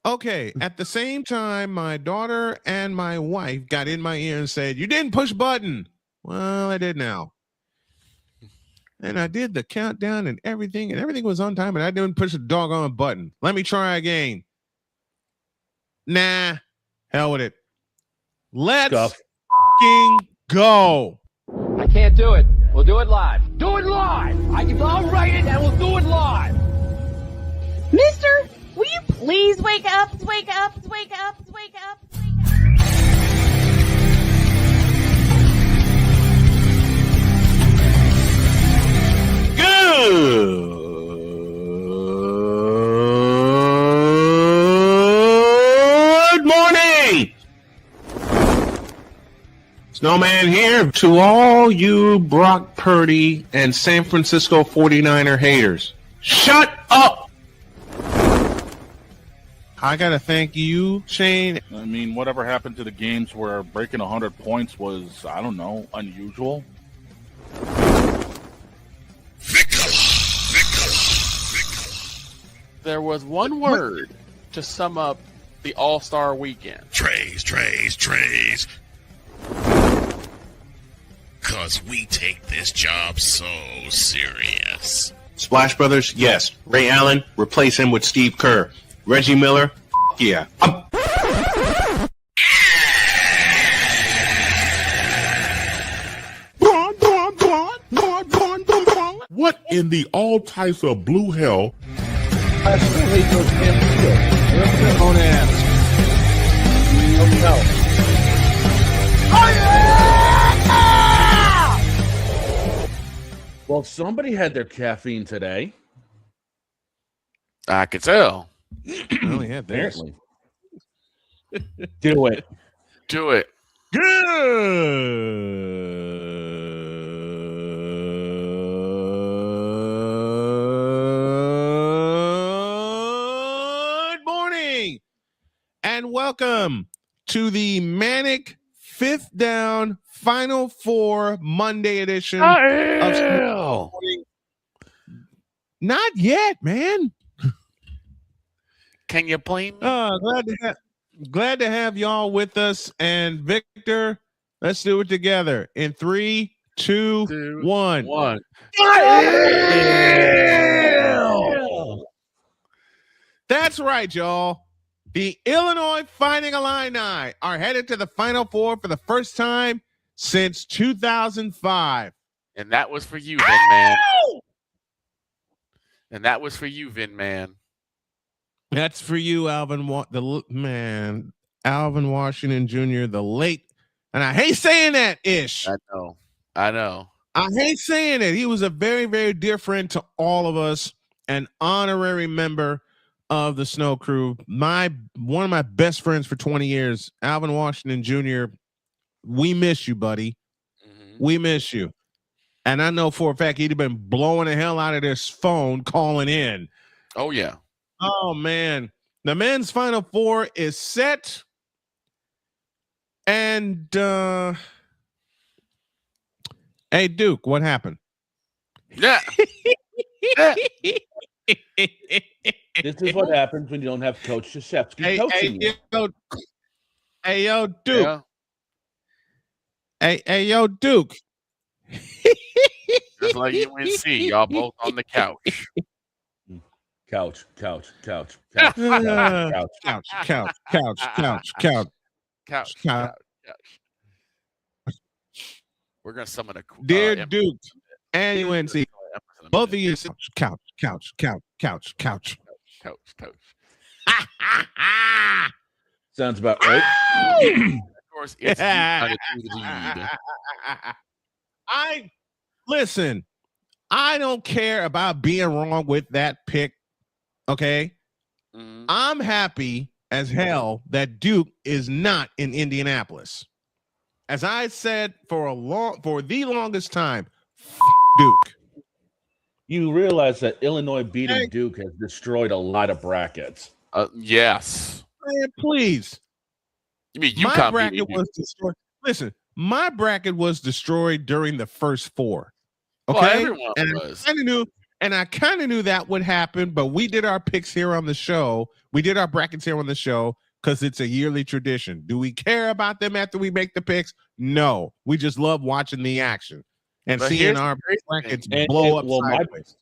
Okay, at the same time, my daughter and my wife got in my ear and said, "You didn't push button." Well, I did now. And I did the countdown and everything was on time, and I didn't push a doggone button. Let me try again. Nah, hell with it. Let's fucking go. I can't do it. We'll do it live. Do it live. I'll write it and we'll do it live. Mister, will you please wake up, wake up, wake up, wake up, wake up? Good morning. Snowman here to all you Brock Purdy and San Francisco 49er haters. Shut up. I got to thank you, Shane. I mean, whatever happened to the games where breaking 100 points was, I don't know, unusual? There was one word to sum up the All-Star weekend. Trays. Because we take this job so serious. Splash Brothers, yes. Ray Allen, replace him with Steve Kerr. Reggie Miller, yeah. What in the all types of blue hell? I still hate those damn fields. They're their own ass. No. Well, somebody had their caffeine today. I could tell. I only had this. Apparently. Do it. Do it. Good morning and welcome to the Manic Fifth Down Final Four Monday edition of Snowman. Not yet, man. Can you blame me? Glad to have y'all with us. And Victor, let's do it together in 3, 2, 1. That's right, y'all. The Illinois Fighting Illini are headed to the Final Four for the first time since 2005. And that was for you, Vin Man. And that was for you, Vin Man. That's for you, Alvin Washington Jr., the late, and I hate saying that ish. I know. I hate saying it. He was a very, very different to all of us, an honorary member of the Snow Crew. One of my best friends for 20 years, Alvin Washington Jr. We miss you, buddy. Mm-hmm. We miss you. And I know for a fact he'd have been blowing the hell out of this phone calling in. Oh, yeah. Oh, man. The men's Final Four is set. And, hey, Duke, what happened? Yeah. This is what happens when you don't have Coach Krzyzewski coaching you. Hey, yo, Duke. Yeah. Hey, yo, Duke. Just like UNC, y'all both on the couch. Couch. We're gonna summon a dear Duke and UNC. Both of you couch. Sounds about right. Of course, it's listen. I don't care about being wrong with that pick. Okay, I'm happy as hell that Duke is not in Indianapolis. As I said for the longest time, Duke. You realize that Illinois beating Duke has destroyed a lot of brackets. Yes. Man, please. You mean my bracket was destroyed? Listen, my bracket was destroyed during the first four. Okay, well, everyone was. And I kind of knew that would happen, but we did our picks here on the show. We did our brackets here on the show because it's a yearly tradition. Do we care about them after we make the picks? No. We just love watching the action and seeing our brackets blow up sideways.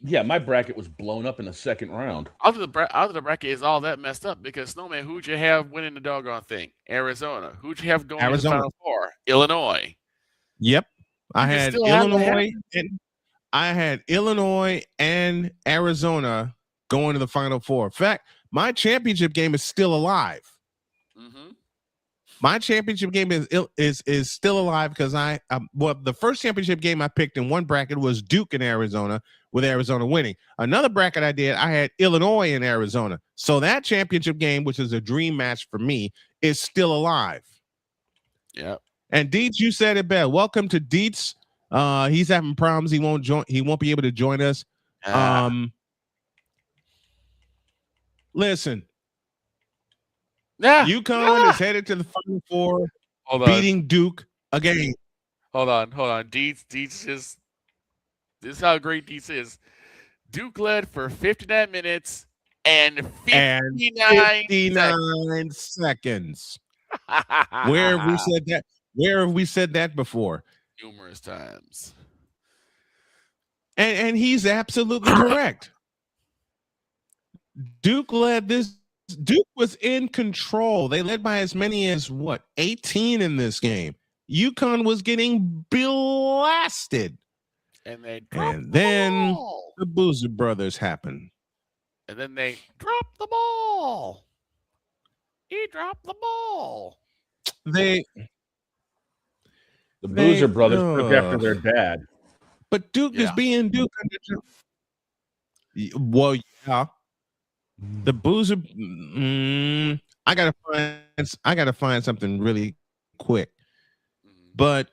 My bracket was blown up in the second round. Out of the bracket is all that messed up because Snowman, who'd you have winning the doggone thing? Arizona. Who'd you have going to the Final Four? Illinois. Yep. I had Illinois and Arizona going to the Final Four. In fact, my championship game is still alive. Mm-hmm. My championship game is still alive because the first championship game I picked in one bracket was Duke in Arizona, with Arizona winning. Another bracket I had Illinois in Arizona. So that championship game, which is a dream match for me, is still alive. Yeah. And Dietz, you said it best. Welcome to Dietz. He's having problems. He won't be able to join us. Listen. Yeah. UConn is headed to the Final Four, beating Duke again. Hold on. Dietz just this is how great Dietz is. Duke led for 59 minutes and 59 seconds. Where have we said that? Where have we said that before? Numerous times. And he's absolutely correct. Duke led this. Duke was in control. They led by as many as 18 in this game. UConn was getting blasted. And then the Boozer brothers happened. And then they dropped the ball. He dropped the ball. The Boozer brothers took after their dad. But Duke is being Duke. Well, yeah. The Boozer. I gotta find something really quick. But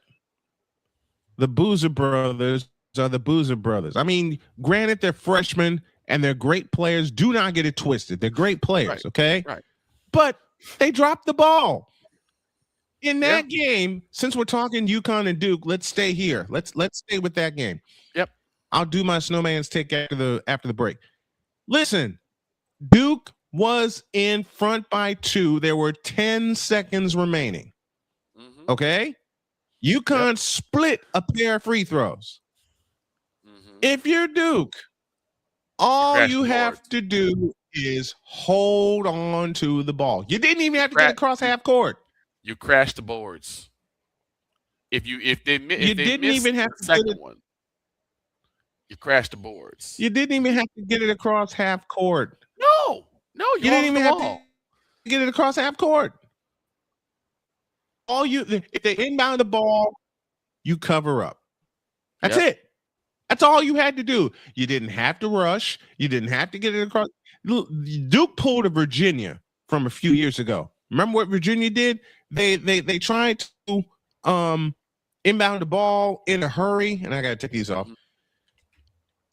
the Boozer brothers are the Boozer brothers. I mean, granted, they're freshmen and they're great players. Do not get it twisted. They're great players, okay? Right. But they dropped the ball. In that game, since we're talking UConn and Duke, let's stay here. Let's stay with that game. Yep. I'll do my Snowman's take after the break. Listen, Duke was in front by 2. There were 10 seconds remaining. Mm-hmm. Okay? UConn split a pair of free throws. Mm-hmm. If you're Duke, all you have to do is hold on to the ball. You didn't even have to get across half court. You crashed the boards. You didn't even have to second one. You crashed the boards. You didn't even have to get it across half court. No, you didn't even have to get it across half court. If they inbound the ball, you cover up. That's it. That's all you had to do. You didn't have to rush. You didn't have to get it across. Duke pulled a Virginia from a few years ago. Remember what Virginia did? They tried to inbound the ball in a hurry, and I got to take these off.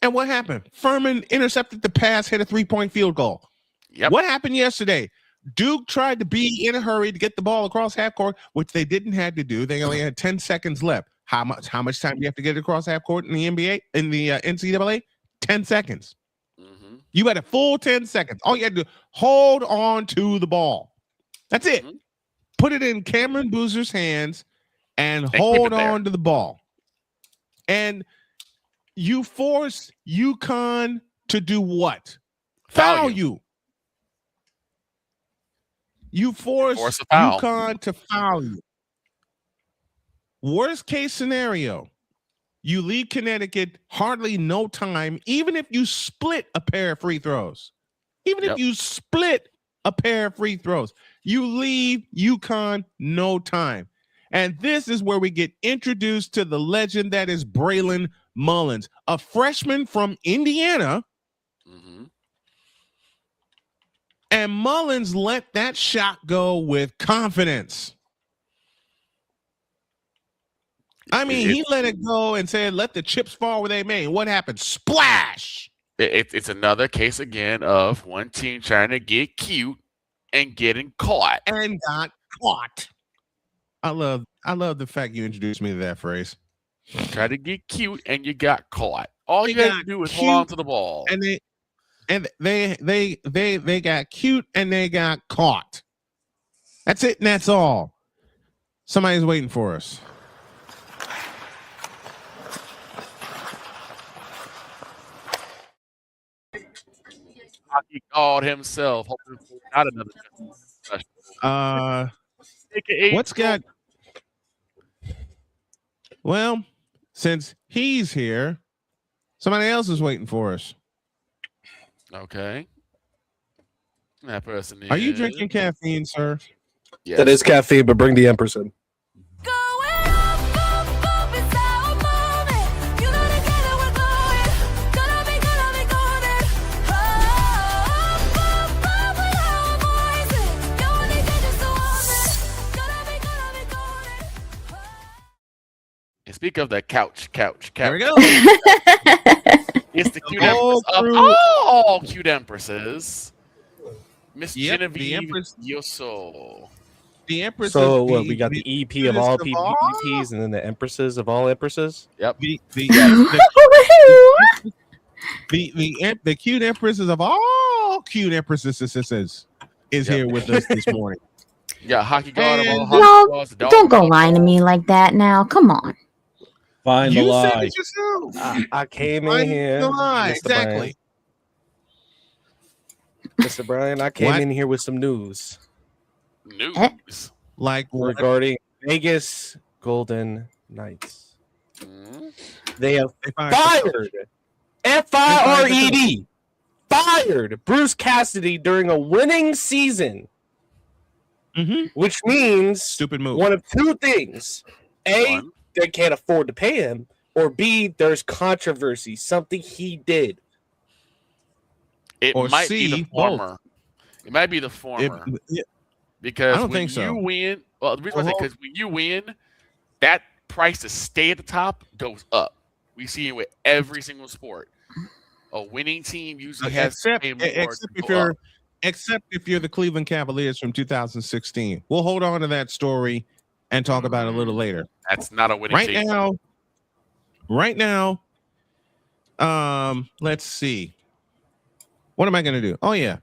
And what happened? Furman intercepted the pass, hit a 3-point field goal. Yep. What happened yesterday? Duke tried to be in a hurry to get the ball across half court, which they didn't have to do. They only had 10 seconds left. How much time do you have to get it across half court in the NBA, in the NCAA? 10 seconds. Mm-hmm. You had a full 10 seconds. All you had to do, hold on to the ball. That's it. Mm-hmm. Put it in Cameron Boozer's hands and hold on to the ball. And you force UConn to do what? Foul you. You force UConn to foul you. Worst case scenario, you leave Connecticut hardly no time, even if you split a pair of free throws. Even if you split a pair of free throws, you leave UConn no time. And this is where we get introduced to the legend that is Braylon Mullins, a freshman from Indiana. Mm-hmm. And Mullins let that shot go with confidence. I mean, he let it go and said, let the chips fall where they may. What happened? Splash! It's another case again of one team trying to get cute and getting caught. And got caught. I love the fact you introduced me to that phrase. Try to get cute, and you got caught. All They you had got to do was cute, hold on to the ball. And they got cute and they got caught. That's it, and that's all. Somebody's waiting for us. He called himself. Hopefully not another special. What's got? Well, since he's here, somebody else is waiting for us. Okay. That person is. Are you drinking caffeine, sir? Yes. That is caffeine, but bring the Empress in. And speak of the couch. There we go. It's the cute whole empress of crew. all cute empresses. Miss Yep, the Genevieve Empress. Yoso. The Empress. So of what? We got the EP of all PPPs, and then the Empresses of all Empresses. Yep. The cute empresses of all cute empresses is here with us this morning. You got hockey guard of all And- hockey No, guards. the dog don't go guard. lying to me like that now. Come on. Find the You said lie. it yourself. I came in Find here, the lie. Mr. Exactly. Brian. Mr. Brian, I came What? in here with some news News. Like what? regarding Vegas Golden Knights. Mhm. They have They fired- fired FIRED fired Bruce Cassidy during a winning season, Mhm. which means Stupid move. one of two things: A, One. they can't afford to pay him, or B, there's controversy, something he did. It Or might be C, the former. It might be the former. Yeah, Because I don't when think so. you win, well, the reason why I say Well, because when you win, that price to stay at the top goes up. We see it with every single sport. A winning team usually has except to pay more except to if go you're up. except if you're the Cleveland Cavaliers from 2016. We'll hold on to that story and talk about it a little later. That's not a winning Right team. now, let's see. What am I going to do? Oh yeah,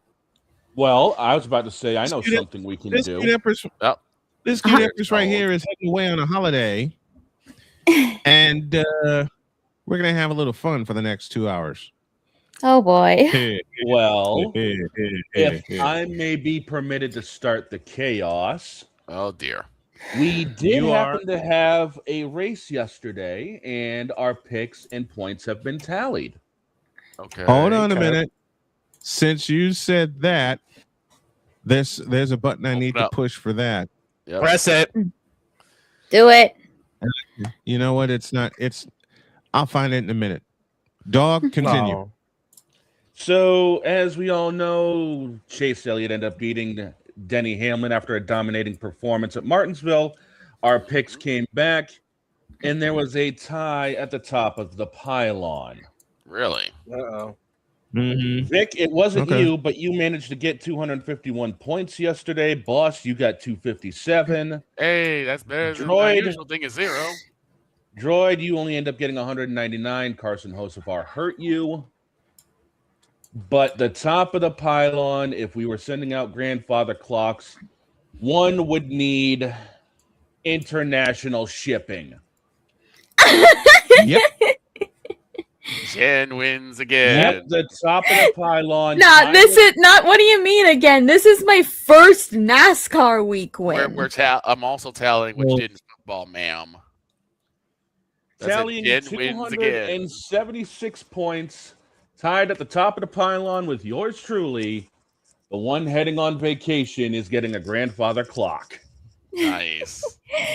Well, I was about to say, I know Student- something we can this do. cute empress, Yep. this cute empress right here is heading away on a holiday, and we're gonna have a little fun for the next 2 hours. Oh boy. Well, if I may be permitted to start the chaos, Oh dear. we did You are- happen to have a race yesterday, and our picks and points have been tallied. Okay. Hold on a Okay. minute. Since you said that, there's a button I Open need to up. push for that. Yep. Press it. Do it. You know what? It's not. It's. I'll find it in a minute. Dog, continue. Oh. So, as we all know, Chase Elliott ended up beating Denny Hamlin after a dominating performance at Martinsville. Our picks came back, and there was a tie at the top of the pylon. Really? Uh-oh. Mhm. Vic, it wasn't Okay. you, but you managed to get 251 points yesterday. Boss, you got 257. Hey, that's better than Droid. my usual thing is 0. Droid, you only end up getting 199. Carson Hosefar hurt you. But the top of the pylon, if we were sending out grandfather clocks, one would need international shipping. Yep. Jen wins again. Yep, the top of the pylon. No, this is not. What do you mean again? This is my first NASCAR week win. I'm also tallying what you did in football, ma'am. That's it. tallying Jen wins again. 276 points, tied at the top of the pylon with yours truly. The one heading on vacation is getting a grandfather clock. Nice.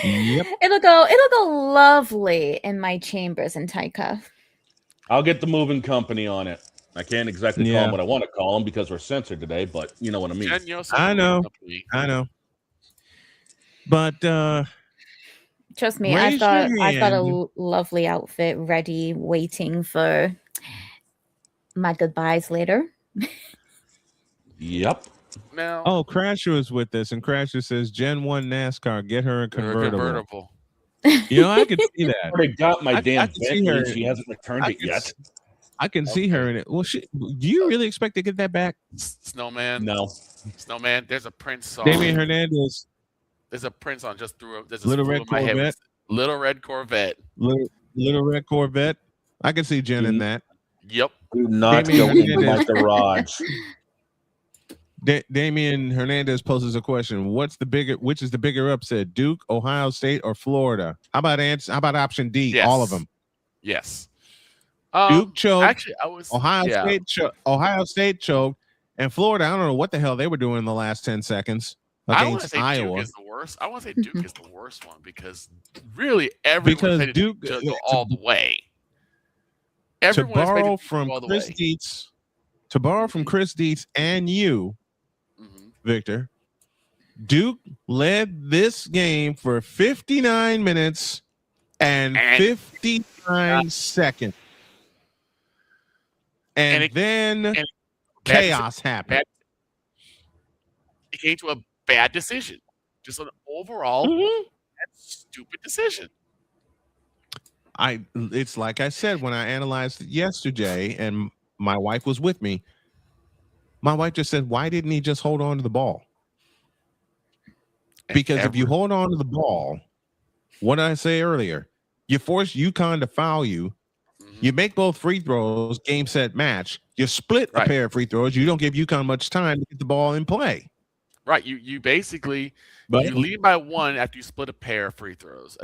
Yep. It'll go lovely in my chambers in Taika. I'll get the moving company on it. I can't exactly call Yeah. them what I want to call them because we're censored today, but you know what I mean. Jen Yoso I know. company. I know. But Trust me, Raise I've your got a hand. lovely outfit ready, waiting for my goodbyes later. Yep. Now, Crasher is with us, and Crasher says Gen 1 NASCAR, get her a they're convertible. convertible. I can see that. I already got my damn can see her. Bentley. She hasn't returned it yet. I can see her in it. Well, do you really expect to get that back? Snowman. No. Snowman. There's a Prince song. Damian Hernandez. There's a Prince song just through. There's Little Red Corvette. Little Red Corvette. Little Red Corvette. I can see Jen in that. Yep. Do not go into my garage. Damian Hernandez poses a question: which is the bigger upset, Duke, Ohio State, or Florida? How about option D? Yes. All of them. Yes. Duke choked. Actually, Ohio State choked, and Florida. I don't know what the hell they were doing in the last 10 seconds against Iowa. Duke is the worst. I want to say Duke is the worst one because really everyone Duke to go all the way. To borrow from Chris Dietz and you, Victor, Duke led this game for 59 minutes and 59 seconds. And then chaos happened. It came to a bad decision. Just an overall stupid decision. It's like I said when I analyzed it yesterday, and my wife was with me. My wife just said, "Why didn't he just hold on to the ball?" Because if you hold on to the ball, what did I say earlier? You force UConn to foul you. You make both free throws, game, set, match. You split a pair of free throws. You don't give UConn much time to get the ball in play. Right. You basically you lead by one after you split a pair of free throws.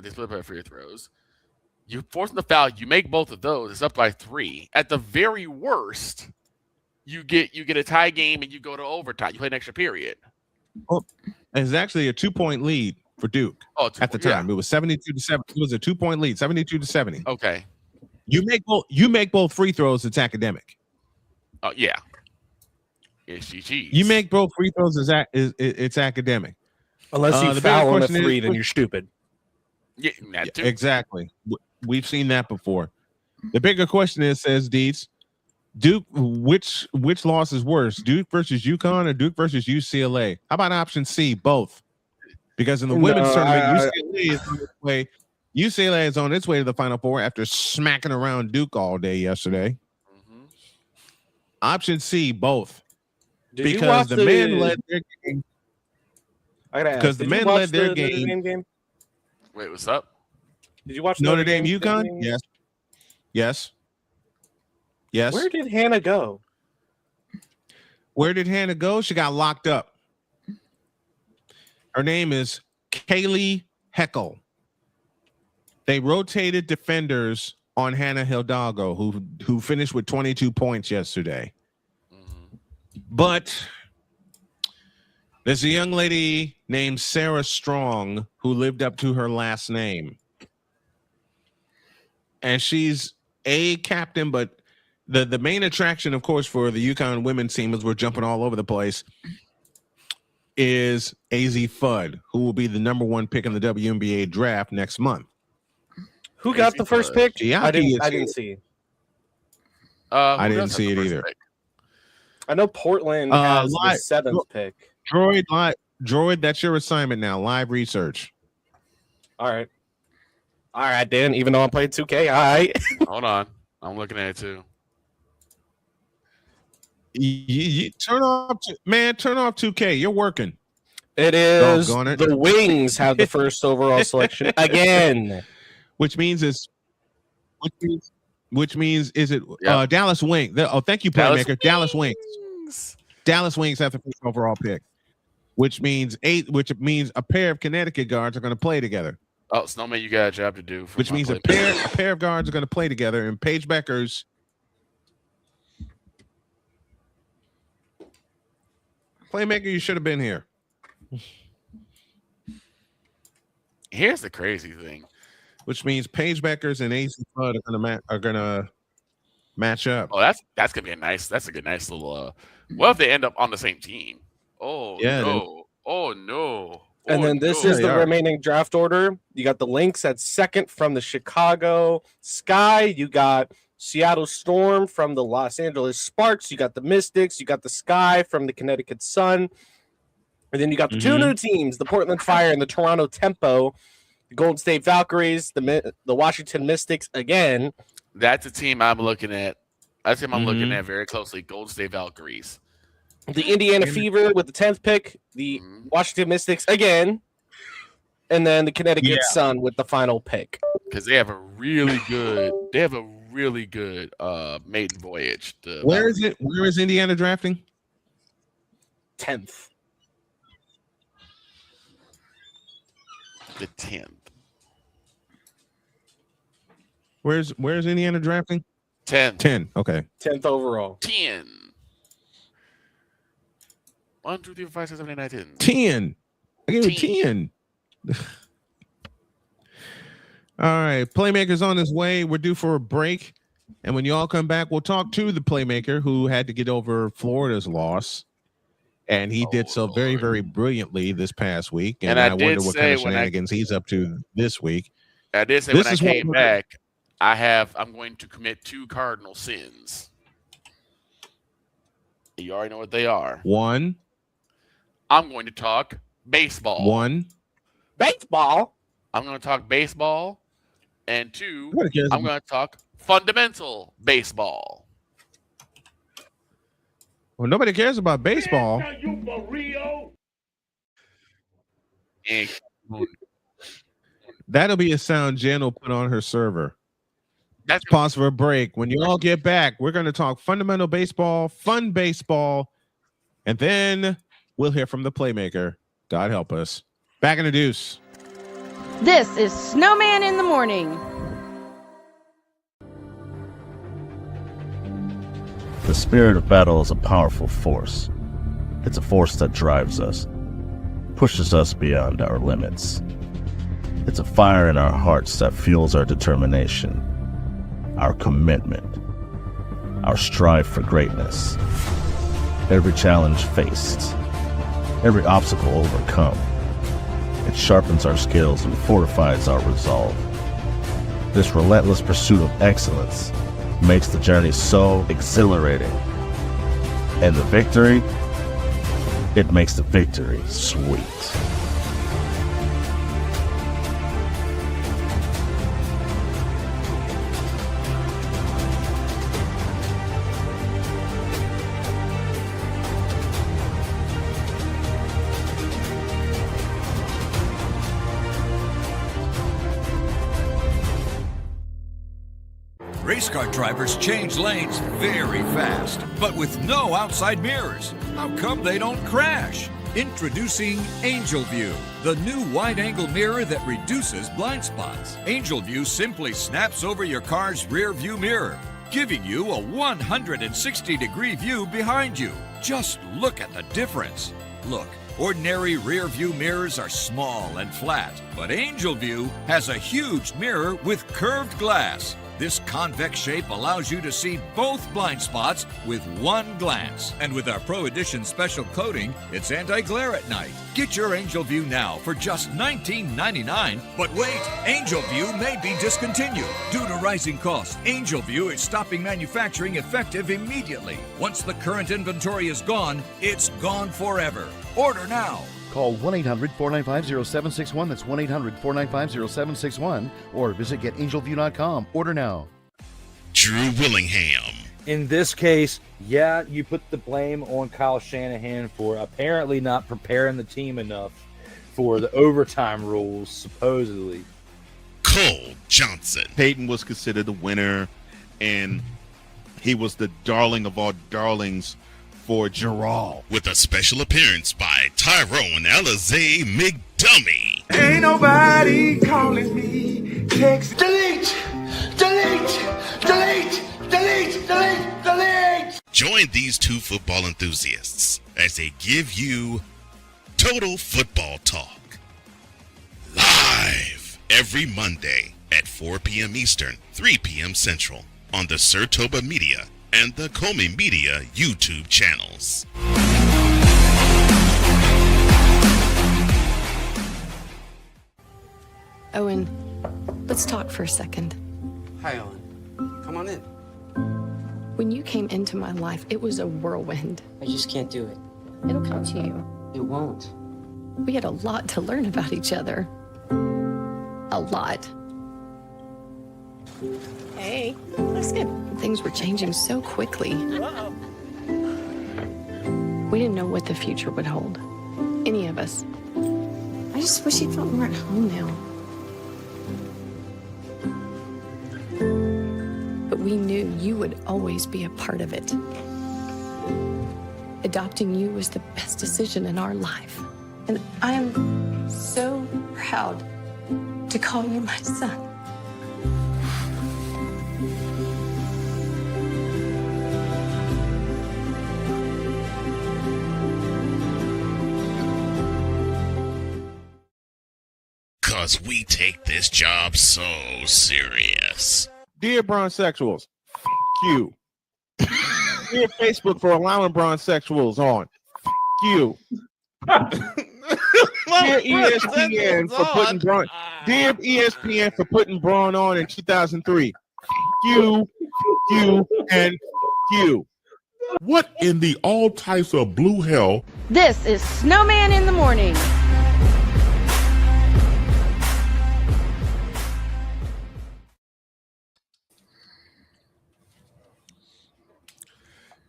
You force them to foul. You make both of those. It's up by 3. At the very worst, you get a tie game and you go to overtime. You play an extra period. Well, it's actually a 2-point lead for Duke at the time. It was 72-7. It was a 2-point lead, 72-70. Okay. You make both free throws. It's academic. Oh yeah. It's GG. You make both free throws. It's academic. Unless you foul on a 3, then you're stupid. Yeah, that too. Exactly. We've seen that before. The bigger question is, says Dietz, Duke, which loss is worse, Duke versus UConn or Duke versus UCLA? How about option C, both? Because in the women's tournament, UCLA is on its way to the Final Four after smacking around Duke all day yesterday. Option C, both. Because the men led their game. Because the men led their game. Wait, what's up? Did you watch Notre Dame UConn? Yes. Where did Hannah go? She got locked up. Her name is Kaylee Heckel. They rotated defenders on Hannah Hidalgo, who finished with 22 points yesterday. But there's a young lady named Sarah Strong who lived up to her last name. And she's a captain, but the main attraction, of course, for the UConn women's team, as we're jumping all over the place, is AZ Fudd, who will be the number 1 pick in the WNBA draft next month. Who got the first pick? I didn't see. I didn't see it either. I know Portland has the 7th pick. Droid, that's your assignment now. Live research. All right, Dan. Even though I'm playing 2K, all right. Hold on, I'm looking at it too. You turn off 2K. You're working. It is the Wings have the first overall selection again. Which means is it Dallas Wings? Thank you, Playmaker. Dallas Wings. Dallas Wings have the first overall pick, which means a pair of Connecticut guards are going to play together. Oh, Snowman, you got a job to do. Which means a pair of guards are going to play together, and Paige Beckers. Playmaker, you should have been here. Here's the crazy thing. Which means Paige Beckers and AZ Fudd are gonna match up. Oh, that's gonna be a nice little. What if they end up on the same team? Oh yeah, no! Oh no! And then this is the remaining draft order. You got the Lynx at 2nd from the Chicago Sky. You got Seattle Storm from the Los Angeles Sparks. You got the Mystics. You got the Sky from the Connecticut Sun. And then you got the 2 new teams, the Portland Fire and the Toronto Tempo. Golden State Valkyries, the Washington Mystics again. That's a team I'm looking at. That's a team I'm looking Mhm. at very closely. Golden State Valkyries. The Indiana Fever with the 10th pick. The Washington Mystics again. And then the Connecticut Sun with the final pick. Because they have a really good maiden voyage. Where is it? Where is Indiana drafting? 10th. The 10th. Where's Indiana drafting? 10. Okay. 10th overall. 10. 1, 2, 3, 4, 5, 6, 7, 8, 9, 10. 10. I gave it 10. All right. Playmaker's on his way. We're due for a break. And when you all come back, we'll talk to the playmaker who had to get over Florida's loss. And he did so very, very brilliantly this past week. And I wonder what kind of shenanigans he's up to this week. I did say when I came back, I'm going to commit 2 cardinal sins. You already know what they are. 1. I'm going to talk baseball. 1. Baseball? I'm going to talk baseball. And 2, Nobody cares I'm going to talk fundamental baseball. Well, nobody cares about baseball. That'll be a sound Jen will put on her server. That's pause for a break. When you all get back, we're going to talk fundamental baseball, fun baseball, and then we'll hear from the playmaker. God help us. Back in the deuce. This is Snowman in the Morning. The spirit of battle is a powerful force. It's a force that drives us, pushes us beyond our limits. It's a fire in our hearts that fuels our determination, our commitment, our strive for greatness. Every challenge faced, every obstacle overcome, it sharpens our skills and fortifies our resolve. This relentless pursuit of excellence makes the journey so exhilarating. And the victory, it makes the victory sweet. Race car drivers change lanes very fast, but with no outside mirrors. How come they don't crash? Introducing Angel View, the new wide-angle mirror that reduces blind spots. Angel View simply snaps over your car's rear view mirror, giving you a 160-degree view behind you. Just look at the difference. Look, ordinary rear view mirrors are small and flat, but Angel View has a huge mirror with curved glass. This convex shape allows you to see both blind spots with one glance. And with our Pro Edition special coating, it's anti-glare at night. Get your Angel View now for just $19.99. But wait, Angel View may be discontinued. Due to rising costs, Angel View is stopping manufacturing effective immediately. Once the current inventory is gone, it's gone forever. Order now. Call 1-800-495-0761. That's 1-800-495-0761. Or visit getangelview.com. Order now. Drew Willingham. In this case, yeah, you put the blame on Kyle Shanahan for apparently not preparing the team enough for the overtime rules, supposedly. Cole Johnson. Peyton was considered the winner, and he was the darling of all darlings for Gerald. With a special appearance by Tyrone Alizé McDummy. Ain't nobody calling me. Text. Delete! Delete! Delete! Delete! Delete! Delete! Join these 2 football enthusiasts as they give you Total Football Talk. Live every Monday at 4 p.m. Eastern, 3 p.m. Central on the Sertoba Media and the Comey Media YouTube channels. Owen, let's talk for a second. Hi, Owen. Come on in. When you came into my life, it was a whirlwind. I just can't do it. It'll come to you. It won't. We had a lot to learn about each other. a lot. Hey, looks good. Things were changing so quickly. We didn't know what the future would hold. Any of us. I just wish he felt more at home now. But we knew you would always be a part of it. Adopting you was the best decision in our life. And I am so proud to call you my son. Cause we take this job so serious. Dear bronzexuals, you. Dear Facebook for allowing bronzexuals on. You. Dear ESPN for putting Braun. Dear ESPN for putting Braun on in 2003. You, and you. What in the all types of blue hell? This is Snowman in the Morning.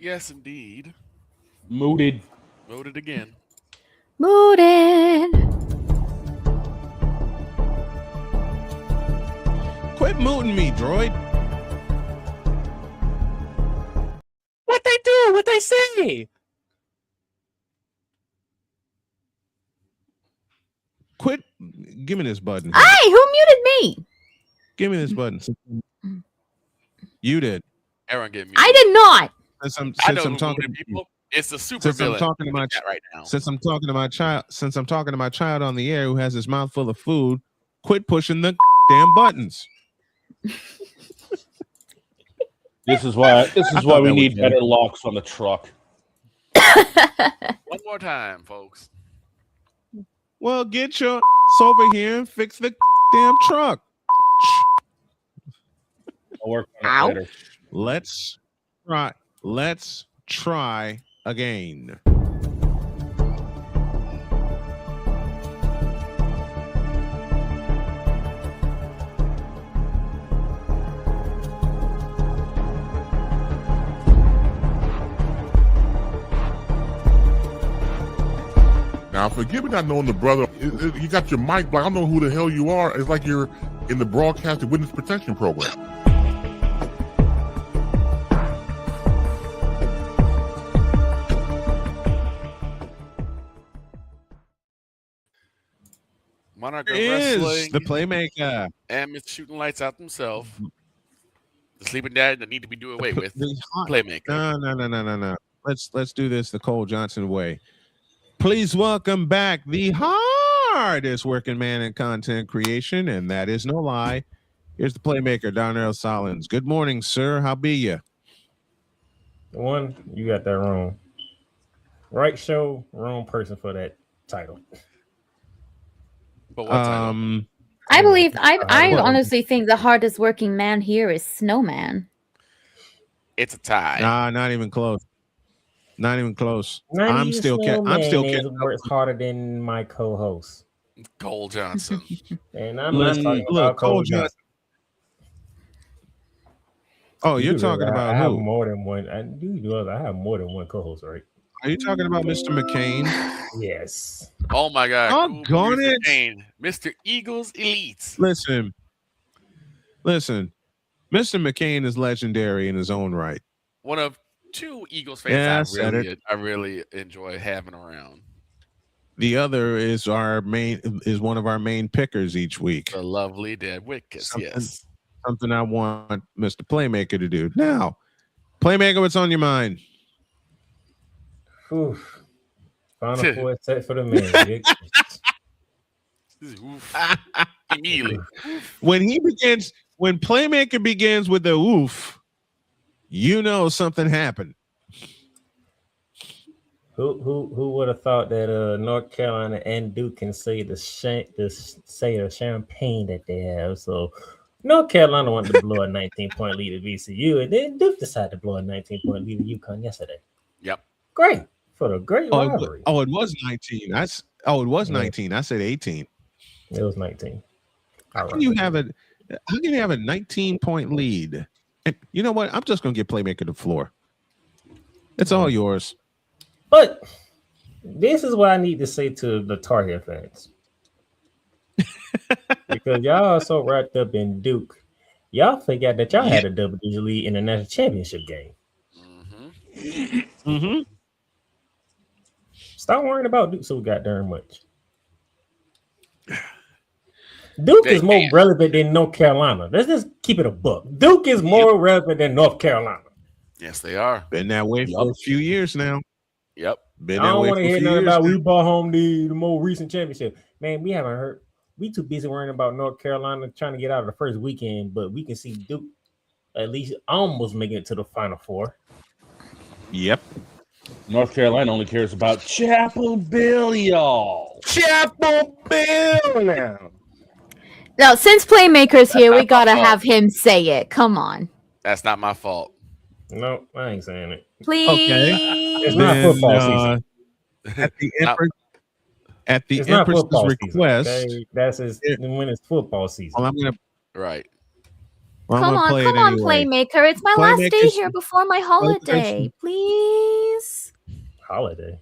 Yes, indeed. Mooted. Voted again. Mooted. Quit mooting me, droid. What they do? What they say? Quit. Give me this button. Hey, who muted me? Give me this button. You did. Aaron, get me. I did not. Since I'm who talking voted to people. It's the super since I'm villain. talking to my right now. since I'm talking to my child on the air who has his mouth full of food, quit pushing the damn buttons. This is why we need better locks on the truck. One more time, folks. Well, get your over here and fix the damn truck. I'll work on it later. Let's try again. Now, forgive me not knowing the brother. You got your mic blocked. I don't know who the hell you are. It's like you're in the broadcasting witness protection program. Monarch of Is Wrestling. the playmaker. And Mr. Shooting Lights Out himself. The sleeping dad that need to be do away with. Playmaker. No. Let's do this the Cole Johnson way. Please welcome back the hardest working man in content creation, and that is no lie. Here's the playmaker, Darnell Solins. Good morning, sir. How be you? One, you got that wrong. Right show, wrong person for that title. But what title? I believe I honestly think the hardest working man here is Snowman. It's a tie. Nah, not even close. Not even close. I'm still works harder than my co-host, Cole Johnson. And I'm not talking about Cole Johnson. Oh, you're talking about I have who? more than one. I have more than one co-host, right? Are you talking about Mr. McCain? Yes. Oh my God. Doggone it. Mr. Eagles Elite. Listen. Mr. McCain is legendary in his own right. One of two Eagles fans Yeah, I really enjoy having around. The other is one of our main pickers each week. The lovely Dead Wickus, yes. Something I want Mr. Playmaker to do. Now, Playmaker, what's on your mind? Oof. Final four set for the men. Immediately. When Playmaker begins with the oof, you know something happened. Who would have thought that North Carolina and Duke can say the champagne that they have? So North Carolina wanted to blow a 19-point lead at VCU, and then Duke decided to blow a 19-point lead at UConn yesterday. Yep. Great. For a great rivalry. It was 19. It was 19. I said 18. It was 19. How can you have a 19-point lead? And you know what? I'm just gonna give Playmaker the floor. It's all yours. But this is what I need to say to the Tar Heel fans. Because y'all are so wrapped up in Duke. Y'all forgot that y'all had a double-digit lead in the national championship game. Mm-hmm. Stop worrying about Duke so goddamn much. Duke is more relevant than North Carolina. Let's just keep it a buck. Duke is more relevant than North Carolina. Yes, they are. Been that way for a few years now. Yep. Been I that don't way want for to a hear few nothing years about now. we brought home the more recent championship. Man, we haven't heard. We too busy worrying about North Carolina trying to get out of the first weekend, but we can see Duke at least almost making it to the Final Four. Yep. North Carolina only cares about Chapel Bill, y'all. Chapel Bill now. Now, since Playmaker's here, we gotta have him say it. Come on. That's not my fault. No, I ain't saying it. Please. It's not football season. At the It's not Empress's football request, season, okay? That's when it's football season. well, I'm gonna Right. well, I'm Come gonna on, play come it on, anyway. Playmaker. It's my last day Playmaker's- here before my holiday. Please. Holiday.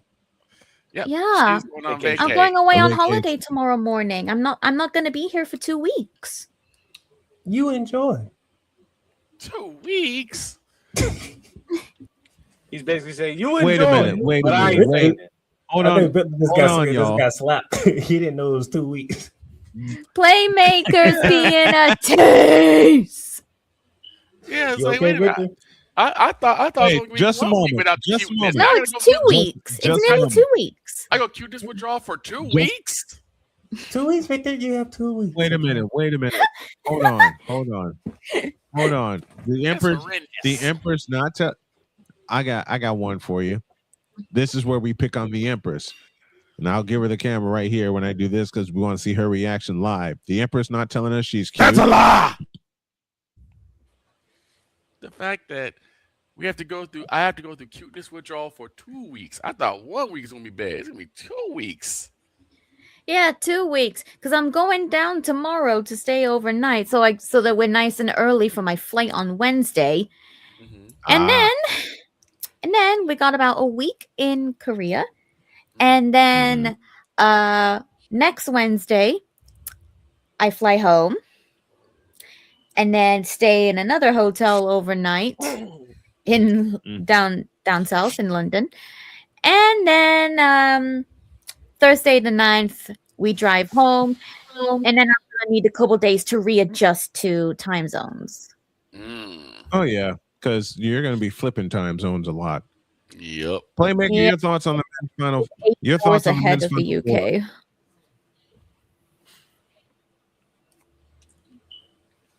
Yep. Yeah. She's going on I'm vacation. going away on Vacation. holiday tomorrow morning. I'm not gonna be here for 2 weeks. You enjoy. 2 weeks. He's basically saying, you Wait enjoy a minute. it, Wait but a I minute. ain't Wait. saying it. Hold I on. think this Hold on, guy y'all. got slapped. He didn't know it was 2 weeks. Playmakers being a tease. Yeah, it's You like, okay, wait a minute. Victor? I thought Wait, it was going to be just a 1 week moment. without Just a cuteness. moment. No, I it's gotta go 2 weeks. just It's a nearly moment. 2 weeks. I go cuteness withdrawal for 2 weeks. 2 weeks, Victor. You have 2 weeks. Wait a minute. Hold on. The Empress not to I got one for you. This is where we pick on the Empress. And I'll give her the camera right here when I do this because we want to see her reaction live. The Empress not telling us she's cute. That's a lie. The fact that I have to go through cuteness withdrawal for 2 weeks. I thought 1 week is going to be bad. It's going to be 2 weeks. Yeah, 2 weeks. Because I'm going down tomorrow to stay overnight. So that we're nice and early for my flight on Wednesday. And then we got about a week in Korea. And then next Wednesday, I fly home. And then stay in another hotel overnight in down south in London. And then Thursday the 9th, we drive home. And then I'm gonna need a couple days to readjust to time zones. Oh yeah, because you're gonna be flipping time zones a lot. Yep. Playmaker, Yeah. your thoughts on the men's final? 8 Your hours thoughts on the ahead men's of the Final Four? UK.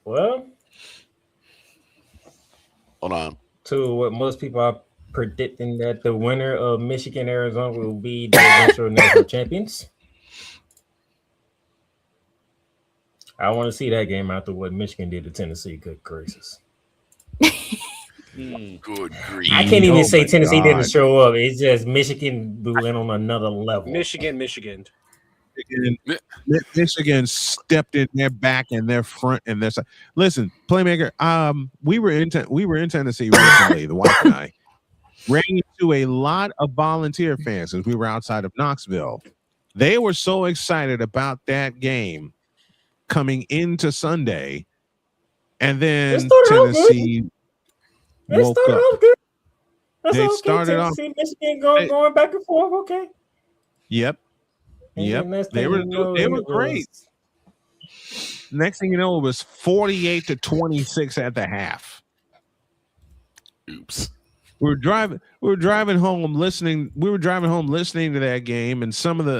Well, Hold on. to what most people are predicting that the winner of Michigan Arizona will be the eventual national champions. I want to see that game after what Michigan did to Tennessee. Good gracious. Good grief. I can't even Oh say my Tennessee God. didn't show up. It's just Michigan went on another level. Michigan. Michigan stepped in their back and their front and their side. Listen, Playmaker, we were in Tennessee recently, the wife and I ran into a lot of volunteer fans as we were outside of Knoxville. They were so excited about that game coming into Sunday, and then Tennessee They woke started up. off good. That's They okay. started off. Tennessee, Michigan going back and forth. Okay. Yep. And then next They thing were you know, they it were was- great. Next thing you know, it was 48-26 at the half. Oops. We were driving home listening to that game, and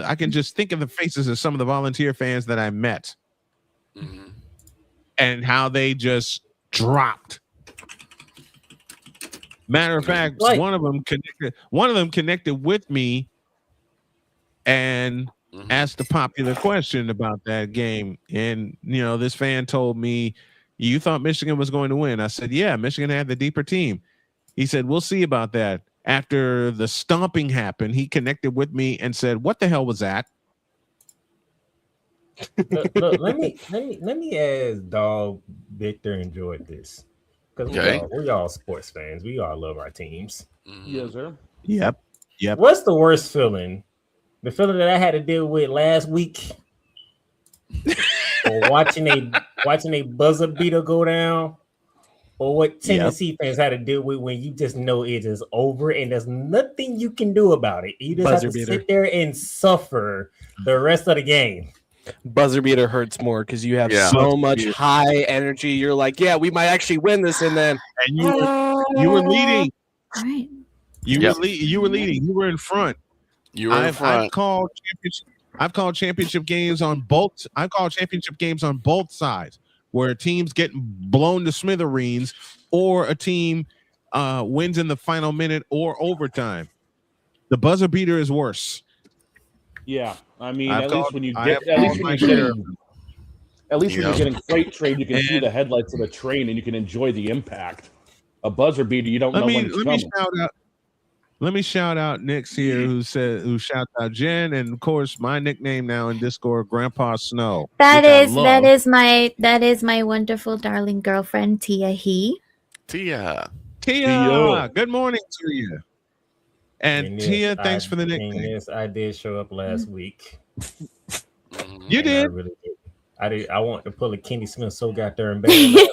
I can just think of the faces of some of the volunteer fans that I met. And how they just dropped. Matter of fact, one of them connected with me and asked a popular question about that game. And this fan told me, "You thought Michigan was going to win?" I said, "Yeah, Michigan had the deeper team." He said, "We'll see about that." After the stomping happened, he connected with me and said, "What the hell was that?" Look, let me ask Dog Victor enjoyed this. Because we all sports fans. We all love our teams. Yes, sir. Yep. What's the worst feeling? The feeling that I had to deal with last week, or watching a buzzer beater go down, or what Tennessee fans had to deal with when you just know it is over and there's nothing you can do about it. You just have to sit there and suffer the rest of the game. Buzzer beater hurts more because you have so much high energy. You're like, yeah, we might actually win this, and then you were leading. Right. You were leading. You were in front. You were in front. I've called championship games on both. I've called championship games on both sides, where a team's getting blown to smithereens, or a team wins in the final minute or overtime. The buzzer beater is worse. Yeah, I mean, At least when you're getting freight train, you can see the headlights of the train and you can enjoy the impact. A buzzer beater, you don't know when it's coming. Let me shout out Nick's here who shouts out Jen, and of course my nickname now in Discord, Grandpa Snow. That is my wonderful darling girlfriend Tia Tia. Good morning to you. And Tia, thanks for the nickname. Yes, I did show up last week. You did. I want to pull a Kenny Smith so goddamn bad.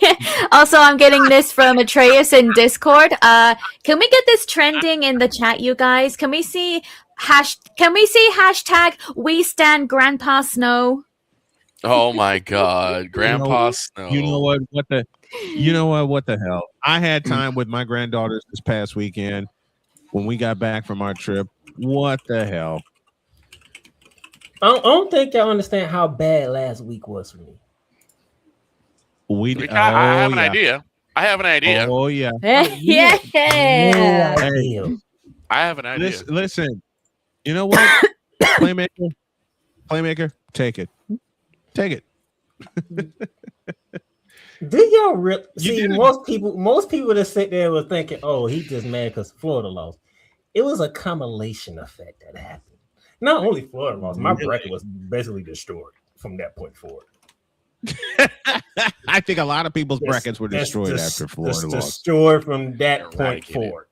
Also, I'm getting this from Atreus in Discord. Can we get this trending in the chat, you guys? Can we see hashtag we stand Grandpa Snow? Oh my God, Grandpa Snow. You know what? What the hell? I had time with my granddaughters this past weekend when we got back from our trip. What the hell? I don't think y'all understand how bad last week was for me. I have an idea. Oh yeah. Yeah. I have an idea. Listen. You know what? Playmaker, take it. Do y'all see? Most people that sit there were thinking, "Oh, he just mad because Florida lost." It was a accumulation effect that happened. Not only Florida lost, my bracket was basically destroyed from that point forward. I think a lot of people's brackets were destroyed after Florida lost. Destroyed from that point forward.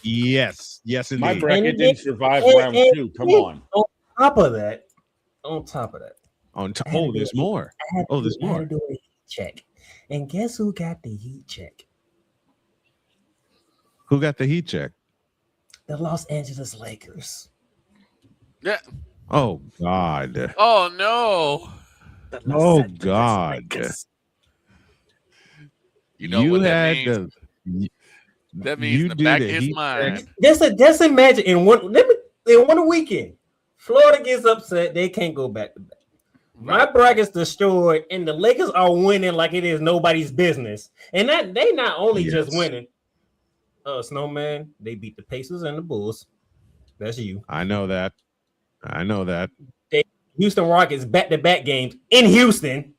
Yes, indeed. My bracket didn't survive round 2. Come on. On top of that. There's more. There's more. I had to do a heat check, and guess who got the heat check? Who got the heat check? The Los Angeles Lakers. Yeah. Oh God. Oh no. Oh God. You know what that means? That means in the back of his mind. Just imagine in one weekend, Florida gets upset. They can't go back to back. My bracket's destroyed, and the Lakers are winning like it is nobody's business. And that they not only just winning. Snowman, they beat the Pacers and the Bulls. That's you. I know that. Houston Rockets back-to-back games in Houston.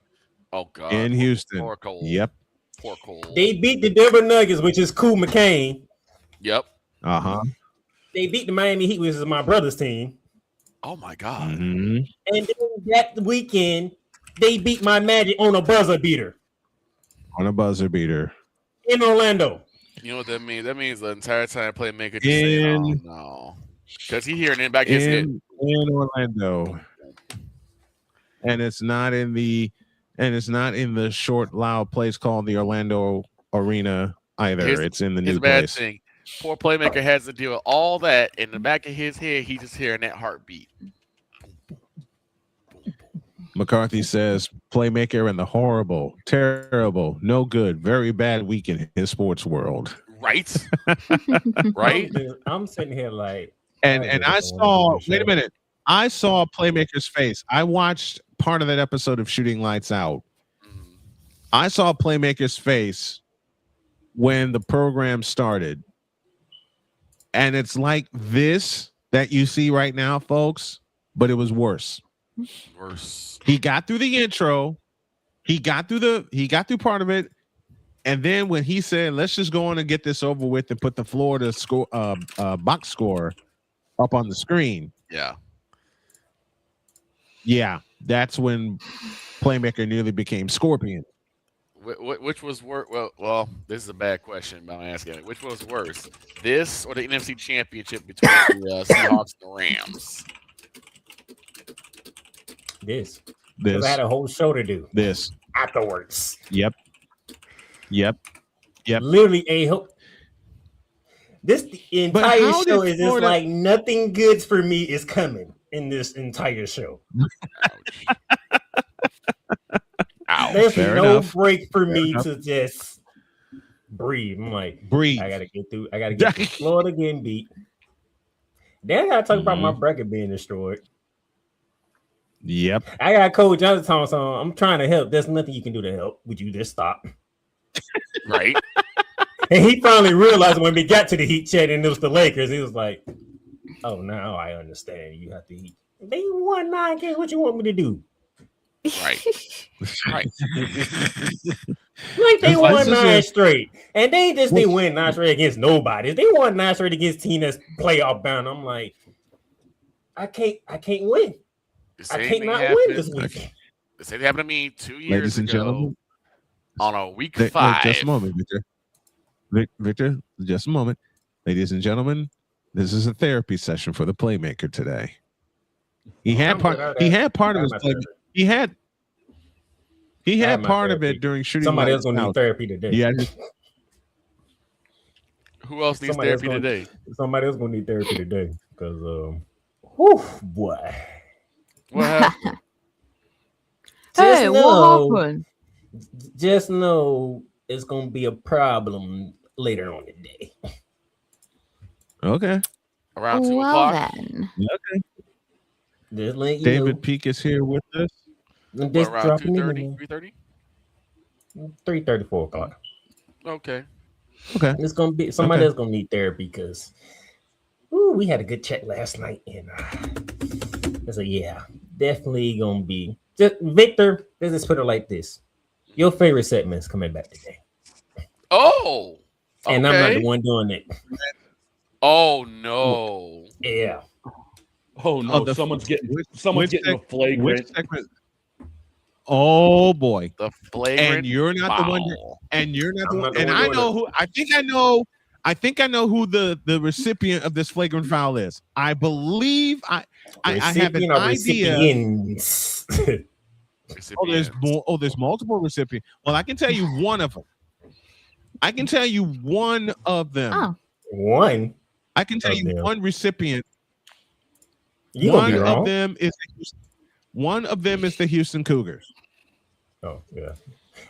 Oh God. In Houston. Poor Cole. Yep. Poor Cole. They beat the Denver Nuggets, which is Cool McCain. Yep. Uh-huh. They beat the Miami Heat, which is my brother's team. Oh my God. Mm-hmm. And then that weekend, they beat my Magic on a buzzer beater. In Orlando. You know what that means? That means the entire time Playmaker just saying, "Oh no," because he hearing it back in Orlando, and it's not in the short, loud place called the Orlando Arena either. It's in the new place. Bad thing. Poor Playmaker has to deal with all that in the back of his head. He just hearing that heartbeat. McCarthy says Playmaker and the horrible, terrible, no good, very bad week in his sports world. Right. Right. I'm sitting here like, and I saw. Wait a minute. I saw Playmaker's face. I watched part of that episode of Shooting Lights Out. I saw Playmaker's face when the program started, and it's like this that you see right now, folks. But it was worse. He got through the intro. He got through part of it. And then when he said, let's just go on and get this over with and put the Florida score box score up on the screen. Yeah. Yeah, that's when Playmaker nearly became Scorpion. Which was worse? Well, this is a bad question, but I'm asking it. Which was worse, this or the NFC Championship between the Seahawks and the Rams? This. This. I had a whole show to do. This. Afterwards. Yep. Literally the entire show is just like nothing good for me is coming in this entire show. There's no break for me to just breathe. I'm like, I gotta get through Florida getting beat. Then I gotta talk about my bracket being destroyed. Yep. I got Coach Johnson on. I'm trying to help. There's nothing you can do to help. Would you just stop? Right. And he finally realized when we got to the Heat chat and it was the Lakers, he was like, "Oh, now I understand. You have to Heat. They won 9 games. What you want me to do?" Right. Right. Like they won 9 straight, and they just didn't win 9 straight against nobody. They won 9 straight against team that's playoff bound. I'm like, I can't win. I can't not win this week. The same happened to me 2 years Ladies and ago gentlemen, on a week 5. Just a moment, Victor. Victor, just a moment. Ladies and gentlemen, this is a therapy session for the Playmaker today. He had part of his he had part of it during shooting. Somebody else gonna need therapy today. Yeah. Who else needs therapy today? Somebody else gonna need therapy today because whew, boy. What happened? Hey, what happened? Just know it's gonna be a problem later on today. Okay. Around 2 o'clock. Then. Okay. Just let you David Peak is here with us. Just around 2:30, 3:30? 3:30, 4 o'clock. Okay. Okay. It's gonna be somebody else gonna need therapy because we had a good chat last night and I said, yeah, definitely gonna be just Victor. Let's just put it like this. Your favorite segment is coming back today. Oh, okay. And I'm not the one doing it. Oh no. Yeah. Oh no, someone's getting a flagrant. Oh boy. The flagrant. And you're not the one and you're not the one. And I know who I think I know who the recipient of this flagrant foul is. I believe I have an idea. There's multiple recipients. Well, I can tell you one of them. I can tell you one of them. Oh. One. I can tell you one recipient. One of them is the Houston Cougars. Oh yeah.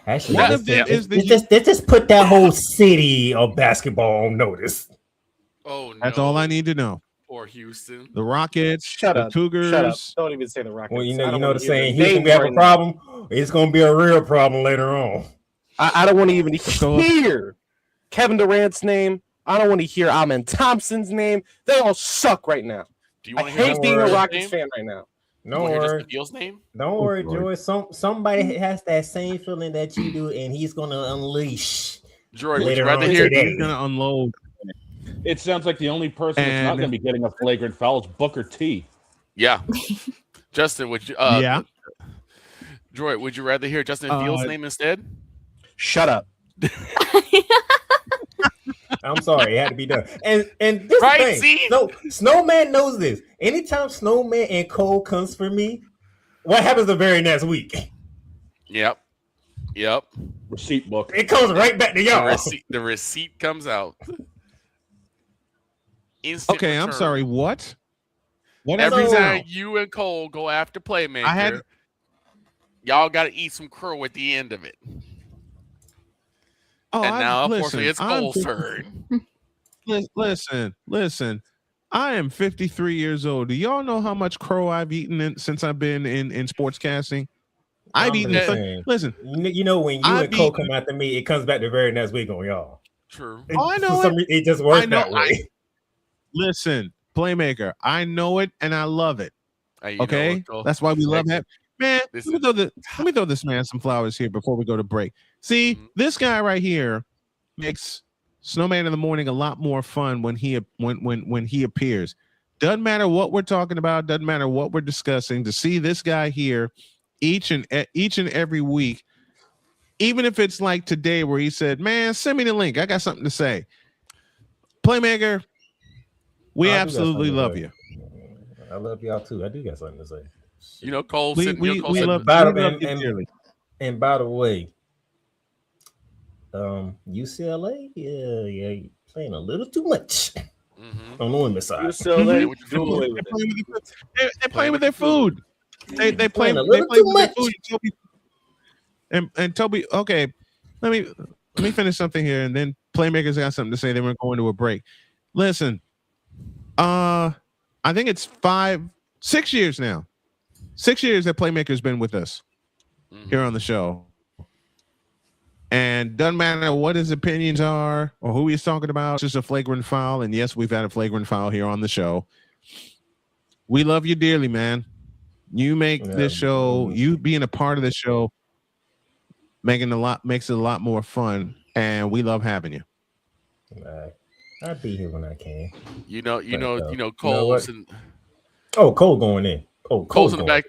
Actually, one of them is they just put that whole city of basketball on notice. Oh no. That's all I need to know. Or Houston. The Rockets, the Cougars. Shut up. Don't even say the Rockets. Well, you know the saying, Houston we have a problem. It's gonna be a real problem later on. I don't want to even hear Kevin Durant's name. I don't want to hear Amen Thompson's name. They all suck right now. Do you I want to hear hate being a Rockets fan right now. Don't worry. Name? Don't worry, Joy. Somebody has that same feeling that you do, and he's gonna unleash. Joy, later on today. He's gonna unload. It sounds like the only person that's not going to be getting a flagrant foul is Booker T. Yeah. Justin, would you? Yeah. Joy, would you rather hear Justin Fields' name instead? Shut up. I'm sorry, it had to be done. And this Right, thing, no, Snowman knows this. Anytime Snowman and Cole comes for me, what happens the very next week? Yep. Receipt book. It comes right back to y'all. The receipt comes out. Okay, I'm sorry. What? Every time you and Cole go after Playmaker, y'all got to eat some crow at the end of it. Oh, and now, unfortunately, it's Cole's turn. Listen. I am 53 years old. Do y'all know how much crow I've eaten since I've been in sportscasting? I've eaten. Listen, you know when you and Cole come after me, it comes back the very next week on y'all. True. I know it just works that way. Listen, Playmaker, I know it and I love it. Okay, know it, that's why we love him. Man, let me throw this man some flowers here before we go to break. See, this guy right here makes Snowman in the Morning a lot more fun when he appears. Doesn't matter what we're talking about. Doesn't matter what we're discussing. To see this guy here each and every week, even if it's like today where he said, "Man, send me the link. I got something to say." Playmaker, we absolutely love you. I love y'all too. I do got something to say. You know, Cole. We said, love you dearly. And by the way, UCLA, yeah, playing a little too much on the women's side. UCLA, They play with their food. They play a little too much. And Toby, okay, let me finish something here, and then Playmakers got something to say. Then we're going to a break. Listen, I think it's 6 years now. 6 years that Playmaker's been with us here on the show. And doesn't matter what his opinions are or who he's talking about, it's just a flagrant foul. And yes, we've had a flagrant foul here on the show. We love you dearly, man. You make this show, you being a part of the show, makes it a lot more fun. And we love having you. I'll be here when I can. Cole's Cole going in. Cole's in the back.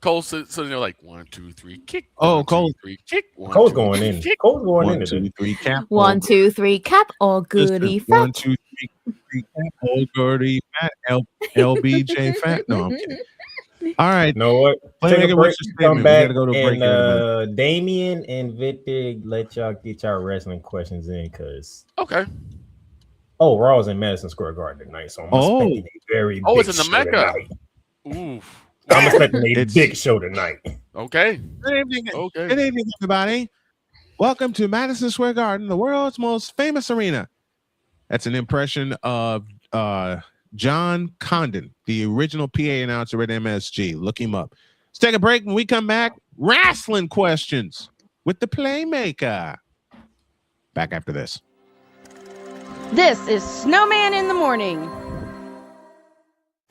Cole, so they're like 1, 2, 3, kick. Oh, Cole. Kick. Cole's going in. Cole's going in. 1, 2, 3, cap. 1, 2, 3, cap. All goody fat. 1, 2, 3, cap. All goody fat. LBJ fat. No, I'm kidding. All right. You know what? Take a break. Come back. Go to and Damien and Victor, let y'all get y'all wrestling questions in, cause okay. Oh, Raw's in Madison Square Garden tonight, so I'm expecting a very big it's in the Mecca. Oof. I'm expecting a big show tonight. Okay. Good evening, everybody. Welcome to Madison Square Garden, the world's most famous arena. That's an impression of John Condon, the original PA announcer at MSG. Look him up. Let's take a break. When we come back, wrestling questions with the Playmaker. Back after this. This is Snowman in the Morning.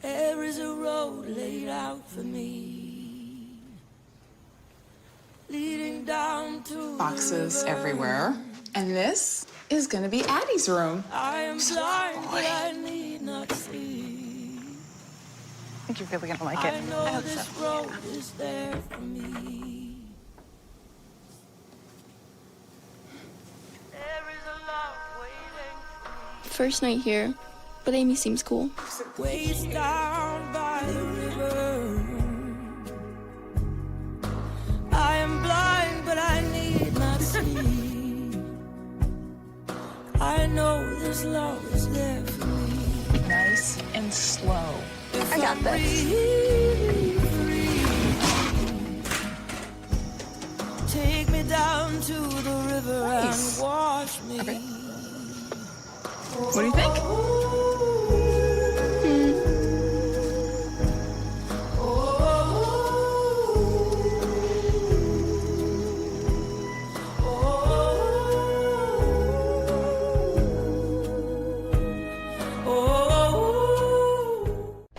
There is a road laid out for me, leading down to boxes everywhere, and this is gonna be Addie's room. I am blind, but I need not see. I think you're really gonna like it. I know this road is there for me. There is a love waiting. First night here, but Amy seems cool. Ways down by the river. I am blind, but I need not see. I know this love is there for me. Nice and slow. If I got I'm this. free, take me down to the river Nice. and wash me. Okay. What do you think?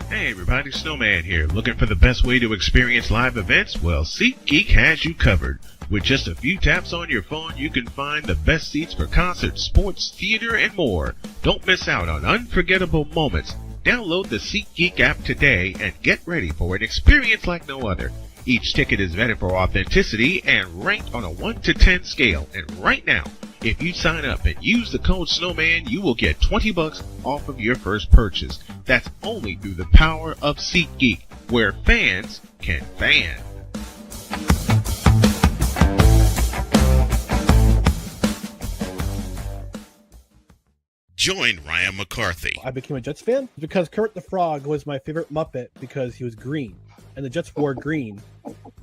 Hey everybody, Snowman here. Looking for the best way to experience live events? Well, SeatGeek has you covered. With just a few taps on your phone, you can find the best seats for concerts, sports, theater, and more. Don't miss out on unforgettable moments. Download the SeatGeek app today and get ready for an experience like no other. Each ticket is vetted for authenticity and ranked on a 1 to 10 scale. And right now, if you sign up and use the code Snowman, you will get $20 off of your first purchase. That's only through the power of SeatGeek, where fans can fan. Join Ryan McCarthy. I became a Jets fan because Kermit the Frog was my favorite Muppet because he was green, and the Jets wore green.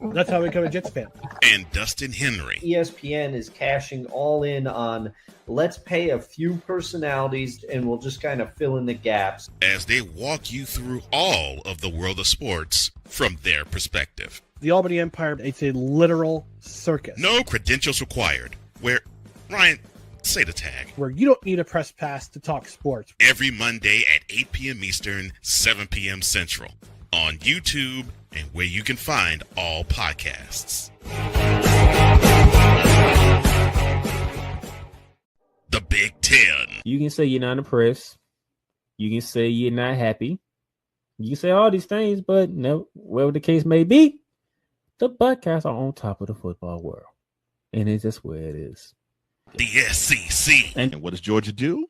That's how I became a Jets fan. And Dustin Henry. ESPN is cashing all in on let's pay a few personalities and we'll just kind of fill in the gaps. As they walk you through all of the world of sports from their perspective. The Albany Empire, it's a literal circus. No credentials required. Where, Ryan, say the tag. Where you don't need a press pass to talk sports. Every Monday at 8 p.m. Eastern, 7 p.m. Central. On YouTube and where you can find all podcasts. The Big Ten. You can say you're not impressed. You can say you're not happy. You say all these things, but no, whatever the case may be, the Buckeyes are on top of the football world. And it's just where it is. The SEC. And what does Georgia do?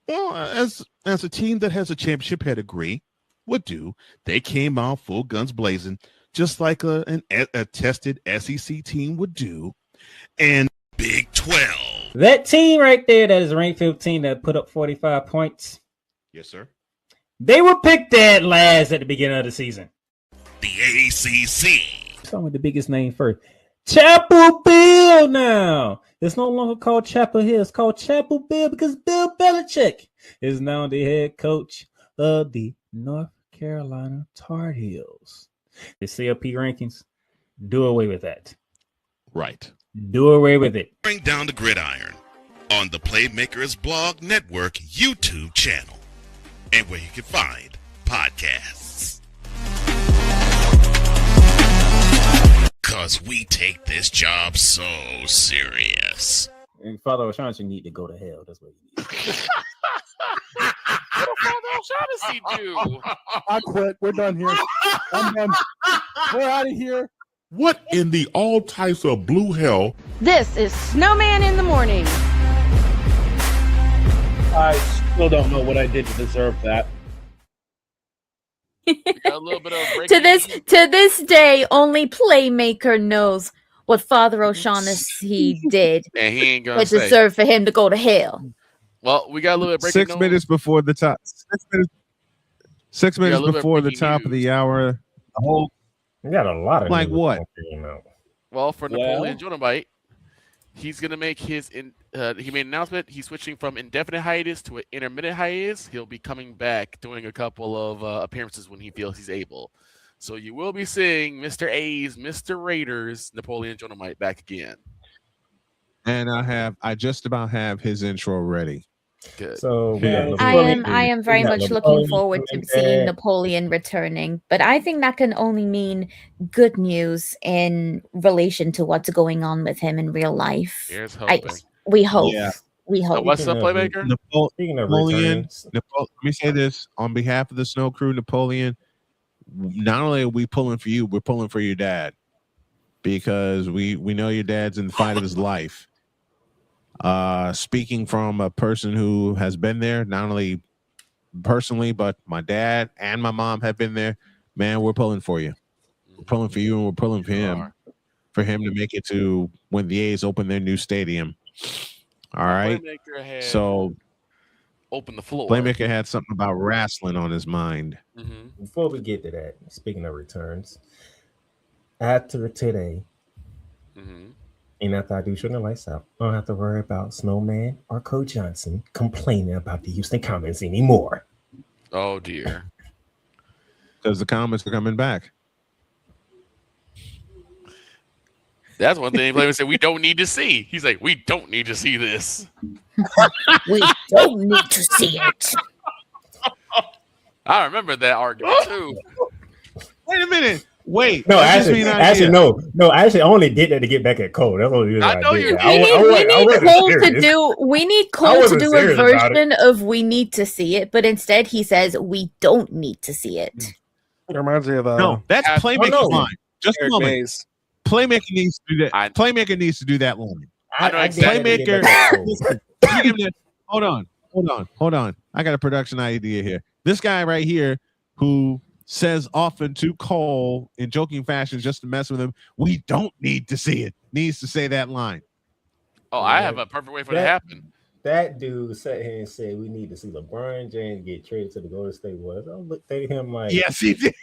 Well, as a team that has a championship pedigree would do, they came out full guns blazing, just like a tested SEC team would do. And Big 12. That team right there that is ranked 15 that put up 45 points. Yes, sir. They were picked dead last at the beginning of the season. The ACC. Start with the biggest name first. Chapel Hill now. It's no longer called Chapel Hill. It's called Chapel Hill because Bill Belichick is now the head coach of the North Carolina Tar Heels. The CLP rankings, do away with that. Right. Do away with it. Bring down the gridiron on the Playmakers Blog Network YouTube channel and where you can find podcasts. Because we take this job so serious. And Father O'Shaughnessy need to go to hell. That's what he needs. What did Father O'Shaughnessy do? I quit. We're done here. I'm done. We're out of here. What in the all types of blue hell? This is Snowman in the Morning. I still don't know what I did to deserve that. Got a little bit of To this day, only Playmaker knows what Father O'Shaughnessy did, and he ain't gonna which say. deserved for him to go to hell. Well, we got a little bit of breaking 6 news. minutes before the top. 6 minutes little bit of before the breaking top of the hour. The whole We got a lot of like news what? Well, for Napoleon Jonabite, he's gonna make he made an announcement. He's switching from indefinite hiatus to an intermittent hiatus. He'll be coming back, doing a couple of appearances when he feels he's able. So you will be seeing Mr. A's, Mr. Raiders, Napoleon Jonabite back again. And I just about have his intro ready. Good. So I am very much looking forward to seeing Napoleon returning, but I think that can only mean good news in relation to what's going on with him in real life. Here's hoping. We hope. Yeah. We hope. So what's up, Playmaker? Napoleon, let me say this on behalf of the Snow Crew, Napoleon. Not only are we pulling for you, we're pulling for your dad because we know your dad's in the fight of his life. Speaking from a person who has been there, not only personally, but my dad and my mom have been there. Man, we're pulling for you. We're pulling for you, and we're pulling for him to make it to when the A's open their new stadium. All right. So open the floor. Playmaker had something about wrestling on his mind. Mm-hmm. Before we get to that, speaking of returns, after today, and after I do Shooting the Lights Out, I don't have to worry about Snowman or Coach Johnson complaining about the Houston Comets anymore. Oh dear. Because the Comets are coming back. That's one thing Playmaker said we don't need to see. He's like, we don't need to see this. We don't need to see it. I remember that argument too. Wait a minute. Wait. No, actually, no. I only did that to get back at Cole. That's what I know you're We need Cole to do a version of "We need to see it," but instead he says we don't need to see it. It reminds me of no, that's Playmaker's line. Just a moment. Mays. Playmaker needs to do that. Playmaker needs to do that line. I know exactly. Playmaker. Hold on. I got a production idea here. This guy right here who says often to Cole in joking fashion just to mess with him, we don't need to see it, needs to say that line. Oh, I have a perfect way for that to happen. That dude sat here and said we need to see LeBron James get traded to the Golden State Warriors. I looked at him like, yes, he did.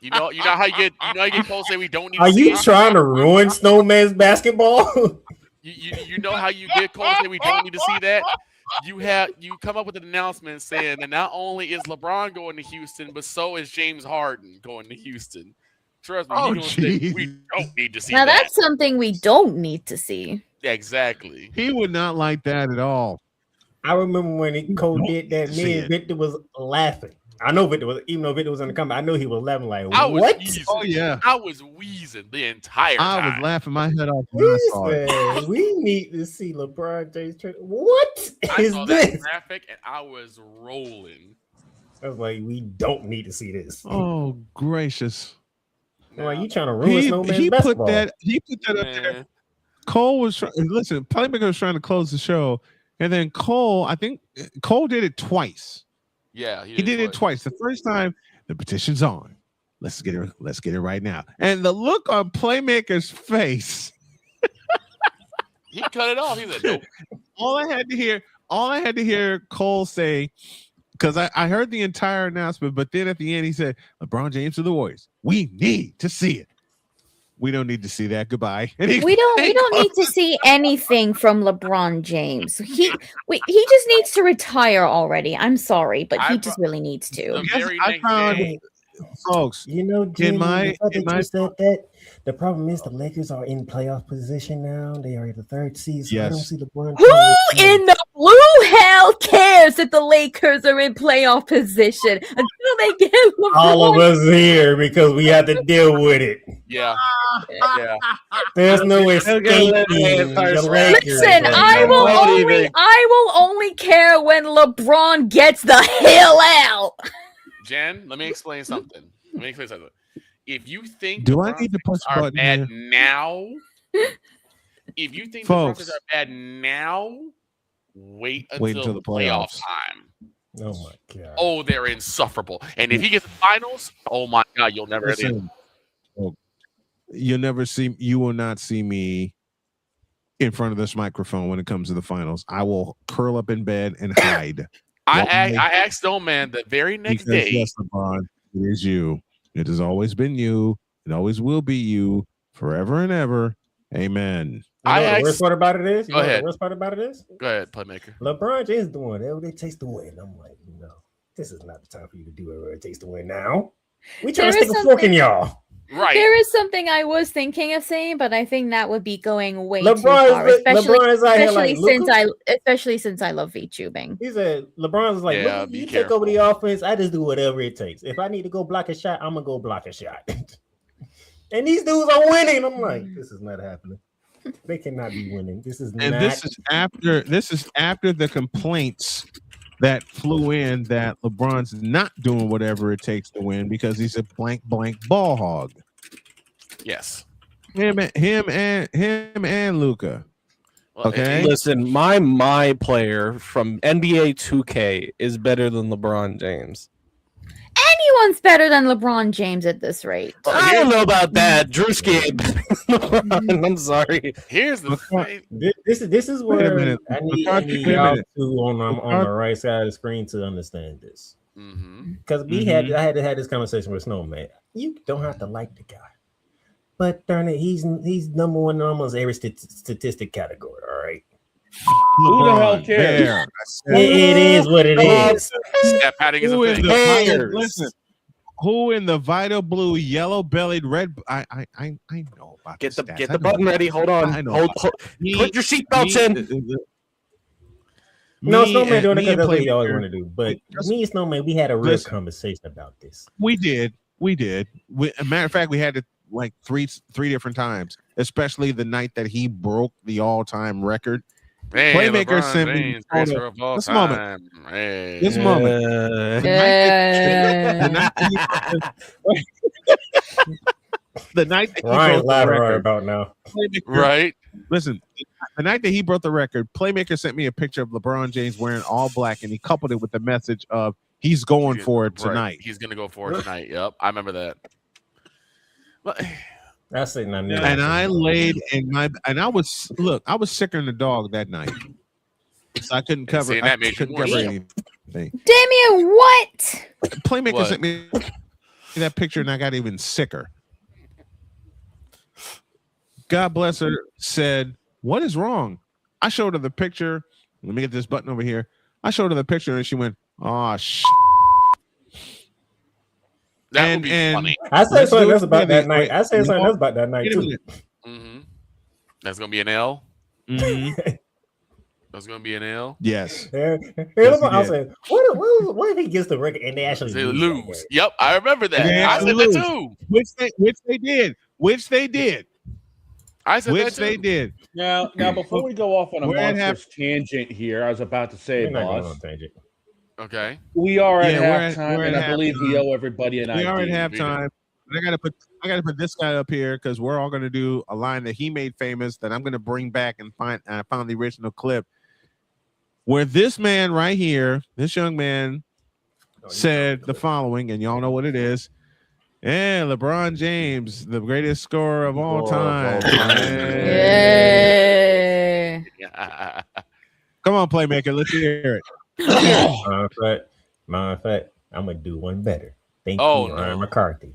You know how you get Cole say we don't need are to see you trying to ruin Snowman's basketball? You know how you get Cole say we don't need to see that? You come up with an announcement saying that not only is LeBron going to Houston, but so is James Harden going to Houston. Trust me, we don't need to see now that. that's something we don't need to see. Yeah, exactly. He would not like that at all. I remember when Cole did that, me and Victor was laughing. I know Victor was, even though Victor was in the comment, I know he was laughing like, what? Oh, yeah. I was wheezing the entire time. I was laughing my head off. We need to see LeBron James trade. What I is saw this? that graphic and I was rolling. I was like, we don't need to see this. Oh gracious! Like, you trying to ruin Snowman's He basketball? He put that up there. Cole was listen. Playmaker was trying to close the show, and then Cole. I think Cole did it twice. Yeah, he did it twice. The first time, the petition's on. Let's get it right now. And the look on Playmaker's face. He cut it off. He said, "Nope." All I had to hear Cole say, because I heard the entire announcement, but then at the end he said, "LeBron James to the Warriors. We need to see it. We don't need to see that. Goodbye." And We don't need to see anything from LeBron James. He just needs to retire already. I'm sorry, but he just really needs to. I found, folks, you know, Jim, in my you said that the problem is the Lakers are in playoff position now. They are the third seed. So I don't Yes. see LeBron. Who in the blue hell cares that the Lakers are in playoff position until they get LeBron? All of us here because we have to deal with it. Yeah. Yeah. There's no escaping the Lakers. Listen, I will only care when LeBron gets the hell out. Jen, let me explain something. If you think Do I need to push a are button bad here? now, if you think Folks. the Broncos are bad now, wait Wait until until the playoff playoffs. time. Oh my god. Oh, they're insufferable. And if he gets the finals, oh my god, you'll never Listen, you will not see me in front of this microphone when it comes to the finals. I will curl up in bed and hide. I asked Snowman the very next Because day. yes, LeBron, it is you. It has always been you. It always will be you forever and ever. Amen. The worst part about it is, Go ahead. The worst part about it is, Go ahead, Playmaker. LeBron James doing whatever it takes to win. I'm like, no, this is not the time for you to do whatever it takes to win now. We trying to There is stick a fork in something- y'all. Right. There is something I was thinking of saying, but I think that would be going way too LeBron is far, the- LeBron is out here like, especially since I love V-tubing. He said, LeBron's like, Yeah, look, be you take careful. over the offense. I just do whatever it takes. If I need to go block a shot, I'm gonna go block a shot. And these dudes are winning. I'm like, this is not happening. They cannot be winning. This is And not. this is after the complaints that flew in that LeBron's not doing whatever it takes to win because he's a blank ball hog. Yes. Him and Luka. Well, Okay. Listen, my player from NBA 2K is better than LeBron James. Anyone's better than LeBron James at this rate. I don't know about that. Drewski ain't better than LeBron. I'm sorry. Here's the thing. This is Wait a where minute. I need Wait a y'all minute. two on the right side of the screen to understand this. Mm-hmm. Because I had to have this conversation with Snowman. You don't have to like the guy, but darn it, he's number one in almost every statistic category. All right. Who the hell LeBron, cares? there. It is what it is. Stat padding is a Who in thing. the listen? Who in the vital blue, yellow bellied, red? I know about Get the stats. get I the know button about ready. it. Hold on. I know Hold, about hold- Me- put your seatbelts in. No, me Snowman and- doing it me because and that's what he always Playmaker- want to do. But me and Snowman, we had a real Listen. conversation about this. We did. A matter of fact, we had it like three different times, especially the night that he broke the all-time record. Hey, Playmaker LeBron sent me James, photo- greatest of all this moment. time. Hey. This moment. The night that he Ryan's broke the laughing right record. about now. Playmaker- Right. Listen, the night that he broke the record, Playmaker sent me a picture of LeBron James wearing all black, and he coupled it with the message of he's going for it Right. tonight. He's gonna go for it tonight. Yep, I remember that. Well, That's it. And I laid in my I was sicker than the dog that night. So I couldn't cover. saying I that made you couldn't more cover sick. anything. Damien, what? Playmaker What? sent me that picture, and I got even sicker. God bless her. Said, "What is wrong?" I showed her the picture. Let me get this button over here. I showed her the picture, and she went, "Oh sh." That would be funny. I said Let's something do it else about together. that night. I said Wait, something no. else about that night Wait a too. minute. Mm-hmm. That's gonna be an L. Mhm. That's gonna be an L. Yes. Here, Yes, I he said, what if he gets the record and they actually They lose? lose. Yep, I remember that. They I actually said that lose. too. Which they did. I said Which that too. they did. Now, before we go off on a Where it monstrous tangent here, I was about to say, We're not going boss. on a tangent. Okay. We are at Yeah, halftime, and I believe we owe everybody an We ID. are at halftime. I gotta put this guy up here because we're all gonna do a line that he made famous that I'm gonna bring back and find. I found the original clip where this man right here, this young man, said the following, and y'all know what it is. Yeah, LeBron James, the greatest scorer of all time. Yeah. Come on, playmaker. Let's hear it. Matter of fact, I'm gonna do one better. Thank Oh, you, no. Ryan McCarthy.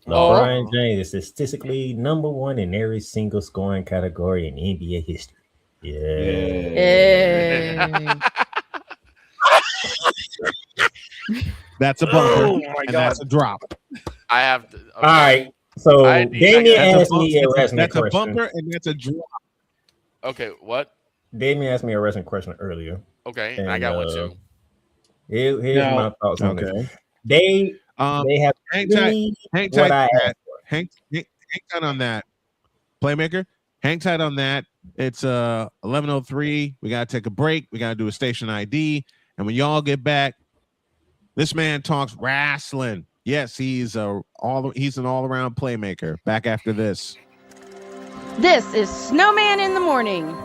Oh. LeBron James is statistically number one in every single scoring category in NBA history. Yeah. That's a bumper, Oh, my and God. that's a drop. I have to. Okay. All right. So I- Damien I- asked me a wrestling That's a question. bumper, and that's a drop. Okay, what? Damien asked me a wrestling question earlier. Okay, And, I got one too. Here's Now- my thoughts on Okay. this. They have Hang tight. really Hang what tight. I on that. asked for. Hang tight on that. Playmaker, hang tight on that. It's 11:03. We gotta take a break. We gotta do a station ID, and when y'all get back, this man talks wrestling. Yes, he's an all-around playmaker. Back after this. This is Snowman in the Morning.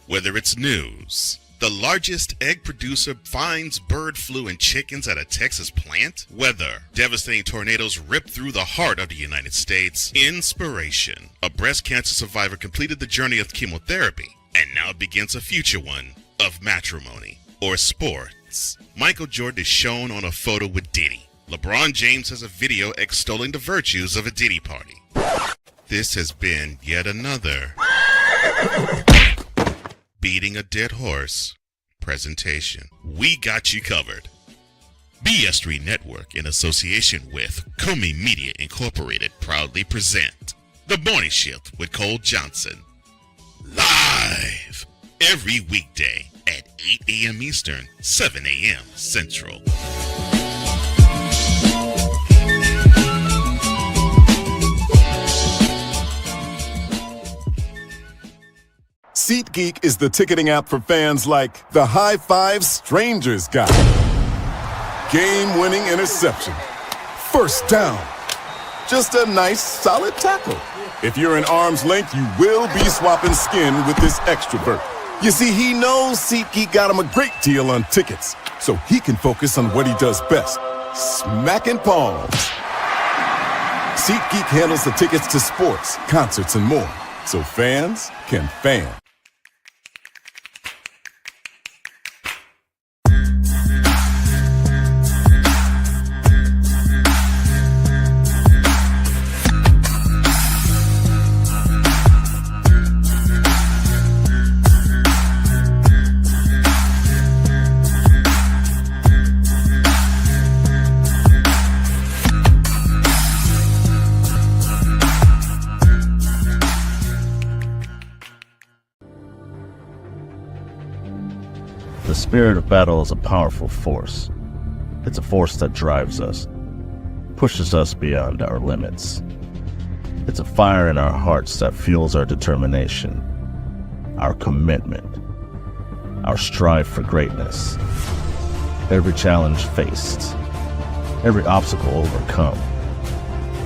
Whether it's news, the largest egg producer finds bird flu in chickens at a Texas plant, weather, devastating tornadoes rip through the heart of the United States, inspiration, a breast cancer survivor completed the journey of chemotherapy, and now begins a future one of matrimony or sports. Michael Jordan is shown on a photo with Diddy. LeBron James has a video extolling the virtues of a Diddy party. This has been yet another beating a dead horse presentation. We got you covered. BS3 Network, in association with Comey Media Incorporated, proudly present The Morning Shift with Cole Johnson. Live every weekday at 8 a.m. Eastern, 7 a.m. Central. SeatGeek is the ticketing app for fans like the High Five Strangers guy. Game-winning interception. First down. Just a nice, solid tackle. If you're in arm's length, you will be swapping skin with this extrovert. You see, he knows SeatGeek got him a great deal on tickets, so he can focus on what he does best, smacking palms. SeatGeek handles the tickets to sports, concerts, and more, so fans can fan. The spirit of battle is a powerful force. It's a force that drives us, pushes us beyond our limits. It's a fire in our hearts that fuels our determination, our commitment, our strive for greatness. Every challenge faced, every obstacle overcome,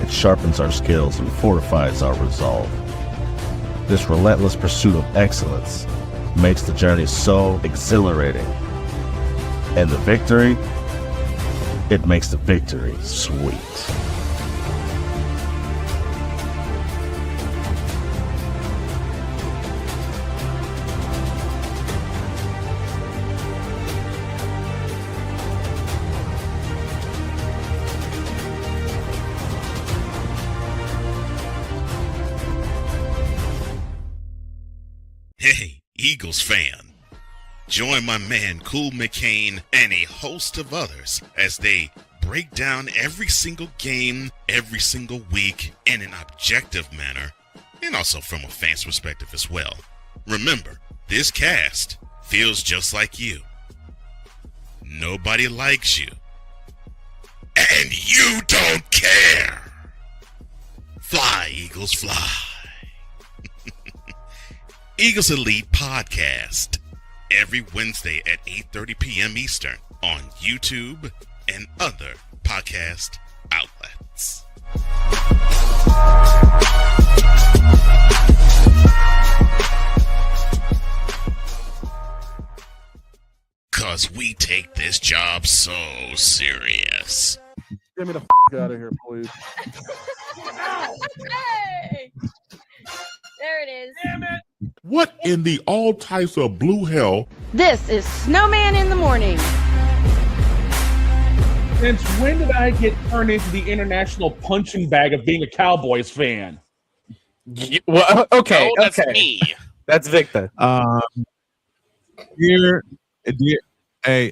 it sharpens our skills and fortifies our resolve. This relentless pursuit of excellence makes the journey so exhilarating. And the victory, it makes the victory sweet. Hey, Eagles fan. Join my man Cool McCain and a host of others as they break down every single game, every single week in an objective manner, and also from a fan's perspective as well. Remember, this cast feels just like you. Nobody likes you. And you don't care. Fly, Eagles, fly. Eagles Elite Podcast. every Wednesday at 8:30 p.m. Eastern on YouTube and other podcast outlets. Cause we take this job so serious. Get me the out of here, please. Hey! There it is. Damn it! What in the all types of blue hell? This is Snowman in the Morning. Since when did I get turned into the international punching bag of being a Cowboys fan? Well, okay, No, that's okay. me. That's Victor. Hey,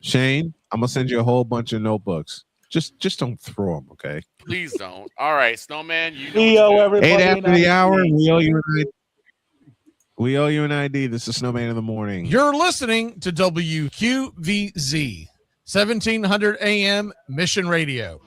Shane, I'm gonna send you a whole bunch of notebooks. Just don't throw them, okay? Please don't. All right, Snowman, you know We owe what to do. everybody 8 an after the hour, ID. we owe you an ID. We owe you an ID. This is Snowman in the Morning. You're listening to WQVZ, 1700 AM Mission Radio.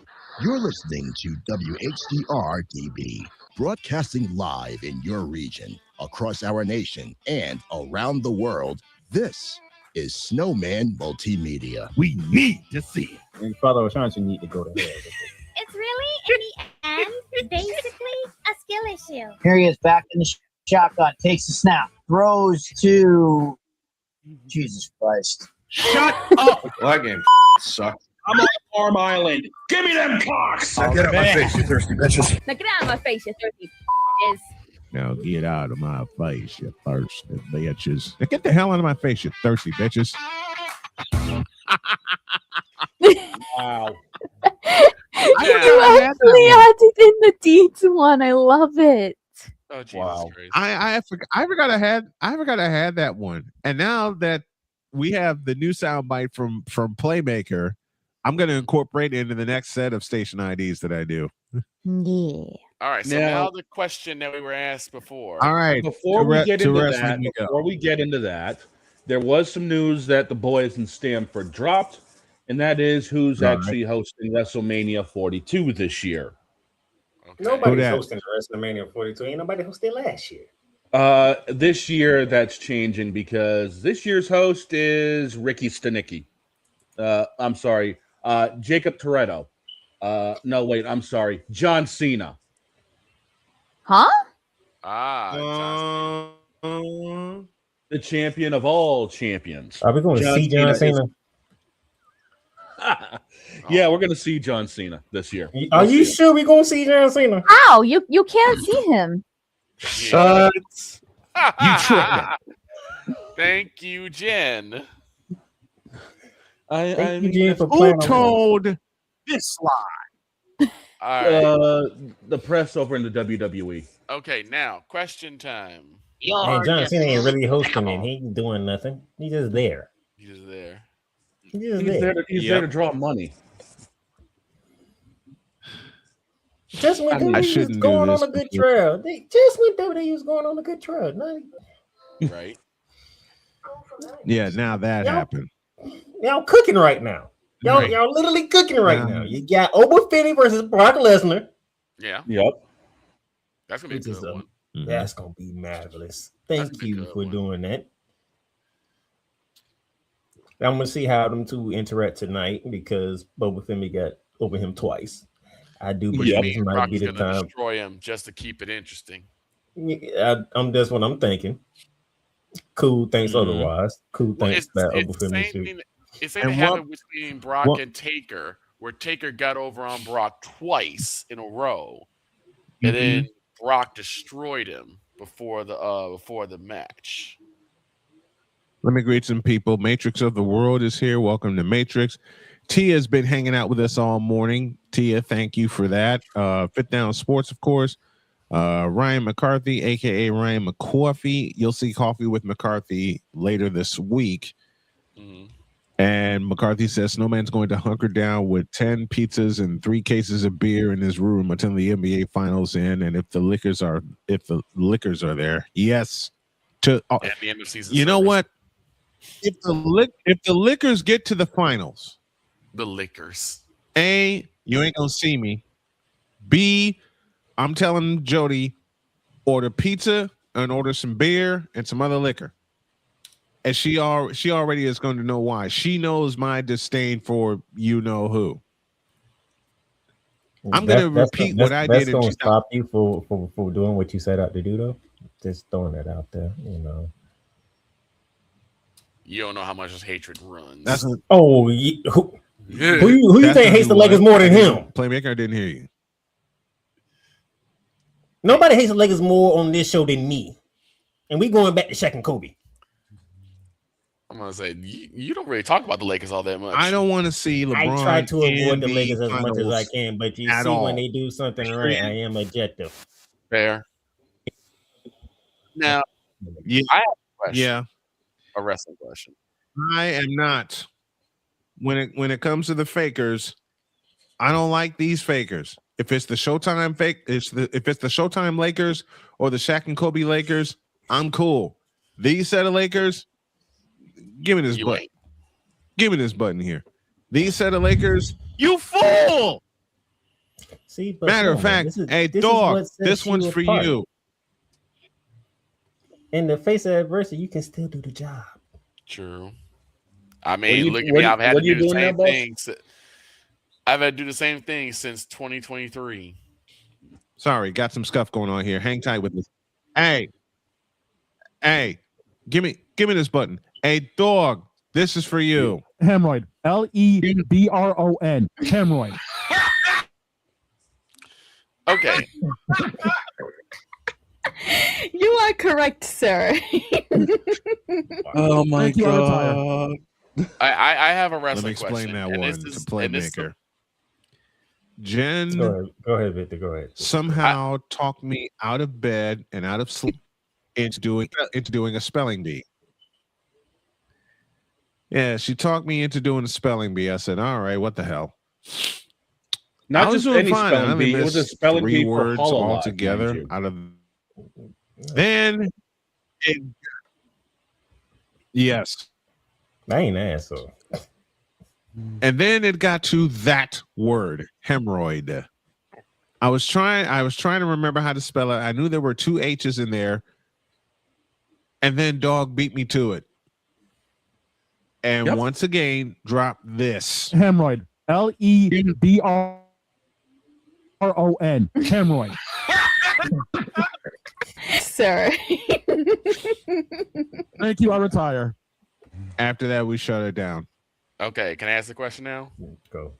You're listening to WHDR-DB, broadcasting live in your region, across our nation, and around the world. This is Snowman Multimedia. We need to see it. And Father O'Shaughnessy need to go to hell. It's really, in the end, basically a skill issue. Here he is back in the shotgun, takes a snap, throws to Jesus Christ. Shut up! Well, that game sucked. I'm on Farm Island. Give me them cocks! Now get out of my face, you thirsty bitches. Now get out of my face, you thirsty bitches. Now get out of my face, you thirsty bitches. Now get the hell out of my face, you thirsty bitches. Wow. You actually had it in the Deeds one. I love it. Oh, Jesus Christ. I forgot I had that one. And now that we have the new soundbite from Playmaker, I'm going to incorporate it into the next set of station IDs that I do. Yeah. All right, so now the question that we were asked before. All right. Before we get wrestling into that, there was some news that the boys in Stamford dropped, and that is who's actually hosting WrestleMania 42 this year. Nobody's hosting WrestleMania 42. Ain't nobody hosted last year. This year that's changing because this year's host is Ricky Stanicki. I'm sorry, Jacob Toretto. No, wait, I'm sorry, John Cena. Huh? The champion of all champions. Are we going to see John Cena? Yeah, we're going to see John Cena this year. Are you sure we're going to see John Cena? How? You can't see him. Shut. You tripping. Thank you, Jen. Thank you, Jen, for Who playing told this lie? All right. The press over in the WWE. Okay, now question time. Man, John Cena ain't really hosting it. He ain't doing nothing. He's just there. He's just there. He's there to draw money. Just when WWE was going on a good trail. Just when WWE was going on a good trail. Right. Yeah, now that happened. Y'all cooking right now. Y'all literally cooking right now. You got Oba Fenny versus Brock Lesnar. Yeah. Yep. That's gonna be a good one. That's gonna be marvelous. Thank you for doing that. I'm gonna see how them two interact tonight because Boba Fett got over him twice. I do believe this might Brock's be the gonna time. destroy him just to keep it interesting. That's what I'm thinking. Cool thinks otherwise. Cool thinks that Boba Fett should. It's something that happened between Brock and Taker, where Taker got over on Brock twice in a row, and then Brock destroyed him before the match. Let me greet some people. Matrix of the World is here. Welcome to Matrix. Tia's been hanging out with us all morning. Tia, thank you for that. Fit Down Sports, of course. Ryan McCarthy, aka Ryan McCoffey. You'll see Coffee with McCarthy later this week. And McCarthy says Snowman's going to hunker down with 10 pizzas and 3 cases of beer in his room until the NBA finals end. And if the liquors are there, yes. To At the end of season, you know what? If the liquors get to the finals, the liquors. A, you ain't gonna see me. B, I'm telling Jody, order pizza and order some beer and some other liquor. And she already is going to know why. She knows my disdain for you know who. I'm going to repeat what I did. That's going to stop you for doing what you set out to do, though. Just throwing that out there, you know. You don't know how much this hatred runs. Who you think hates the Lakers more than him? Playmaker, I didn't hear you. Nobody hates the Lakers more on this show than me. And we going back to Shaq and Kobe. I'm gonna say you don't really talk about the Lakers all that much. I don't want to see LeBron. I try to avoid the Lakers as much as I can, but you see when they do something right, I am objective. Fair. Now, yeah, I have a question. Yeah, a wrestling question. I am not. When it comes to the fakers, I don't like these fakers. If it's the Showtime fake, if it's the Showtime Lakers or the Shaq and Kobe Lakers, I'm cool. These set of Lakers, give me this button. Give me this button here. These set of Lakers, you fool! See, but matter of fact, hey dog, this one's for you. In the face of adversity, you can still do the job. True. I mean, look at me. I've had to do the same things. I've had to do the same thing since 2023. Sorry, got some stuff going on here. Hang tight with me. Hey, give me this button. Hey, dog, this is for you. Hemorrhoid. Lebron. Hemorrhoid. Okay. You are correct, sir. Oh my god. I have a wrestling question. Let me explain that one to Playmaker. Jen, go ahead, Victor. Go ahead. Somehow talked me out of bed and out of sleep into doing a spelling bee. Yeah, she talked me into doing a spelling bee. I said, "All right, what the hell?" Not just any spelling bee. It was a spelling bee for words Hololive, all together. Out of then, yes, I ain't an asshole. And then it got to that word, hemorrhoid. I was trying to remember how to spell it. I knew there were two H's in there. And then dog beat me to it. And once again, drop this. Hemorrhoid. Lebron. Hemorrhoid. Sir. Thank you. I retire. After that, we shut it down. Okay, can I ask the question now? Go.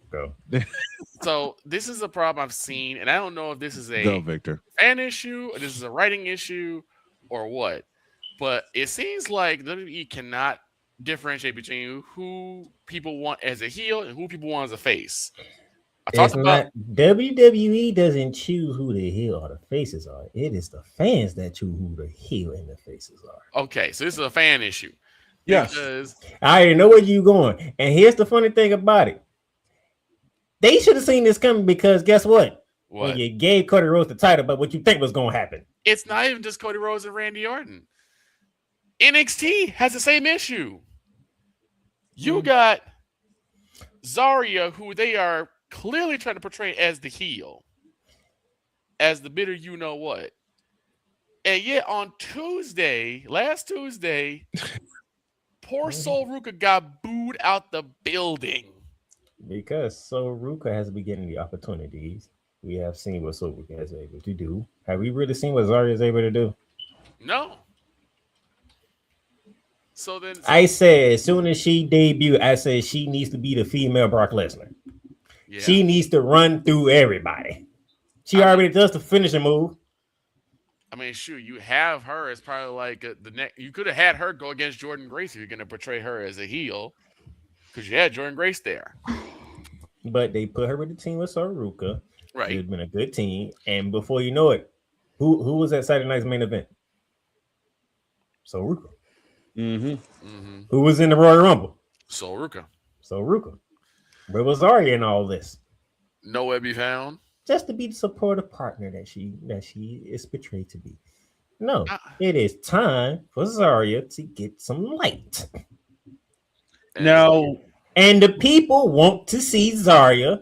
So this is a problem I've seen, and I don't know if this is a Go, Victor. fan issue, or this is a writing issue, or what. But it seems like WWE cannot differentiate between who people want as a heel and who people want as a face. WWE doesn't choose who the heel or the faces are. It is the fans that choose who the heel and the faces are. Okay, so this is a fan issue. Yes. Because I already know where you're going. And here's the funny thing about it. They should have seen this coming because guess what? When you gave Cody Rhodes the title, but what you think was going to happen? It's not even just Cody Rhodes and Randy Orton. NXT has the same issue. You got Zarya, who they are clearly trying to portray as the heel, as the bitter you know what. And yet on last Tuesday, poor Sol Ruka got booed out the building. Because Sol Ruka has been getting the opportunities. We have seen what Sol Ruka is able to do. Have we really seen what Zarya is able to do? No. So then I said as soon as she debuted, I said she needs to be the female Brock Lesnar. Yeah. She needs to run through everybody. She already does the finishing move. I mean, shoot, you have her as probably like the next. You could have had her go against Jordan Grace if you're going to portray her as a heel, because you had Jordan Grace there. But they put her with the team with Saruka. Right, it's been a good team, and before you know it, who was at Saturday night's main event? Saruka. Who was in the Royal Rumble? Saruka. Where was Zarya in all this? Nowhere to be found. Just to be the supportive partner that she is portrayed to be. No, it is time for Zarya to get some light. Now, and the people want to see Zarya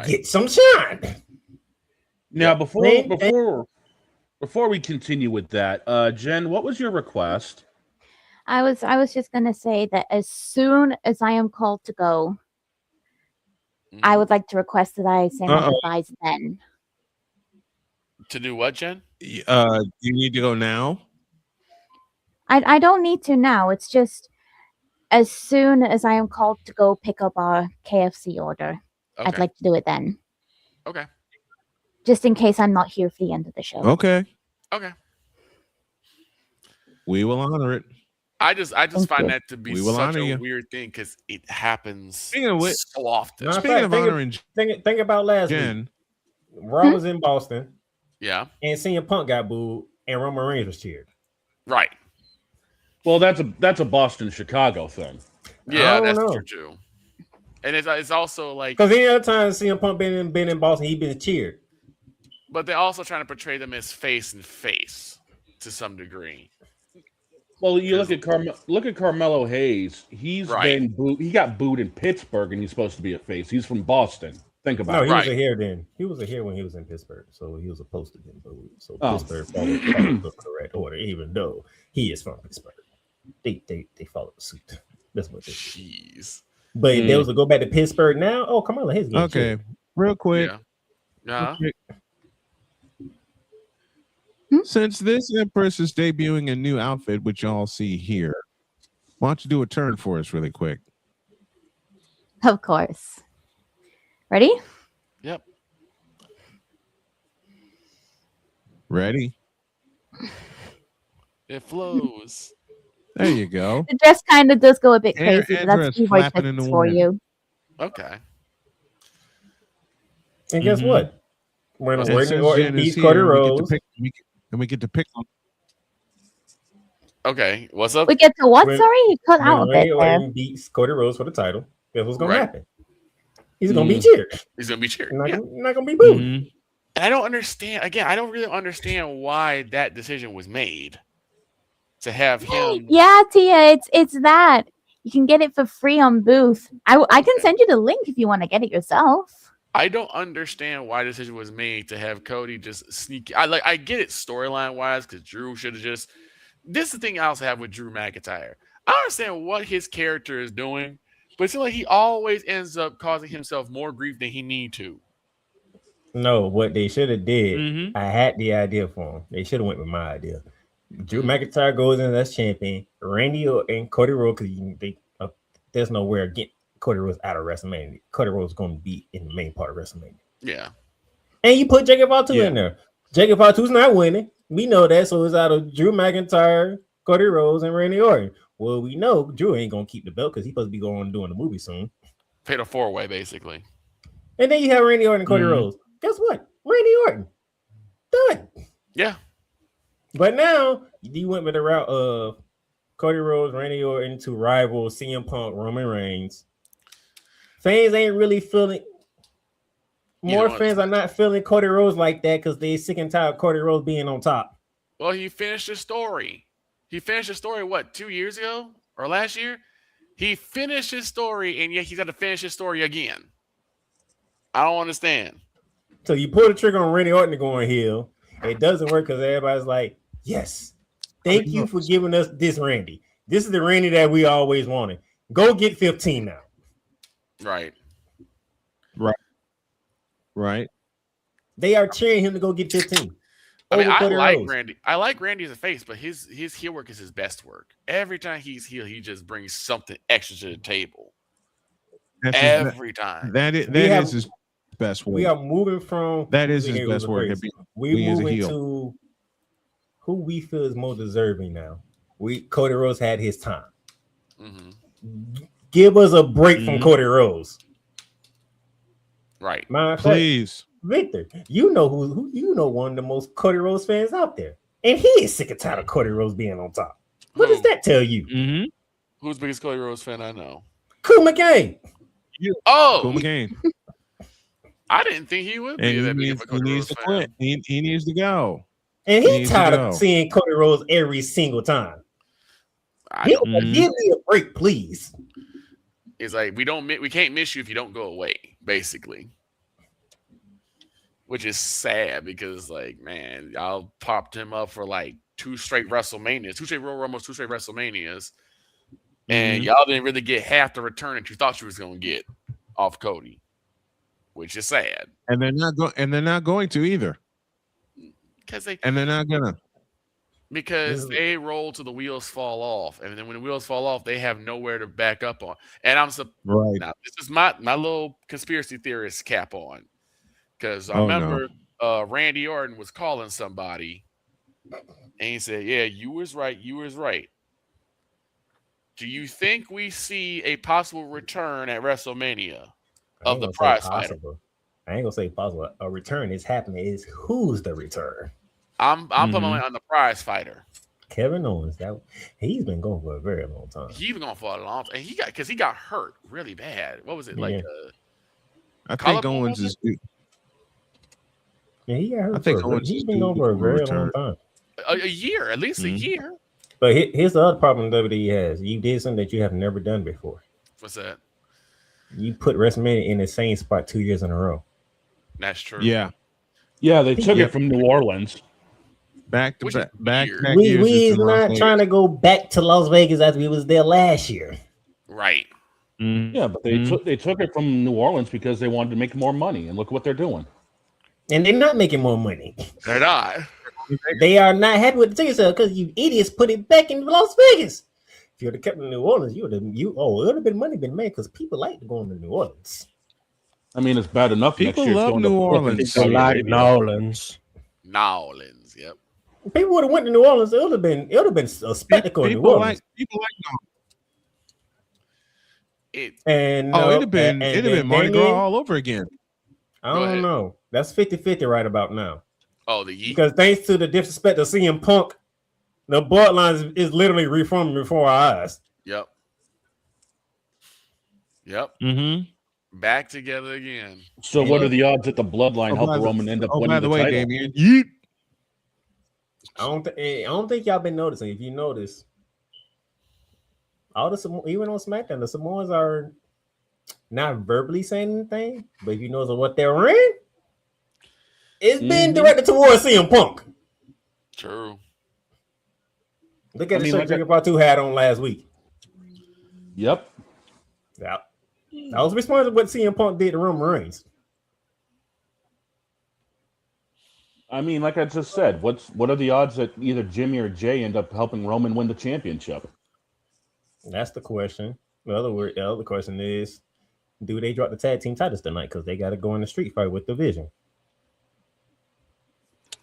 get some shine. Now, before we continue with that, Jen, what was your request? I was just gonna say that as soon as I am called to go, I would like to request that I say my goodbyes then. To do what, Jen? You need to go now. I don't need to now. It's just as soon as I am called to go pick up our KFC order, I'd Okay. like to do it then. Okay. Just in case I'm not here for the end of the show. Okay. Okay. We will honor it. I just find that to be We will such honor a you. weird thing because it happens Speaking of which, so often. Speaking of honoring think about last Jen. week. Raw was in Boston. Yeah. And CM Punk got booed, and Roman Reigns was cheered. Right. Well, that's a Boston Chicago thing. Yeah, that's know. true too. And it's also like Because any other time CM Punk been in Boston, he been cheered. but they're also trying to portray them as face and face to some degree. Well, you look at Carmelo Hayes. He's been booed. He got booed in Pittsburgh, and he's supposed to be a face. He's from Boston. Think about it. No, he was a hair then. He was a hair when he was in Pittsburgh, so he was supposed to be booed. So Pittsburgh followed the correct order, even though he is from Pittsburgh. They followed the suit. That's what they did. Jeez. But if they was to go back to Pittsburgh now, oh, Carmelo Hayes. Okay, real quick. Yeah. Since this Empress is debuting a new outfit, which y'all see here, why don't you do a turn for us really quick? Of course. Ready? Yep. Ready? It flows. There you go. The dress kind of does go a bit Hair crazy, and but dress that's Evoy flapping in the tickets for wind. you. Okay. And guess what? When And Randy since Orton Jen is beats here, Cody we get to Rhodes, pick- we get to pick on. Okay. What's up? We get to what? When- Sorry, you cut out a when bit Randy there. Orton beats Cody Rhodes for the title, guess what's gonna Right. happen? He's gonna be cheered. He's gonna be cheered. Not, Yeah. not gonna be booed. And I don't understand. Again, I don't really understand why that decision was made to have him. Yeah, Tia, it's that. You can get it for free on Booth. I can send you the link if you want to get it yourself. I don't understand why the decision was made to have Cody just sneak. I get it storyline wise because Drew should have just. This is the thing I also have with Drew McIntyre. I don't understand what his character is doing, but it seems like he always ends up causing himself more grief than he need to. No, what they should have did, I had the idea for him. They should have went with my idea. Drew McIntyre goes in as champion. Randy and Cody Rhodes, because there's nowhere getting Cody Rhodes out of WrestleMania. Cody Rhodes is going to be in the main part of WrestleMania. Yeah. And you put Jacob Fatu in there. Jacob Fatu's not winning. We know that. So it's out of Drew McIntyre, Cody Rhodes, and Randy Orton. Well, we know Drew ain't going to keep the belt because he's supposed to be going doing the movie soon. Fatal 4-way, basically. And then you have Randy Orton and Cody Rhodes. Guess what? Randy Orton. Done. Yeah. But now you went with the route of Cody Rhodes, Randy Orton to rival CM Punk, Roman Reigns. Fans ain't really feeling. More fans are not feeling Cody Rhodes like that because they sick and tired of Cody Rhodes being on top. Well, he finished his story. He finished his story, what, 2 years ago or last year? He finished his story, and yet he's got to finish his story again. I don't understand. So you pull the trigger on Randy Orton to go on heel. It doesn't work because everybody's like, yes, thank you for giving us this Randy. This is the Randy that we always wanted. Go get 15 now. Right. Right. They are cheering him to go get 15. I mean, I Cody like Rhodes. Randy. I like Randy as a face, but his heel work is his best work. Every time he's heel, he just brings something extra to the table. Every time. That is his best work. We are moving from That is his best work. We're moving to who we feel is more deserving now. Cody Rhodes had his time. Give us a break from Cody Rhodes. Right. Please. Victor, you know who you know one of the most Cody Rhodes fans out there. And he is sick and tired of Cody Rhodes being on top. What does that tell you? Who's the biggest Cody Rhodes fan I know? Cool McCain. Cool McCain. I didn't think he would be that big of a Cody Rhodes fan. Quit. He needs to go. And He he's needs tired to of go. seeing Cody Rhodes every single time. Give me a break, please. It's like we can't miss you if you don't go away, basically. which is sad because, like, man, y'all popped him up for like 2 straight WrestleManias, 2 straight Royal Rumbles, 2 straight WrestleManias, and y'all didn't really get half the return that you thought you was gonna get off Cody, which is sad. And they're not going. And they're not going to either. And they're not gonna. Because they roll till the wheels fall off, and then when the wheels fall off, they have nowhere to back up on. And right now. This is my little conspiracy theorist cap on, because I remember Randy Orton was calling somebody, and he said, "Yeah, you was right. You was right." Do you think we see a possible return at WrestleMania of the prize fighter? I ain't gonna say possible. A return is happening. Is who's the return? I'm putting my money on the prize fighter. Kevin Owens. He's been going for a very long time. He's been going for a long time, and he got hurt really bad. What was it like? I think Owens is. Yeah, he got hurt. I think Owens he's been going for a very long time. A year, at least a year. But here's the other problem WWE has. You did something that you have never done before. What's that? You put WrestleMania in the same spot 2 years in a row. That's true. Yeah. Yeah, they took it from New Orleans. Back to back. We not trying to go back to Las Vegas as we was there last year. Right. Yeah, but they took it from New Orleans because they wanted to make more money, and look what they're doing. And they're not making more money. They're not. They are not happy with the ticket sale because you idiots put it back in Las Vegas. If you would have kept it in New Orleans, it would have been money been made because people like going to New Orleans. I mean, it's bad enough. People next year love New Orleans. People like New Orleans. New Orleans, yep. People would have went to New Orleans. It would have been a spectacle in New Orleans. People like it. And it'd have been Mardi Gras all over again. I don't know. That's 50-50 right about now. Oh, because thanks to the disrespect of CM Punk, the bloodline is literally reforming before our eyes. Yep. Mm-hmm. Back together again. So, what are the odds that the bloodline helped Roman end up winning by the way, title? Damien, yeet. I don't think y'all been noticing. If you notice, even on SmackDown, the Samoans are not verbally saying anything, but if you notice what they're in, it's been directed towards CM Punk. True. Look at the shirt Jacob Fatu had on last week. Yep. Yeah. I was responsible for what CM Punk did to Roman Reigns. I mean, like I just said, what are the odds that either Jimmy or Jay end up helping Roman win the championship? That's the question. The other question is, do they drop the tag team titles tonight? Because they got to go in the street fight with Division.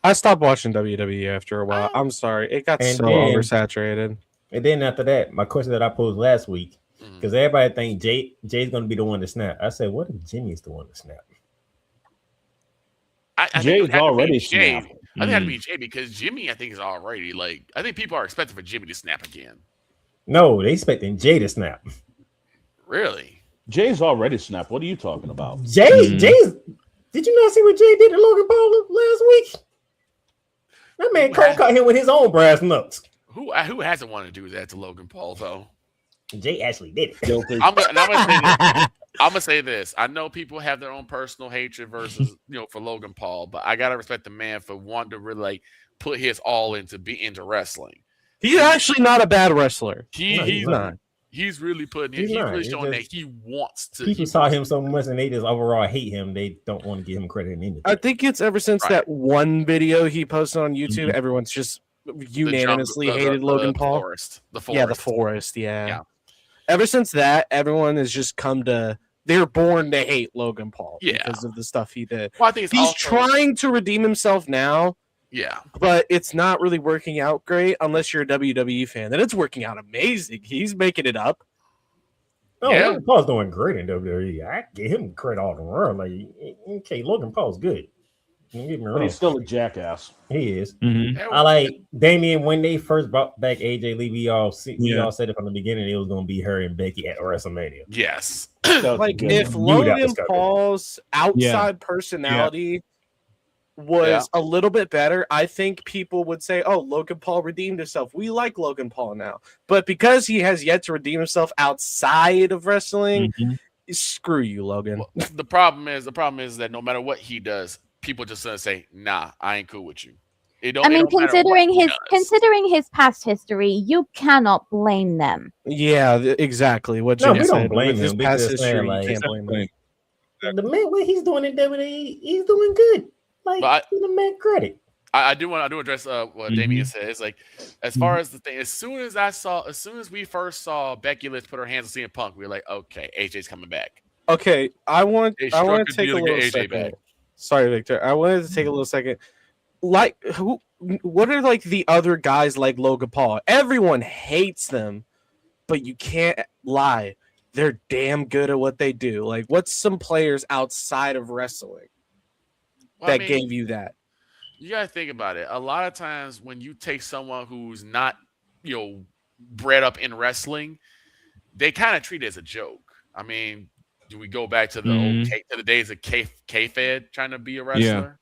I stopped watching WWE after a while. I'm sorry. It got so oversaturated. And then after that, my question that I posed last week, because everybody think Jay's going to be the one to snap. I said, what if Jimmy's the one to snap? Jay's already snapped. I think it had to be Jay because Jimmy, I think, is already I think people are expecting for Jimmy to snap again. No, they expecting Jay to snap. Really? Jay's already snapped. What are you talking about? Jay's. Did you not see what Jay did to Logan Paul last week? That man caught him with his own brass knucks. Who hasn't wanted to do that to Logan Paul though? Jay actually did it. Guilty. I'm gonna say this. I know people have their own personal hatred versus for Logan Paul, but I gotta respect the man for wanting to really put his all into wrestling. He's actually not a bad wrestler. He's not. He's really he's really showing that he wants to. People saw him so much and they just overall hate him. They don't want to give him credit in anything. I think it's ever since that one video he posted on YouTube, everyone's just unanimously hated Logan Paul. The forest. Yeah, the forest. Yeah. Ever since that, everyone has just they're born to hate Logan Paul because of the stuff he did. Well, I think he's trying to redeem himself now. Yeah. But it's not really working out great unless you're a WWE fan. Then it's working out amazing. He's making it up. Oh, yeah. Logan Paul's doing great in WWE. I give him credit all the world. Okay, Logan Paul's good. Don't get me wrong. But he's still a jackass. He is. Mm-hmm. I like Damien when they first brought back AJ Lee. We all said it from the beginning. It was going to be her and Becky at WrestleMania. Yes. If Logan Paul's outside personality was a little bit better, I think people would say, oh, Logan Paul redeemed himself. We like Logan Paul now. But because he has yet to redeem himself outside of wrestling, screw you, Logan. Well, the problem is that no matter what he does, people just gonna say, "Nah, I ain't cool with you." I mean, considering his past history, you cannot blame them. Yeah, exactly. What No, Jim we said. don't blame With his him. past We just saying, history, like, you can't blame him. The man, what he's doing in WWE, he's doing good. Like, give the man credit. I do want to address what Damien said. It's like, as far as the thing, as soon as we first saw Becky Lynch put her hands on CM Punk, we were like, okay, AJ's coming back. Okay, I want They to struck a take a deal to little get AJ second. back. Sorry, Victor. I wanted to take a little second. Like, what are like the other guys like Logan Paul? Everyone hates them, but you can't lie. They're damn good at what they do. Like, what's some players outside of wrestling that gave you that? You gotta think about it. A lot of times when you take someone who's not, bred up in wrestling, they kind of treat it as a joke. I mean, do we go back to the old to the days of K-Fed trying to be a wrestler?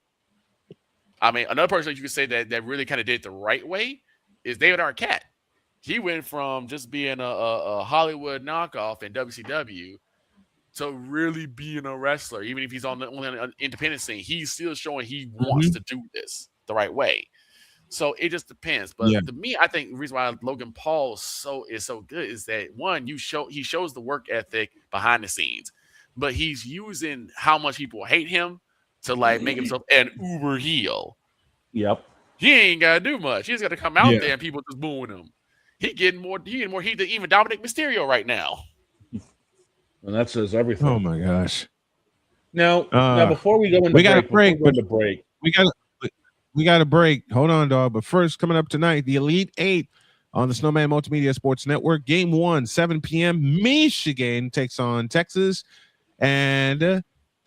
Yeah. I mean, another person that you could say that really kind of did it the right way is David Arquette. He went from just being a Hollywood knockoff in WCW to really being a wrestler. Even if he's only on an independent scene, he's still showing he wants to do this the right way. So it just depends. But to me, I think the reason why Logan Paul is so good is that, one, he shows the work ethic behind the scenes, but he's using how much people hate him to like make himself an uber heel. Yep. He ain't got to do much. He's got to come out there and people just booing him. He getting more heat than even Dominic Mysterio right now. And that says everything. Oh my gosh! Now before we go into we got a break. We got a break. Hold on, dog. But first, coming up tonight, the Elite Eight on the Snowman Multimedia Sports Network. Game 1, 7 p.m. Michigan takes on Texas, and the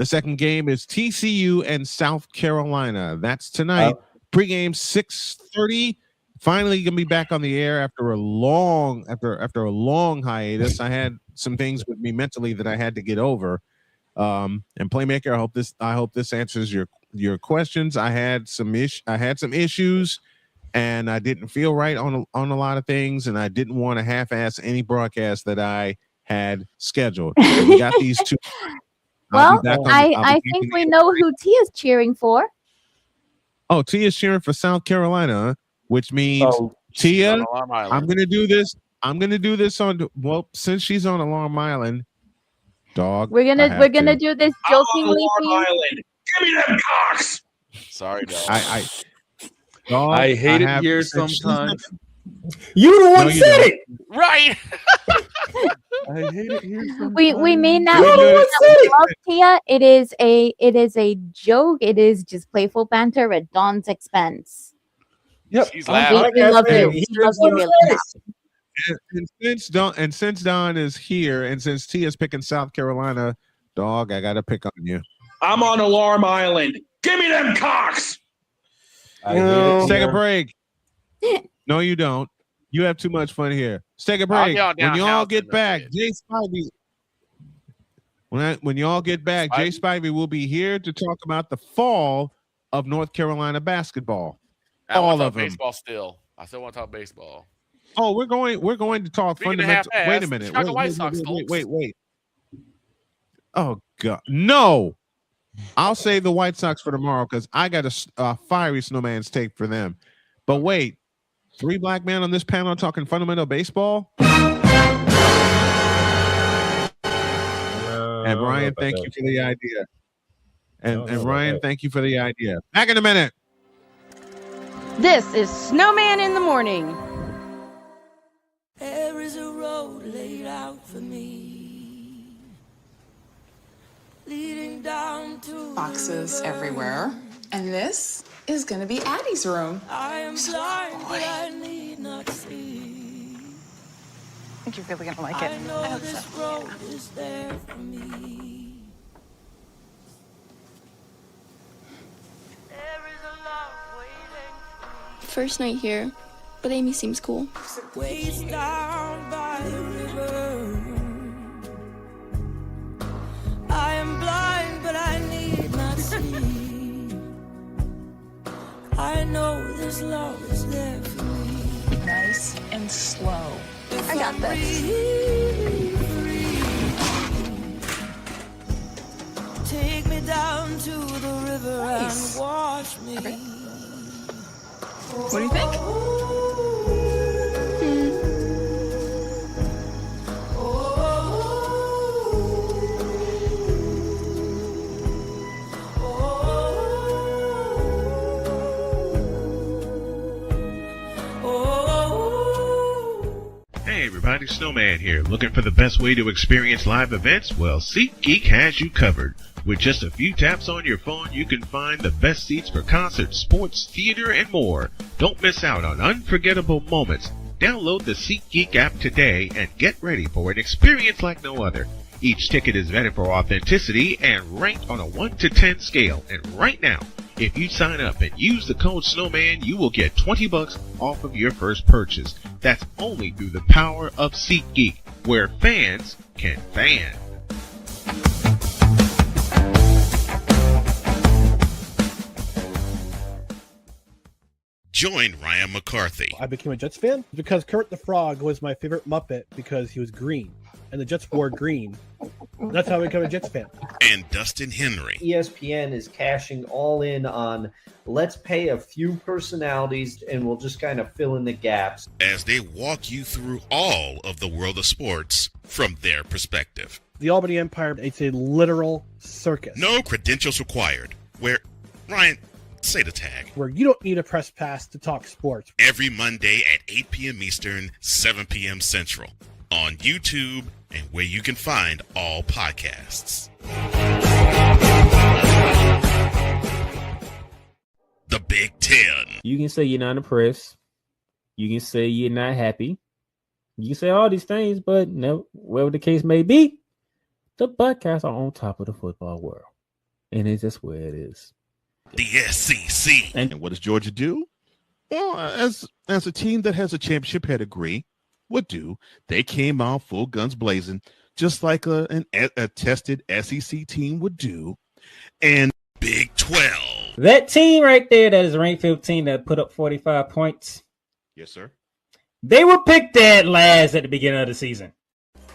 second game is TCU and South Carolina. That's tonight. Pregame 6:30. Finally gonna be back on the air after a long hiatus. I had some things with me mentally that I had to get over. And Playmaker, I hope this answers your questions. I had some issues, and I didn't feel right on a lot of things, and I didn't want to half-ass any broadcast that I had scheduled. We got these two. Well, I think we know who Tia's cheering for. Oh, Tia's cheering for South Carolina, huh? Which means Tia, I'm gonna do this. Since she's on Alarm Island, dog. We're gonna do this jokingly. Give me them cocks. Sorry, dog. I hate it here sometimes. You the one said it, right? I hate it here sometimes. We mean that. We love Tia. It is a joke. It is just playful banter at Dawn's expense. Yep. She's loud. We love you. We love you really much. And since Dawn is here, and since Tia's picking South Carolina, dog, I gotta pick on you. I'm on Alarm Island. Give me them cocks. Let's take a break. No, you don't. You have too much fun here. Let's take a break. When y'all get back, Jay Spivey. When y'all get back, Jay Spivey will be here to talk about the fall of North Carolina basketball. All of them. Baseball still. I still want to talk baseball. Oh, we're going to talk fundamental. Wait a minute. Chicago White Sox, wait. Oh God, no! I'll save the White Sox for tomorrow because I got a fiery Snowman's take for them. But wait, 3 black men on this panel talking fundamental baseball. And Ryan, thank you for the idea. And Ryan, thank you for the idea. Back in a minute. This is Snowman in the Morning. There is a road laid out for me, leading down to boxes everywhere. And this is going to be Addie's room. I am blind, but I need not see. I think you're really going to like it. I know this road is there for me. There is a love waiting. First night here, but Amy seems cool. Ways down by the river. I am blind, but I need not see. I know this love is there for me. Nice and slow. If I got I'm this. free, take me me down to the river and wash me. Okay. What do you think? Hey everybody, Snowman here. Looking for the best way to experience live events? Well, SeatGeek has you covered. With just a few taps on your phone, you can find the best seats for concerts, sports, theater, and more. Don't miss out on unforgettable moments. Download the SeatGeek app today and get ready for an experience like no other. Each ticket is vetted for authenticity and ranked on a 1 to 10 scale. And right now, if you sign up and use the code Snowman, you will get $20 off of your first purchase. That's only through the power of SeatGeek, where fans can fan. Join Ryan McCarthy. I became a Jets fan because Kurt the Frog was my favorite Muppet because he was green, and the Jets wore green. That's how I became a Jets fan. And Dustin Henry. ESPN is cashing all in on let's pay a few personalities and we'll just kind of fill in the gaps. As they walk you through all of the world of sports from their perspective. The Albany Empire, it's a literal circus. No credentials required. Where, Ryan, say the tag. Where you don't need a press pass to talk sports. Every Monday at 8 p.m. Eastern, 7 p.m. Central. On YouTube and where you can find all podcasts. The Big Ten. You can say you're not impressed. You can say you're not happy. You can say all these things, but no, whatever the case may be, the Buckeyes are on top of the football world. And it's just where it is. The SEC. And what does Georgia do? Well, as a team that has a championship pedigree would do, they came out full guns blazing, just like a tested SEC team would do. And Big 12. That team right there that is ranked 15 that put up 45 points. Yes, sir. They were picked dead last at the beginning of the season.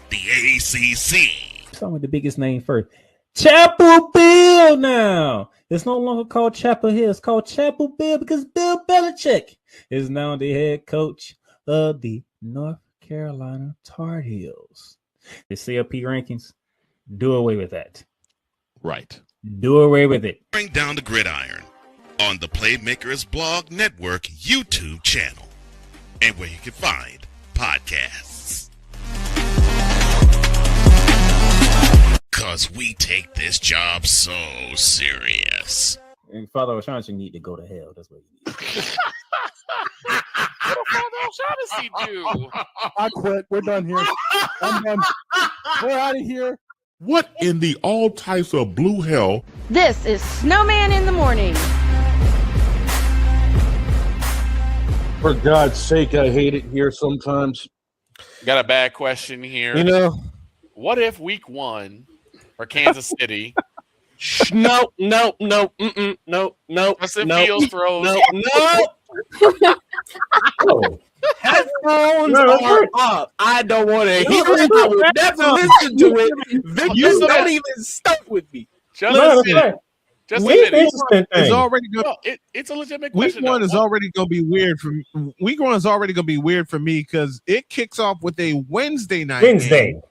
The ACC. Start with the biggest name first. Chapel Bill now. It's no longer called Chapel Hill. It's called Chapel Bill because Bill Belichick is now the head coach of the North Carolina Tar Heels. The CLP rankings, do away with that. Right. Do away with it. Bring down the gridiron on the Playmakers Blog Network YouTube channel and where you can find podcasts. Because we take this job so serious. And Father O'Shaughnessy need to go to hell. That's what he needs. What did Father O'Shaughnessy do? I quit. We're done here. I'm done. We're out of here. What in the all types of blue hell? This is Snowman in the Morning. For God's sake, I hate it here sometimes. Got a bad question here. You know, what if week 1 for Kansas City? No. Justin Fields throws. No. Headphones are up. I don't want to hear it. I will never listen to it. Victor, don't even start with me. Just it's already going. No, it's a legitimate Week question. 1 is already going to be weird for me. Week 1 is already going to be weird for me because it kicks off with a Wednesday night. Wednesday.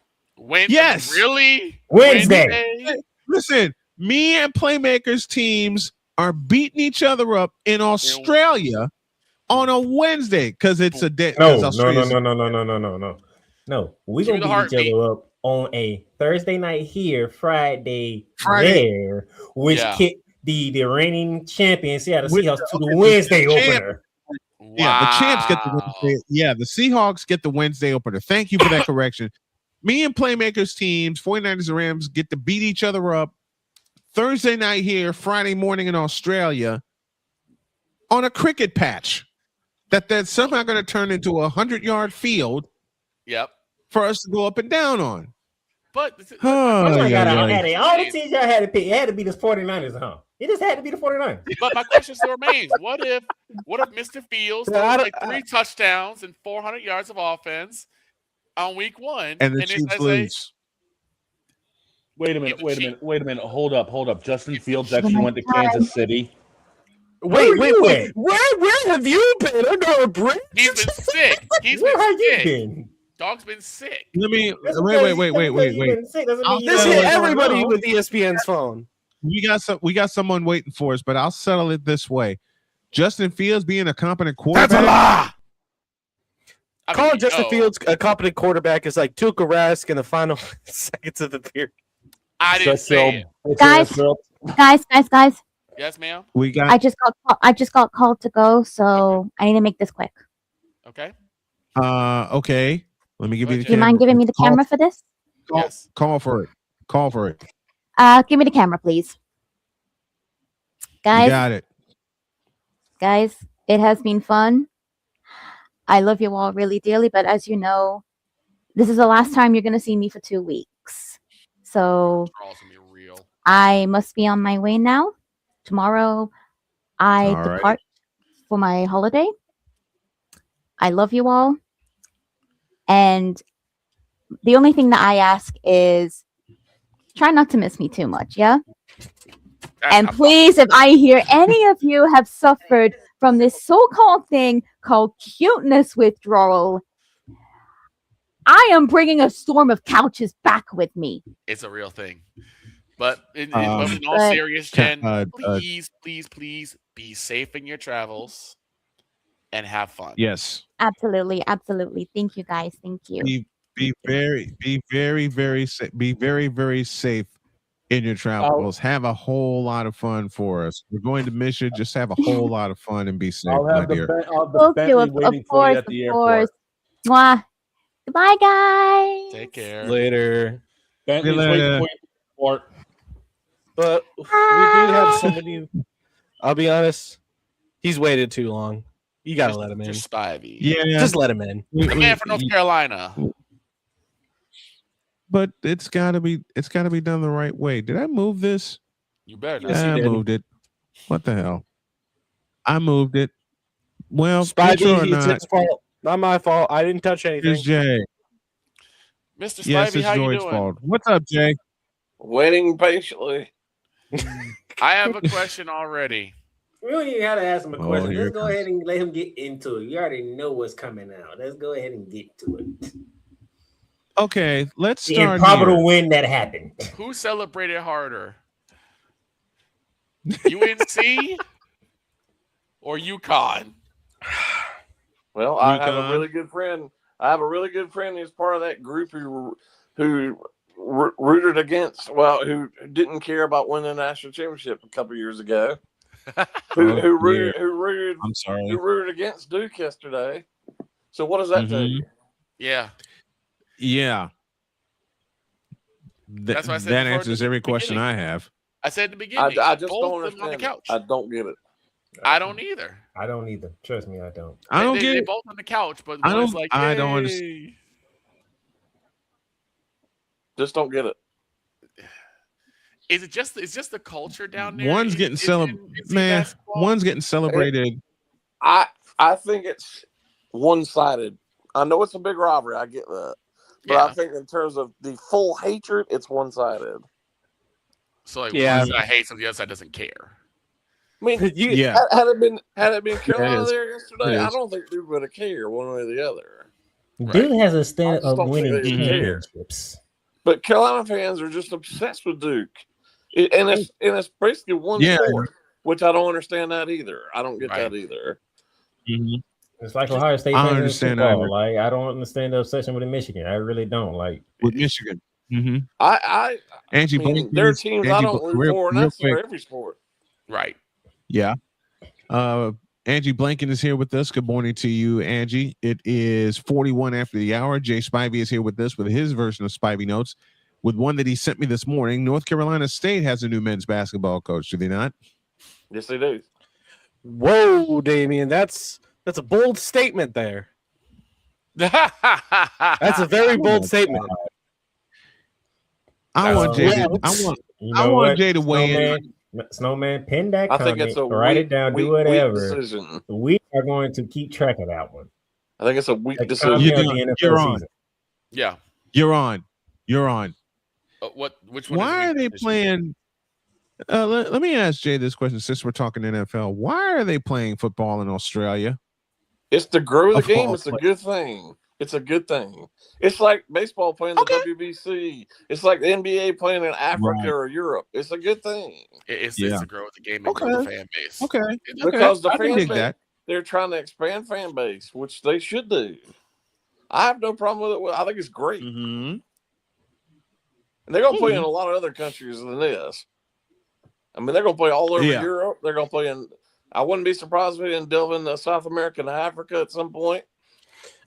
Yes. Really? Wednesday. Listen, me and Playmakers teams are beating each other up in Australia on a Wednesday because it's a day. No. We're going to beat each other up on a Thursday night here, Friday there, which kicked the reigning champion Seattle Seahawks to the Wednesday opener. Wow. Yeah, the champs get the Wednesday. Yeah, the Seahawks get the Wednesday opener. Thank you for that correction. Me and Playmakers teams, 49ers and Rams, get to beat each other up Thursday night here, Friday morning in Australia on a cricket patch that's somehow going to turn into a 100-yard field. Yep. For us to go up and down on. But all the teams y'all had to pick, it had to be the 49ers, huh? It just had to be the 49ers. But my question still remains: What if Mr. Fields throws like 3 touchdowns and 400 yards of offense on week 1, and the Chiefs lose? Wait a minute. Hold up. Justin Fields actually went to Kansas City. Wait. Where have you been? Under a bridge? He's been sick. Where have you been? Dog's been sick. Let me Just wait. because you've been sick doesn't mean you This don't hit know what's going everybody on. with ESPN's phone. We got someone waiting for us, but I'll settle it this way. Justin Fields being a competent quarterback. That's a lie. I Calling mean, Justin Fields a competent quarterback is like Tuukka Rask in the final seconds of the period. I didn't say it. Guys. Yes, ma'am. We got. I just got called to go, so I need to make this quick. Okay. Okay. Let me give you the Do you mind giving me the camera for this? Yes. Call for it. Give me the camera, please. You Guys, got it. guys, it has been fun. I love you all really dearly, but as you know, this is the last time you're going to see me for 2 weeks. So I must be on my way now. Tomorrow, I All right. depart for my holiday. I love you all. And the only thing that I ask is try not to miss me too much, yeah? And please, if I hear any of you have suffered from this so-called thing called cuteness withdrawal, I am bringing a storm of couches back with me. It's a real thing. But in Um, all but- serious, Jen, uh, please be safe in your travels and have fun. Yes. Absolutely. Thank you, guys. Thank you. Be very safe in your travels. Have a whole lot of fun for us. We're going to miss you. Just have a whole lot of fun and be safe, I'll my have the dear. Bentley waiting for you at the airport. Mwah. Goodbye, guys. Take care. Later. Bentley's later. waiting for you at the airport. But we do have somebody. I'll be honest. He's waited too long. You gotta let him in. Just Spivey. Yeah. Just let him in. The man from North Carolina. But it's gotta be done the right way. Did I move this? You better not. Yes, you I did. moved it. What the hell? I moved it. Well, Spivey, or it's not, his fault. Not my fault. I didn't touch anything. it's Jay. Mr. Spivey, Yes, it's how you Joy's doing? fault. What's up, Jay? Waiting patiently. I have a question already. We don't even have to ask him a Oh, question. here Let's it go comes. ahead and let him get into it. You already know what's coming out. Let's go ahead and get to it. Okay, let's The start improbable here. win that happened. Who celebrated harder? UNC or UConn? Well, I have UConn. a really good friend. I have a really good friend who's part of that group who rooted against, well, who didn't care about winning the national championship a couple years ago. who rooted I'm sorry. who rooted against Duke yesterday. So what does that tell you? Yeah. Yeah. That's what I said That before answers the every question beginning. I have. I said at the beginning. I just both don't of them on the understand. couch. I don't get it. I don't either. I don't either. Trust me, I don't. I don't they, get they it. both on the couch, but I one's don't- like, I don't "Yay." understand. Just don't get it. Is it just the culture down there? One's getting celebrated. Man, one's getting celebrated. I think it's one-sided. I know it's a big rivalry. I get that. But I think in terms of the full hatred, it's one-sided. So like, Yeah. one side hates and the other side doesn't care. I mean, Yeah. had it been Carolina is. there yesterday, It I is. don't think Duke would have cared one way or the other. Duke has a standard I just of don't think winning they care. championships. But Carolina fans are just obsessed with Duke, and it's basically one Yeah. sport, which I don't understand that either. I don't get that either. Mhm. It's like Ohio State I fans in understand football. either. Like I don't understand the obsession with Michigan. I really don't. Like With Michigan. Mm-hmm. Angie I mean, Blank. there are teams I don't root real, for, and real that's for quick. every sport. Right. Yeah. Angie Blanken is here with us. Good morning to you, Angie. It is 41 after the hour. Jay Spivey is here with us with his version of Spivey Notes, with one that he sent me this morning. North Carolina State has a new men's basketball coach, do they not? Yes, they do. Whoa, Damian, that's a bold statement there. That's a very bold statement. I want Jay to, I want Jay to weigh in. Snowman, pin that I comment, think it's a write weak- it down, do weak whatever. decision. We are going to keep track of that one. I think it's a weak Like, decision. comment You're on the NFL You're on. season. Yeah. You're on. You're on. Which one? Why is are they playing? Let me ask Jay this question since we're talking NFL. Why are they playing football in Australia? It's to grow the Of game. all It's a good thing. It's a good thing. It's like baseball playing the WBC. It's like the NBA playing in Africa or Europe. It's a good thing. It's to grow the game and grow the fan base. Because the I fan dig base, that. they're trying to expand fan base, which they should do. I have no problem with it. I think it's great. Mm-hmm. And they're going to play in a lot of other countries than this. I mean, they're going to play all over Europe. They're going to play in. I wouldn't be surprised if they delve into South America and Africa at some point.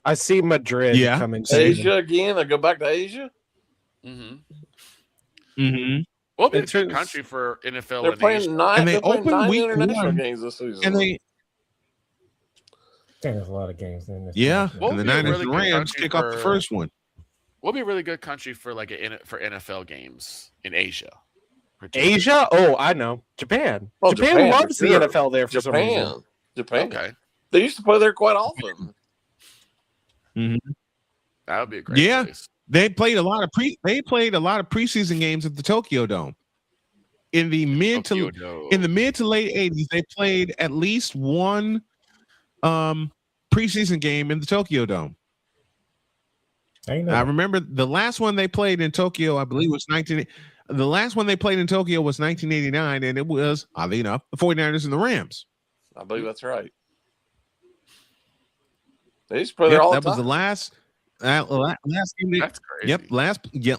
I see Madrid coming soon. Asia again. I go back to Asia. Mm-hmm. Well, it's a country for NFL. They're playing nine. And they playing open 9 week international 1, games this season. and they There's a lot of games in this. and the Niners and Rams kick off the first one. What would be a really good country for for NFL games in Asia? Asia? Oh, I know. Japan. Oh, Japan loves for sure. the NFL there for some reason. Japan. Okay. They used to play there quite often. Mm-hmm. That would be a great place. They played a lot of preseason games at the Tokyo Dome. In the mid to late 80s, they played at least one preseason game in the Tokyo Dome. I remember the last one they played in Tokyo, I believe was 1989, and it was, oddly enough, the 49ers and the Rams. I believe that's right. They used to play there all the time. That was the last game. That's crazy.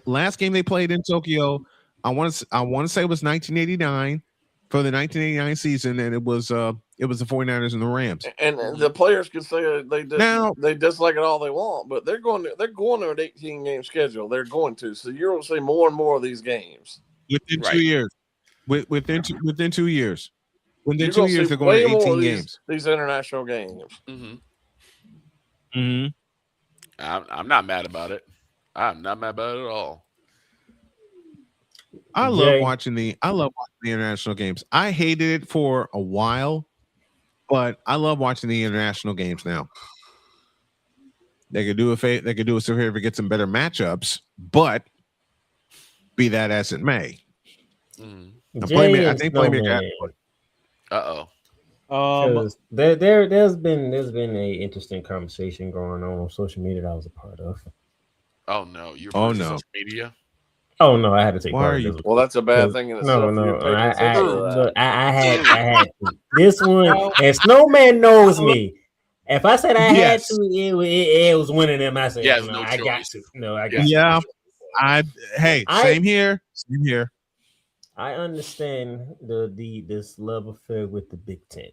Last game they played in Tokyo. I want to say it was 1989 for the 1989 season, and it was the 49ers and the Rams. And the players can say they dislike it all they want, but they're going to an 18-game schedule. They're going to, so you're going to see more and more of these games within 2 years. Within 2 years. Within You're 2 gonna years, see they're going to way more 18 of games. These international games. Mm-hmm. I'm not mad about it. I'm not mad about it at all. I love watching the international games. I hated it for a while, but I love watching the international games now. They could do us a favor, get some better matchups, but be that as it may. I think Playmaker. There's been a interesting conversation going on social media that I was a part of. Oh no, you're social media. Oh no, I had to take part of this. Well, that's a bad thing in itself. I had to. This one, and Snowman knows me. If I said I had to, it was winning them. I said, I got to. No, I got to. Yeah. Same here. Same here. I understand this love affair with the Big Ten.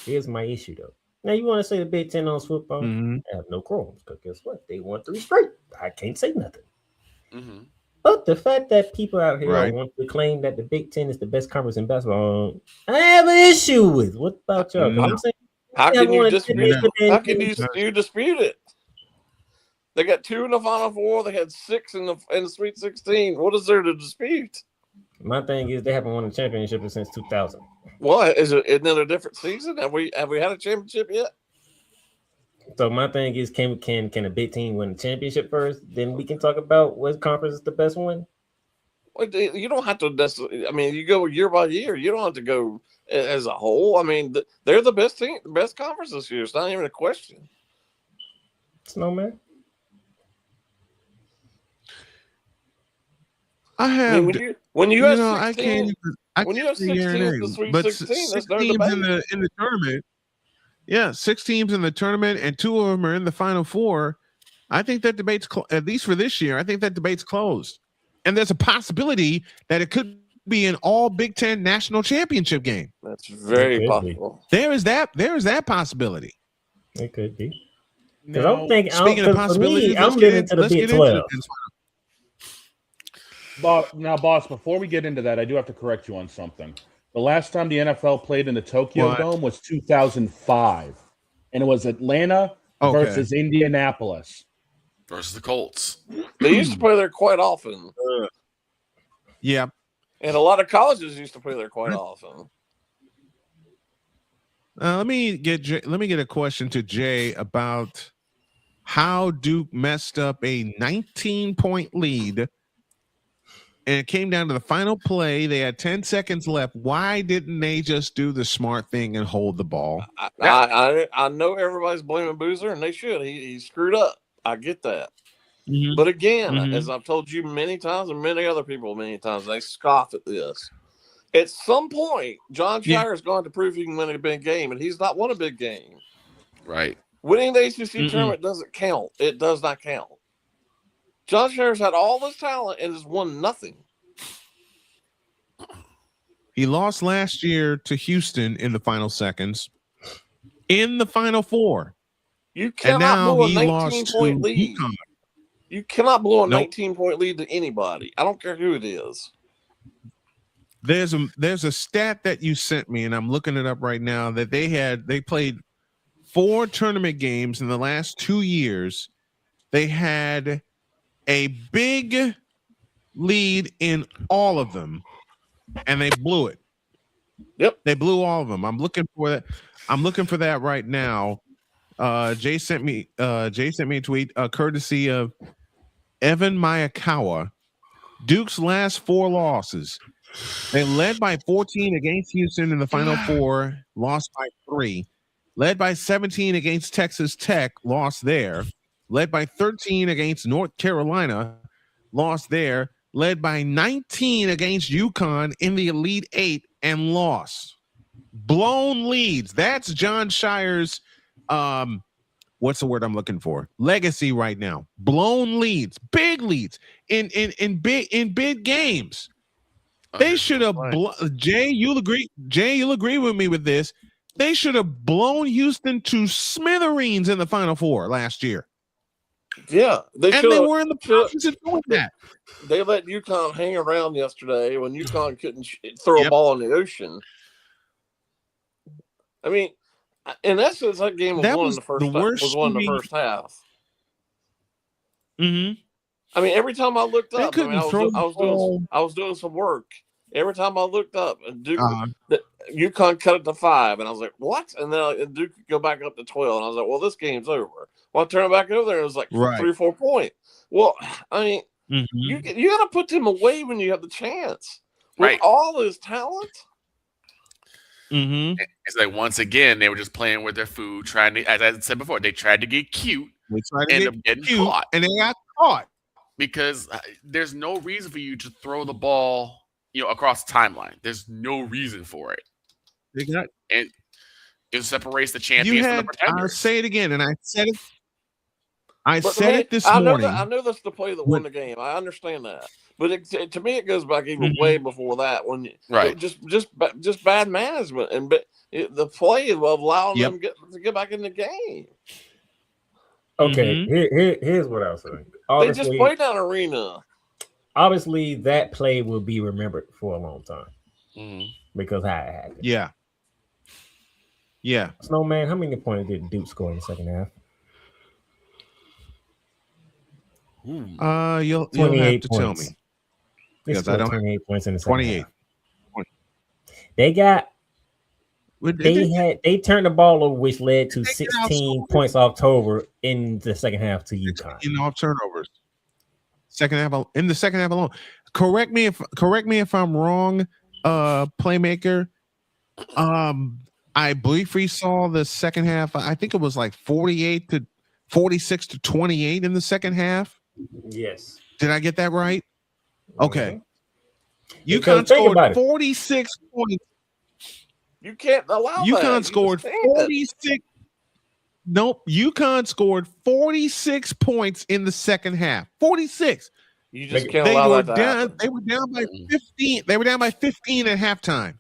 Here's my issue though. Now you want to say the Big Ten owns football? I have no qualms because guess what? They won 3 straight. I can't say nothing. But the fact that people out here want to claim that the Big Ten is the best conference in basketball, I have an issue with. What about y'all? I'm saying, how can you dispute it? They got 2 in the Final Four. They had 6 in the Sweet 16. What is there to dispute? My thing is they haven't won a championship since 2000. What isn't it a different season? Have we had a championship yet? So my thing is, can a big team win the championship first? Then we can talk about what conference is the best one. Well, you don't have to necessarily. I mean, you go year by year. You don't have to go as a whole. I mean, they're the best team, the best conference this year. It's not even a question. Snowman. I when you have 16, I can't when you have 16 in the Sweet 16, that's no teams debate. in the tournament. Yeah, 6 teams in the tournament, and 2 of them are in the Final Four. I think that debate's at least for this year. I think that debate's closed, and there's a possibility that it could be an all Big Ten national championship game. That's very possible. There is that possibility. It could be. Because I'm thinking. Speaking of possibilities, I'm getting to the Big 12. Now, boss, before we get into that, I do have to correct you on something. The last time the NFL played in the Tokyo Dome was 2005, and it was Atlanta versus Indianapolis. Versus the Colts. They used to play there quite often. Yeah. And a lot of colleges used to play there quite often. Let me get a question to Jay about how Duke messed up a 19-point lead and it came down to the final play. They had 10 seconds left. Why didn't they just do the smart thing and hold the ball? I know everybody's blaming Boozer, and they should. He screwed up. I get that. Mm-hmm. But again, Mm-hmm. as I've told you many times and many other people many times, they scoff at this. At some point, John Shire is going to prove he can win a big game, and he's not won a big game. Right. Winning the ACC tournament doesn't count. It does not count. John Shire's had all this talent and has won nothing. He lost last year to Houston in the final seconds. In the Final Four. You And cannot now blow a he 19-point lost to lead. UConn. You cannot blow a Nope. 19-point lead to anybody. I don't care who it is. There's a stat that you sent me, and I'm looking it up right now, that they played 4 tournament games in the last 2 years. They had a big lead in all of them, and they blew it. Yep. They blew all of them. I'm looking for that. I'm looking for that right now. Jay sent me a tweet courtesy of Evan Mayakawa. Duke's last 4 losses. They led by 14 against Houston in the Final Four, lost by 3. Led by 17 against Texas Tech, lost there. Led by 13 against North Carolina, lost there. Led by 19 against UConn in the Elite 8 and lost. Blown leads. That's John Shire's what's the word I'm looking for? Legacy right now. Blown leads, big leads in big games. They should have Jay, you'll agree with me with this. They should have blown Houston to smithereens in the Final Four last year. Yeah, they were in the process of doing that. They let UConn hang around yesterday when UConn couldn't throw a ball in the ocean. I mean, in essence, that game was won in the first half. Mm-hmm. I mean, every time I looked up, I couldn't was doing some work. Every time I looked up, Duke, UConn cut it to 5, and I was like, "What?" And then Duke could go back up to 12, and I was like, "Well, this game's over." Well, I turned it back over there, and it was like 3 or 4 points. Well, I mean, you got to put them away when you have the chance. With all this talent. Mm-hmm. It's like once again they were just playing with their food, trying to, as I said before, they tried to get cute. They tried to end get up getting cute, caught, and they got caught because there's no reason for you to throw the ball, across the timeline. There's no reason for it. And it separates the champions from the pretenders. I'll say it again, and I said it. This I morning. I know that's the play that won the game. I understand that, but to me, it goes back even way before that. When just bad management and the play of allowing them to get back in the game. Okay, here's what I was saying. They just played that arena. Obviously, that play will be remembered for a long time because how it happened. Yeah. Snowman, how many points did Duke score in the second half? You'll have to tell me. They scored 28 points in the second 28. half. They turned the ball over, which led to 16 points off turnover in the second half to UConn. In off turnovers. In the second half alone. Correct me if I'm wrong, playmaker. I believe we saw the second half. I think it was like 46 to 28 in the second half. Yes. Did I get that right? Okay. Because UConn scored 46 points. You can't allow UConn scored 46. Nope. UConn scored 46 points in the second half. 46. You just can't allow that to happen. They were down by 15. They were down by 15 at halftime.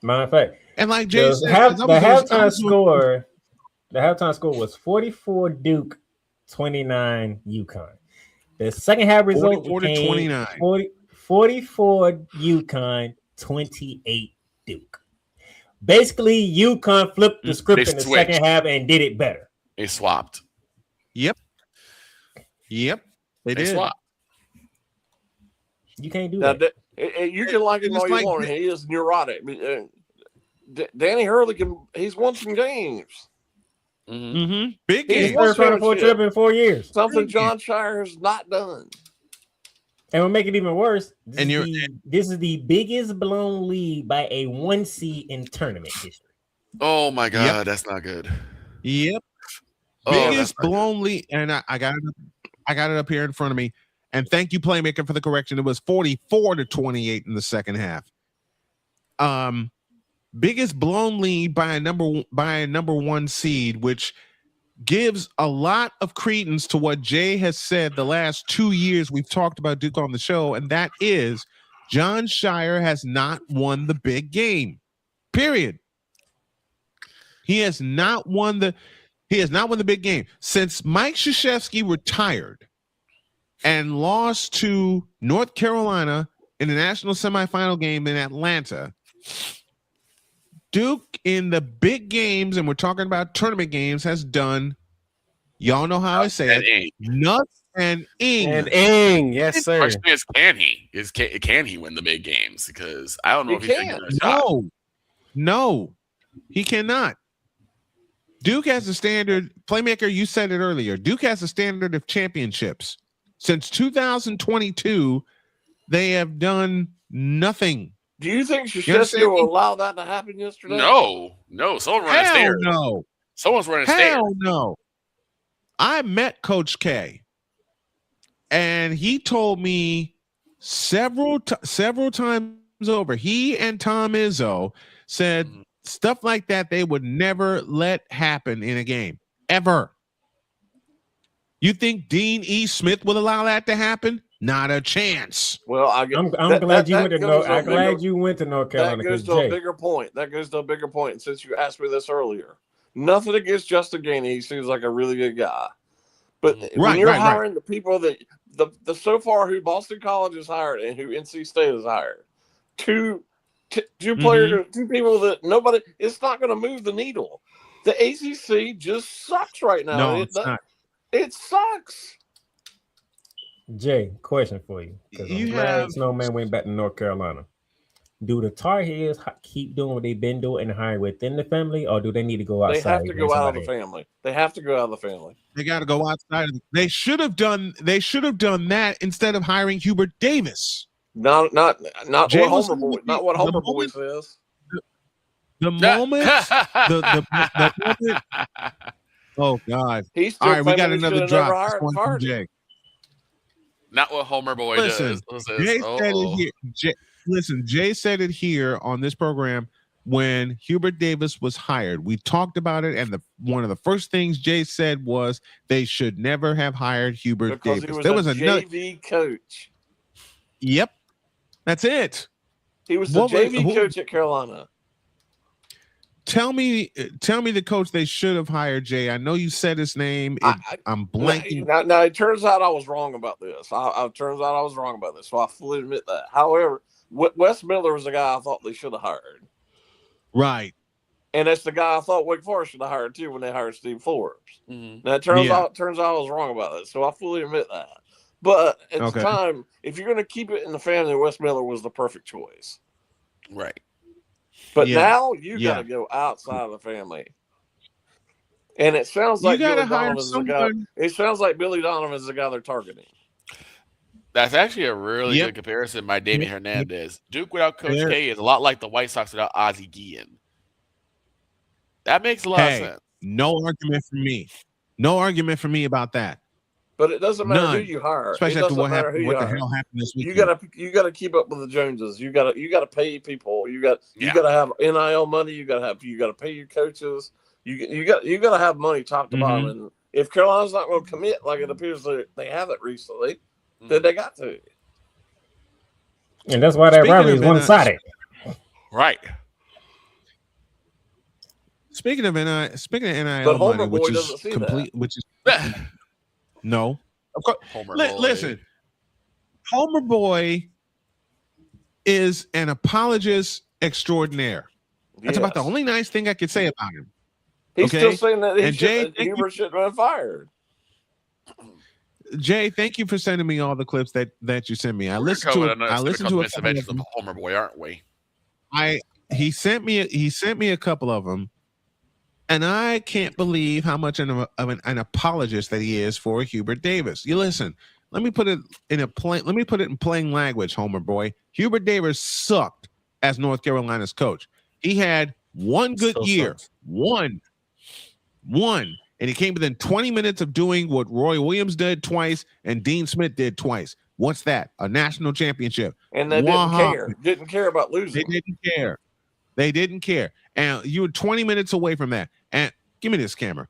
Matter of fact, and like Jay said, the halftime score was 44 Duke, 29 UConn. The second half result 44 to 29. 44 UConn, 28 Duke. Basically, UConn flipped the script in the second half and did it better. They swapped. Yep. They did. Swapped. You can't do now, that. You can like him all you want. He is neurotic. Danny Hurley he's won some games. Big games. He's first Final Four trip in 4 years. Something John Shire has not done. And we'll make it even worse. And This is the biggest blown lead by a 1 seed in tournament history. Oh my God, that's not good. Yep. Oh, Biggest blown lead, and I got it up here in front of me. And thank you, Playmaker, for the correction. It was 44-28 in the second half. Biggest blown lead by a number 1 seed, which gives a lot of credence to what Jay has said the last 2 years we've talked about Duke on the show, and that is John Shire has not won the big game. Period. He has not won the big game since Mike Krzyzewski retired and lost to North Carolina in the national semifinal game in Atlanta. Duke in the big games, and we're talking about tournament games, has done, y'all know how I say it, nuts and ing. And ing, yes, sir. Question is, can he win the big games? Because I don't know if he's taking a shot. No, he cannot. Duke has a standard. Playmaker, you said it earlier. Duke has a standard of championships. Since 2022, they have done nothing. Do you think Krzyzewski will allow that to happen yesterday? No. Someone running stairs. No. Someone's running stairs. Hell no. I met Coach K, and he told me several times over, he and Tom Izzo said stuff like that they would never let happen in a game, ever. You think Dean E. Smith would allow that to happen? Not a chance. Well, I'm glad you went to North. I'm glad you went to North Carolina. That goes to a bigger point. And since you asked me this earlier, nothing against Justin Gainey. He seems like a really good guy. But when you're hiring the people that the so far who Boston College has hired and who NC State has hired, two players, two people that nobody, it's not going to move the needle. The ACC just sucks right now. No, it's not. It sucks. Jay, question for you. Because I'm glad Snowman went back to North Carolina. Do the Tar Heels keep doing what they've been doing and hire within the family, or do they need to go outside? They have to go out of the family. They have to go out of the family. They got to go outside. They should have done that instead of hiring Hubert Davis. Not what Homer Boy. Not what Homer Boy says. The moment, the moment. Oh God! All right, we got another drop. Jay. Not what Homer Boy does. Jay said it here. Jay said it here on this program when Hubert Davis was hired. We talked about it, and one of the first things Jay said was they should never have hired Hubert Davis. There was a JV coach. Yep, that's it. He was the JV coach at Carolina. Tell me the coach they should have hired, Jay. I know you said his name. I'm blanking. Now, it turns out I was wrong about this. So I fully admit that. However, Wes Miller was the guy I thought they should have hired. Right. And that's the guy I thought Wake Forest should have hired too when they hired Steve Forbes. Now, it turns out I was wrong about that. So I fully admit that. But at the time, if you're going to keep it in the family, Wes Miller was the perfect choice. Right. But now you got to go outside of the family, and it sounds like Billy Donovan's the guy. It sounds like Billy Donovan's the guy they're targeting. That's actually a really good comparison by Damien Hernandez. Duke without Coach K is a lot like the White Sox without Ozzie Guillen. That makes a lot of sense. No argument for me. No argument for me about that. But it doesn't matter who you hire. Especially after what the hell happened this week. You gotta keep up with the Joneses. You gotta pay people. You gotta have NIL money. You gotta pay your coaches. You gotta have money top to bottom. And if Carolina's not going to commit like it appears they haven't recently, then they got to. And that's why that rivalry is one-sided. Right. Speaking of NIL but money, which is complete, which is no. Of course. Listen, Homer Boy is an apologist extraordinaire. That's about the only nice thing I could say about him. He's still saying that Hubert should have been fired. Jay, thank you for sending me all the clips that you sent me. I listened to a couple of them. Homer Boy, aren't we? He sent me a couple of them, and I can't believe how much of an apologist that he is for Hubert Davis. You listen, Let me put it in plain language, Homer boy. Hubert Davis sucked as North Carolina's coach. He had one good year, sucks. one, and he came within 20 minutes of doing what Roy Williams did twice and Dean Smith did twice. What's that? A national championship. And they didn't care about losing. They didn't care. And you were 20 minutes away from that. And give me this camera.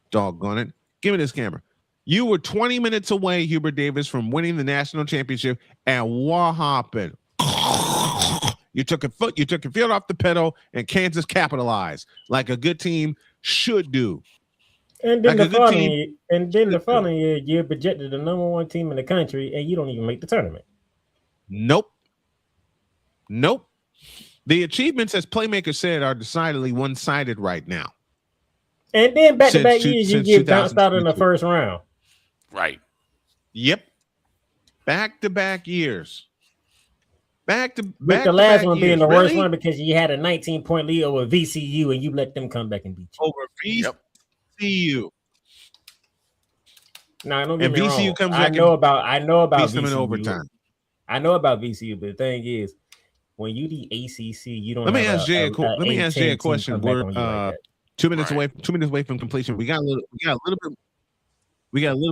Doggone it. Give me this camera. You were 20 minutes away, Hubert Davis, from winning the national championship. And what happened? You took your foot off the pedal, and Kansas capitalized like a good team should do. And then the following year, you're projected the number one team in the country, and you don't even make the tournament. Nope. The achievements, as Playmaker said, are decidedly one-sided right now. And then back-to-back years, you get bounced out in the first round. Right. Yep. Back-to-back years. With the last one being the worst one because you had a 19-point lead over VCU and you let them come back and beat you. Over VCU. No, don't get me VCU wrong. comes I back know about beats them VCU. in overtime. I know about VCU, but the thing is, when you the ACC, you don't. Let me ask Jay a question. We're 2 minutes away. 2 minutes away from completion. We got a little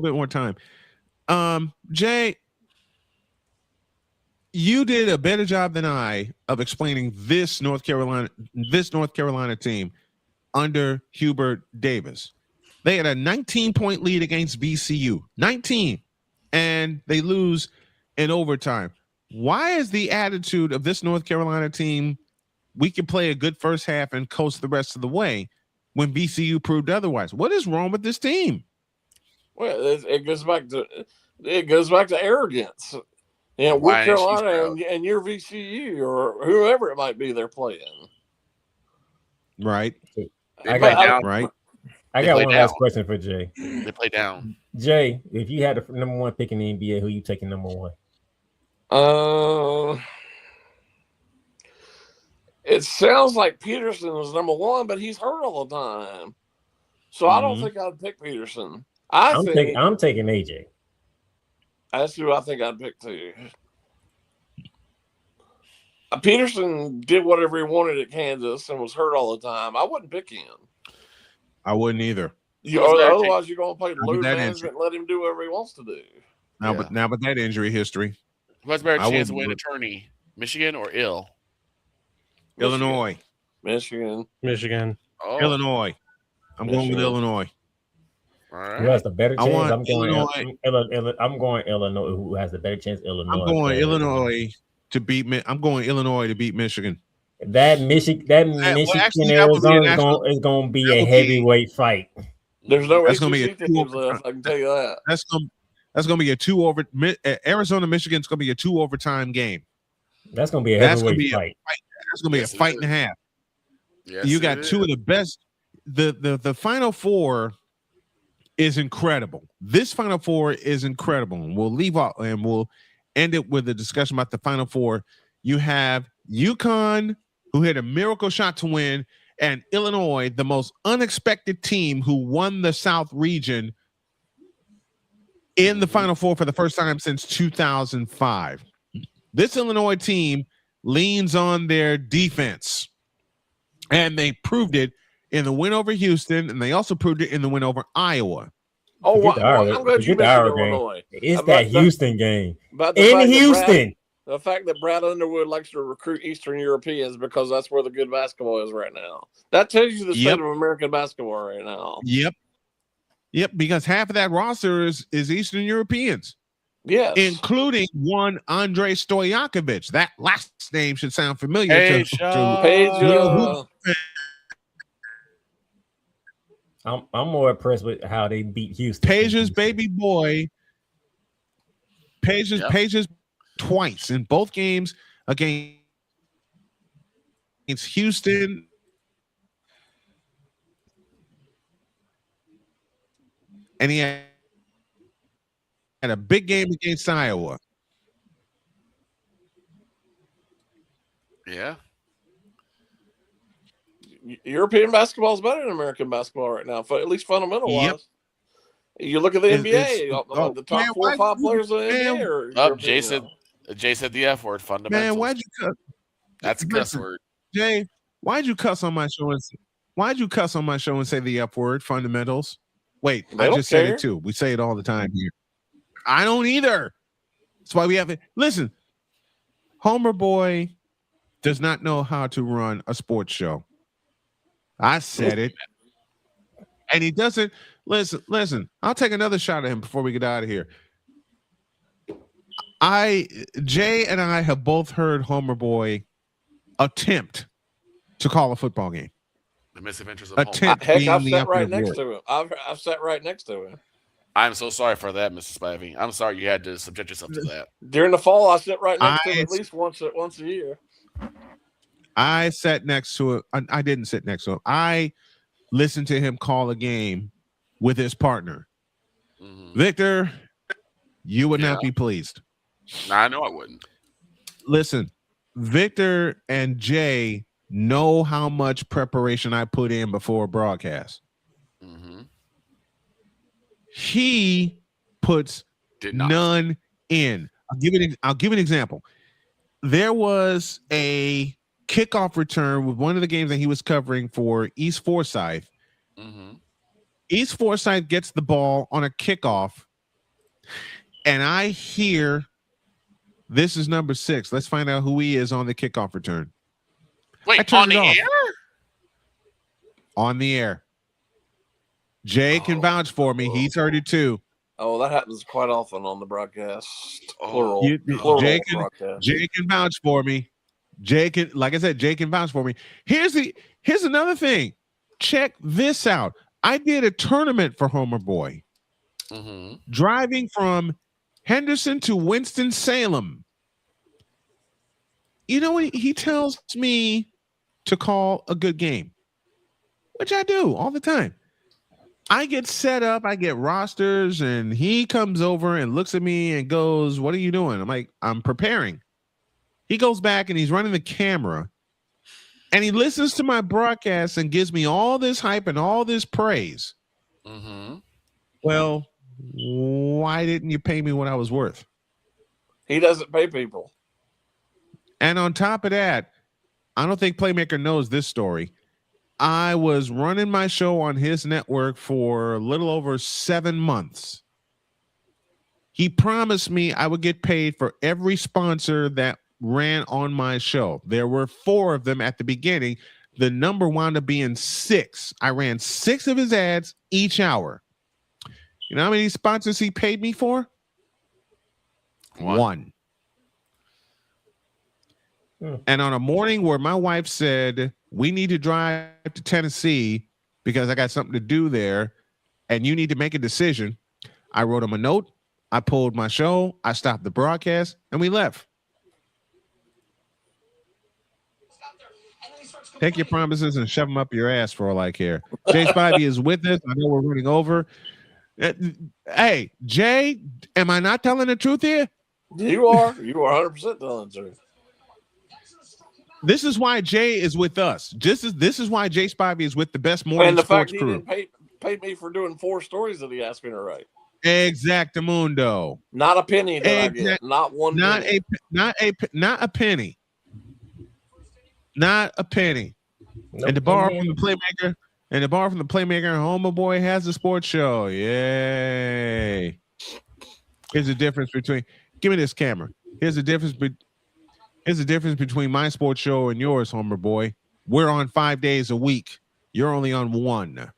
bit more time. Jay, you did a better job than I of explaining this North Carolina team under Hubert Davis. They had a 19-point lead against VCU, 19, and they lose in overtime. Why is the attitude of this North Carolina team, we can play a good first half and coast the rest of the way, when VCU proved otherwise? What is wrong with this team? Well, it goes back to arrogance. Yeah, North Carolina and your VCU or whoever it might be they're playing. Right. I got one last question for Jay. They play down. Jay, if you had the number one pick in the NBA, who you taking number one? It sounds like Peterson is number one, but he's hurt all the time. So I don't think I'd pick Peterson. I'm taking AJ. That's who I think I'd pick too. Peterson did whatever he wanted at Kansas and was hurt all the time. I wouldn't pick him. I wouldn't either. Otherwise, you're going to play loose management and let him do whatever he wants to do. Now, but that injury history. Who has a better chance to win attorney, Michigan or Ill? Illinois. Michigan. Oh. Illinois. I'm going with Illinois. All right. Who has the better chance? I'm going Illinois. I'm going Illinois. Who has the better chance? Illinois. I'm going Illinois to beat Michigan. That Michigan Arizona is going to be a heavyweight fight. There's no that's going to be a teams left. I can tell you that. That's going to be a 2 over. Arizona Michigan's going to be a 2 overtime game. That's going to be a heavyweight fight. That's going to be a fight and a half. Yes, you got two of the best. The Final Four is incredible. This Final Four is incredible. And we'll leave off and we'll end it with a discussion about the Final Four. You have UConn, who hit a miracle shot to win, and Illinois, the most unexpected team who won the South region in the Final Four for the first time since 2005. This Illinois team leans on their defense, and they proved it in the win over Houston, and they also proved it in the win over Iowa. Oh, I'm glad you mentioned Illinois. It's that Houston game in Houston. The fact that Brad Underwood likes to recruit Eastern Europeans because that's where the good basketball is right now. That tells you the state of American basketball right now. Yep, because half of that roster is Eastern Europeans. Yes. Including one Andre Stojakovic. That last name should sound familiar I'm more impressed with how they beat Houston. Page's baby boy. Page's twice in both games against Houston. And he had a big game against Iowa. Yeah. European basketball is better than American basketball right now, at least fundamental wise. You look at the NBA. The top man, 4 or 5 players in the NBA. Or Jay said the F word. Fundamentals. Man, why'd you cuss? That's a cuss word. Jay, why'd you cuss on my show and say the F word? Fundamentals. Wait, I just said it too. We say it all the time here. I don't either. That's why we have it. Listen, Homer Boy does not know how to run a sports show. I said it. And he doesn't. Listen, I'll take another shot at him before we get out of here. Jay and I have both heard Homer Boy attempt to call a football game. The misadventures of Homer. Heck, I've sat right next to him. I've sat right next to him. I'm so sorry for that, Mr. Spivey. I'm sorry you had to subject yourself to that. During the fall, I sit right next to him at least once a year. I sat next to him. I didn't sit next to him. I listened to him call a game with his partner. Mm-hmm. Victor, you would not be pleased. I know I wouldn't. Listen, Victor and Jay know how much preparation I put in before a broadcast. Mm-hmm. He puts none in. I'll give you an example. There was a kickoff return with one of the games that he was covering for East Forsyth. Mm-hmm. East Forsyth gets the ball on a kickoff, and I hear, "This is number 6. Let's find out who he is on the kickoff return." Wait, on the air? On the air. Jay can vouch for me. He's heard it too. Oh, that happens quite often on the broadcast. Oh, Plural Jay broadcast. can vouch for me. Jay can vouch for me. Here's another thing. Check this out. I did a tournament for Homer Boy. Mm-hmm. Driving from Henderson to Winston-Salem. You know what? He tells me to call a good game, which I do all the time. I get set up, I get rosters, and he comes over and looks at me and goes, "What are you doing?" I'm like, "I'm preparing." He goes back and he's running the camera, and he listens to my broadcast and gives me all this hype and all this praise. Mm-hmm. Well, why didn't you pay me what I was worth? He doesn't pay people. And on top of that, I don't think Playmaker knows this story. I was running my show on his network for a little over 7 months. He promised me I would get paid for every sponsor that ran on my show. There were 4 of them at the beginning. The number wound up being 6. I ran 6 of his ads each hour. You know how many sponsors he paid me for? 1. And on a morning where my wife said, "We need to drive to Tennessee because I got something to do there, and you need to make a decision," I wrote him a note. I pulled my show. I stopped the broadcast, and we left. Take your promises and shove them up your ass for all I care. Jay Spivey is with us. I know we're running over. Hey, Jay, am I not telling the truth here? You are. You are 100% telling the truth. This is why Jay is with us. This is why Jay Spivey is with the best morning sports crew. And the fact he didn't pay me for doing 4 stories that he asked me to write. Exactamundo. Not a penny that I get. Not one penny. Not a penny. Not a penny. Nope. And the bar from the Playmaker, Homer Boy has a sports show. Yay. Here's the difference between, give me this camera. Here's the difference between my sports show and yours, Homer Boy. We're on 5 days a week. You're only on 1.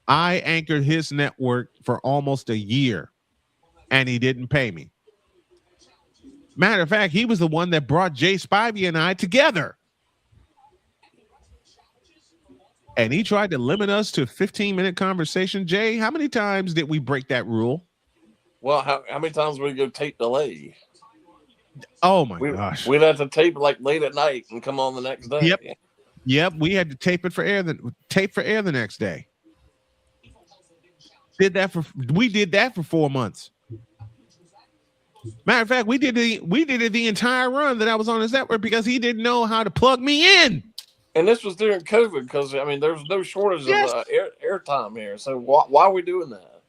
I anchored his network for almost a year, and he didn't pay me. Matter of fact, he was the one that brought Jay Spivey and I together. And he tried to limit us to a 15-minute conversation. Jay, how many times did we break that rule? Well, how many times would we go tape delay? Oh my gosh. We'd have to tape like late at night and come on the next day. Yep. We had to tape for air the next day. We did that for 4 months. Matter of fact, we did it the entire run that I was on his network because he didn't know how to plug me in. And this was during COVID because, I mean, there was no shortage of air time here. So why are we doing that?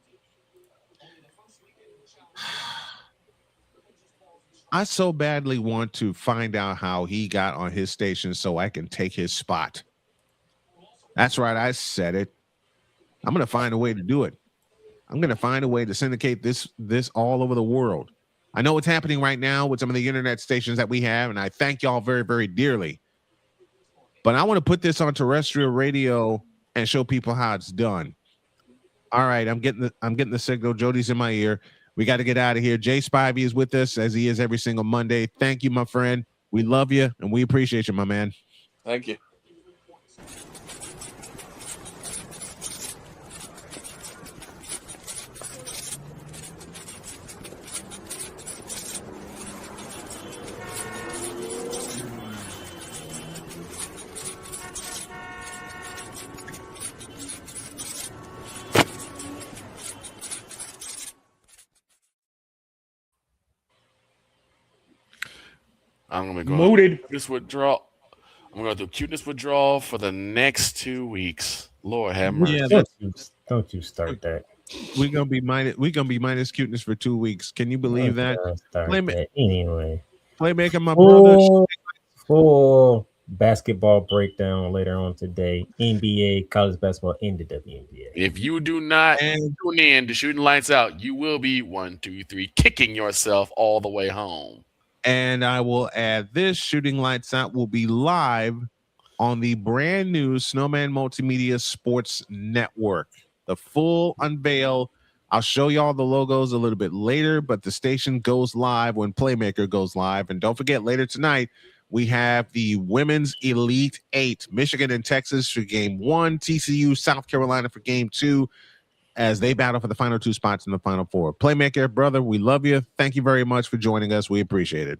I so badly want to find out how he got on his station so I can take his spot. That's right. I said it. I'm going to find a way to do it. I'm going to find a way to syndicate this all over the world. I know what's happening right now with some of the internet stations that we have, and I thank y'all very, very dearly. But I want to put this on terrestrial radio and show people how it's done. All right, I'm getting the signal. Jody's in my ear. We got to get out of here. Jay Spivey is with us as he is every single Monday. Thank you, my friend. We love you and we appreciate you, my man. Thank you. I'm gonna go Mooted. This withdrawal. I'm gonna do cuteness withdrawal for the next 2 weeks. Lord have mercy. Yeah, don't you start that. We're gonna be minus cuteness for 2 weeks. Can you believe that? Anyway. Playmaker, my brother. Full basketball breakdown later on today. NBA, college basketball in the WNBA. If you do not tune in to Shooting Lights Out, you will be 1, 2, 3 kicking yourself all the way home. And I will add this: Shooting Lights Out will be live on the brand new Snowman Multimedia Sports Network. The full unveil. I'll show y'all the logos a little bit later, but the station goes live when Playmaker goes live. And don't forget, later tonight, we have the Women's Elite 8, Michigan and Texas for Game 1, TCU, South Carolina for Game 2, as they battle for the final 2 spots in the Final 4. Playmaker, brother, we love you. Thank you very much for joining us. We appreciate it.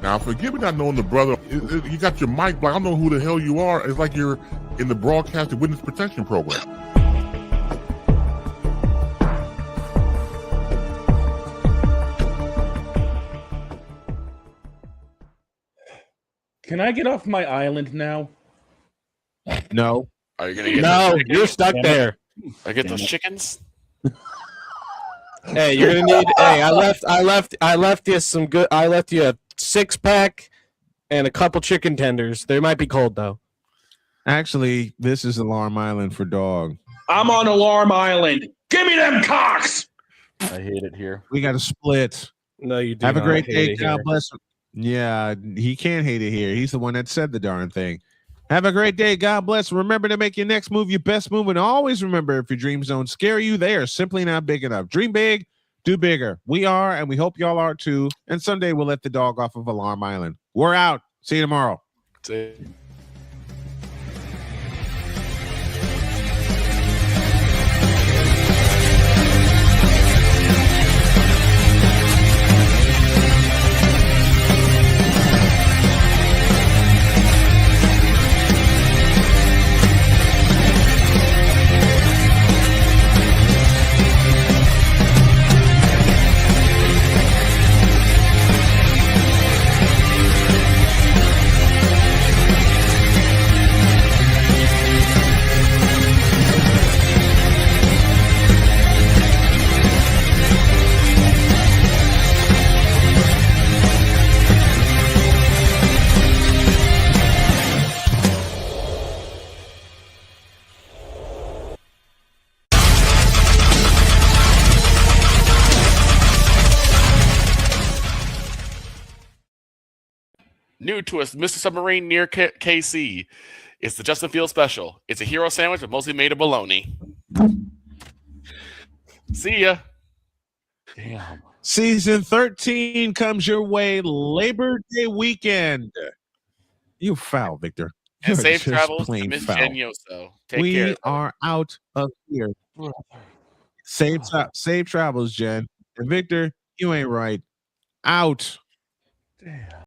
Now, forgive me not knowing the brother. You got your mic black. I don't know who the hell you are. It's like you're in the broadcasting witness protection program. Can I get off my island now? No. Are you gonna get No, you're stuck there. I get those chickens. Hey, you're gonna need. Hey, I left you some good. I left you a 6-pack and a couple chicken tenders. They might be cold though. Actually, this is Alarm Island for dog. I'm on Alarm Island. Give me them cocks. I hate it here. We got to split. No, you do. Have a not great hate day. it God here. bless. Yeah, he can't hate it here. He's the one that said the darn thing. Have a great day. God bless. Remember to make your next move your best move. And always remember, if your dreams don't scare you, they are simply not big enough. Dream big, do bigger. We are, and we hope y'all are too. And someday we'll let the dog off of Alarm Island. We're out. See you tomorrow. See. New to us, Mr. Submarine near KC. It's the Justin Field special. It's a hero sandwich, but mostly made of bologna. See ya. Damn. Season 13 comes your way Labor Day weekend. You foul, Victor. And You're safe just travels to plain Miss foul. Jen Yoso. Take We care. are out of here. Safe travels, Jen. And Victor, you ain't right. Out. Damn.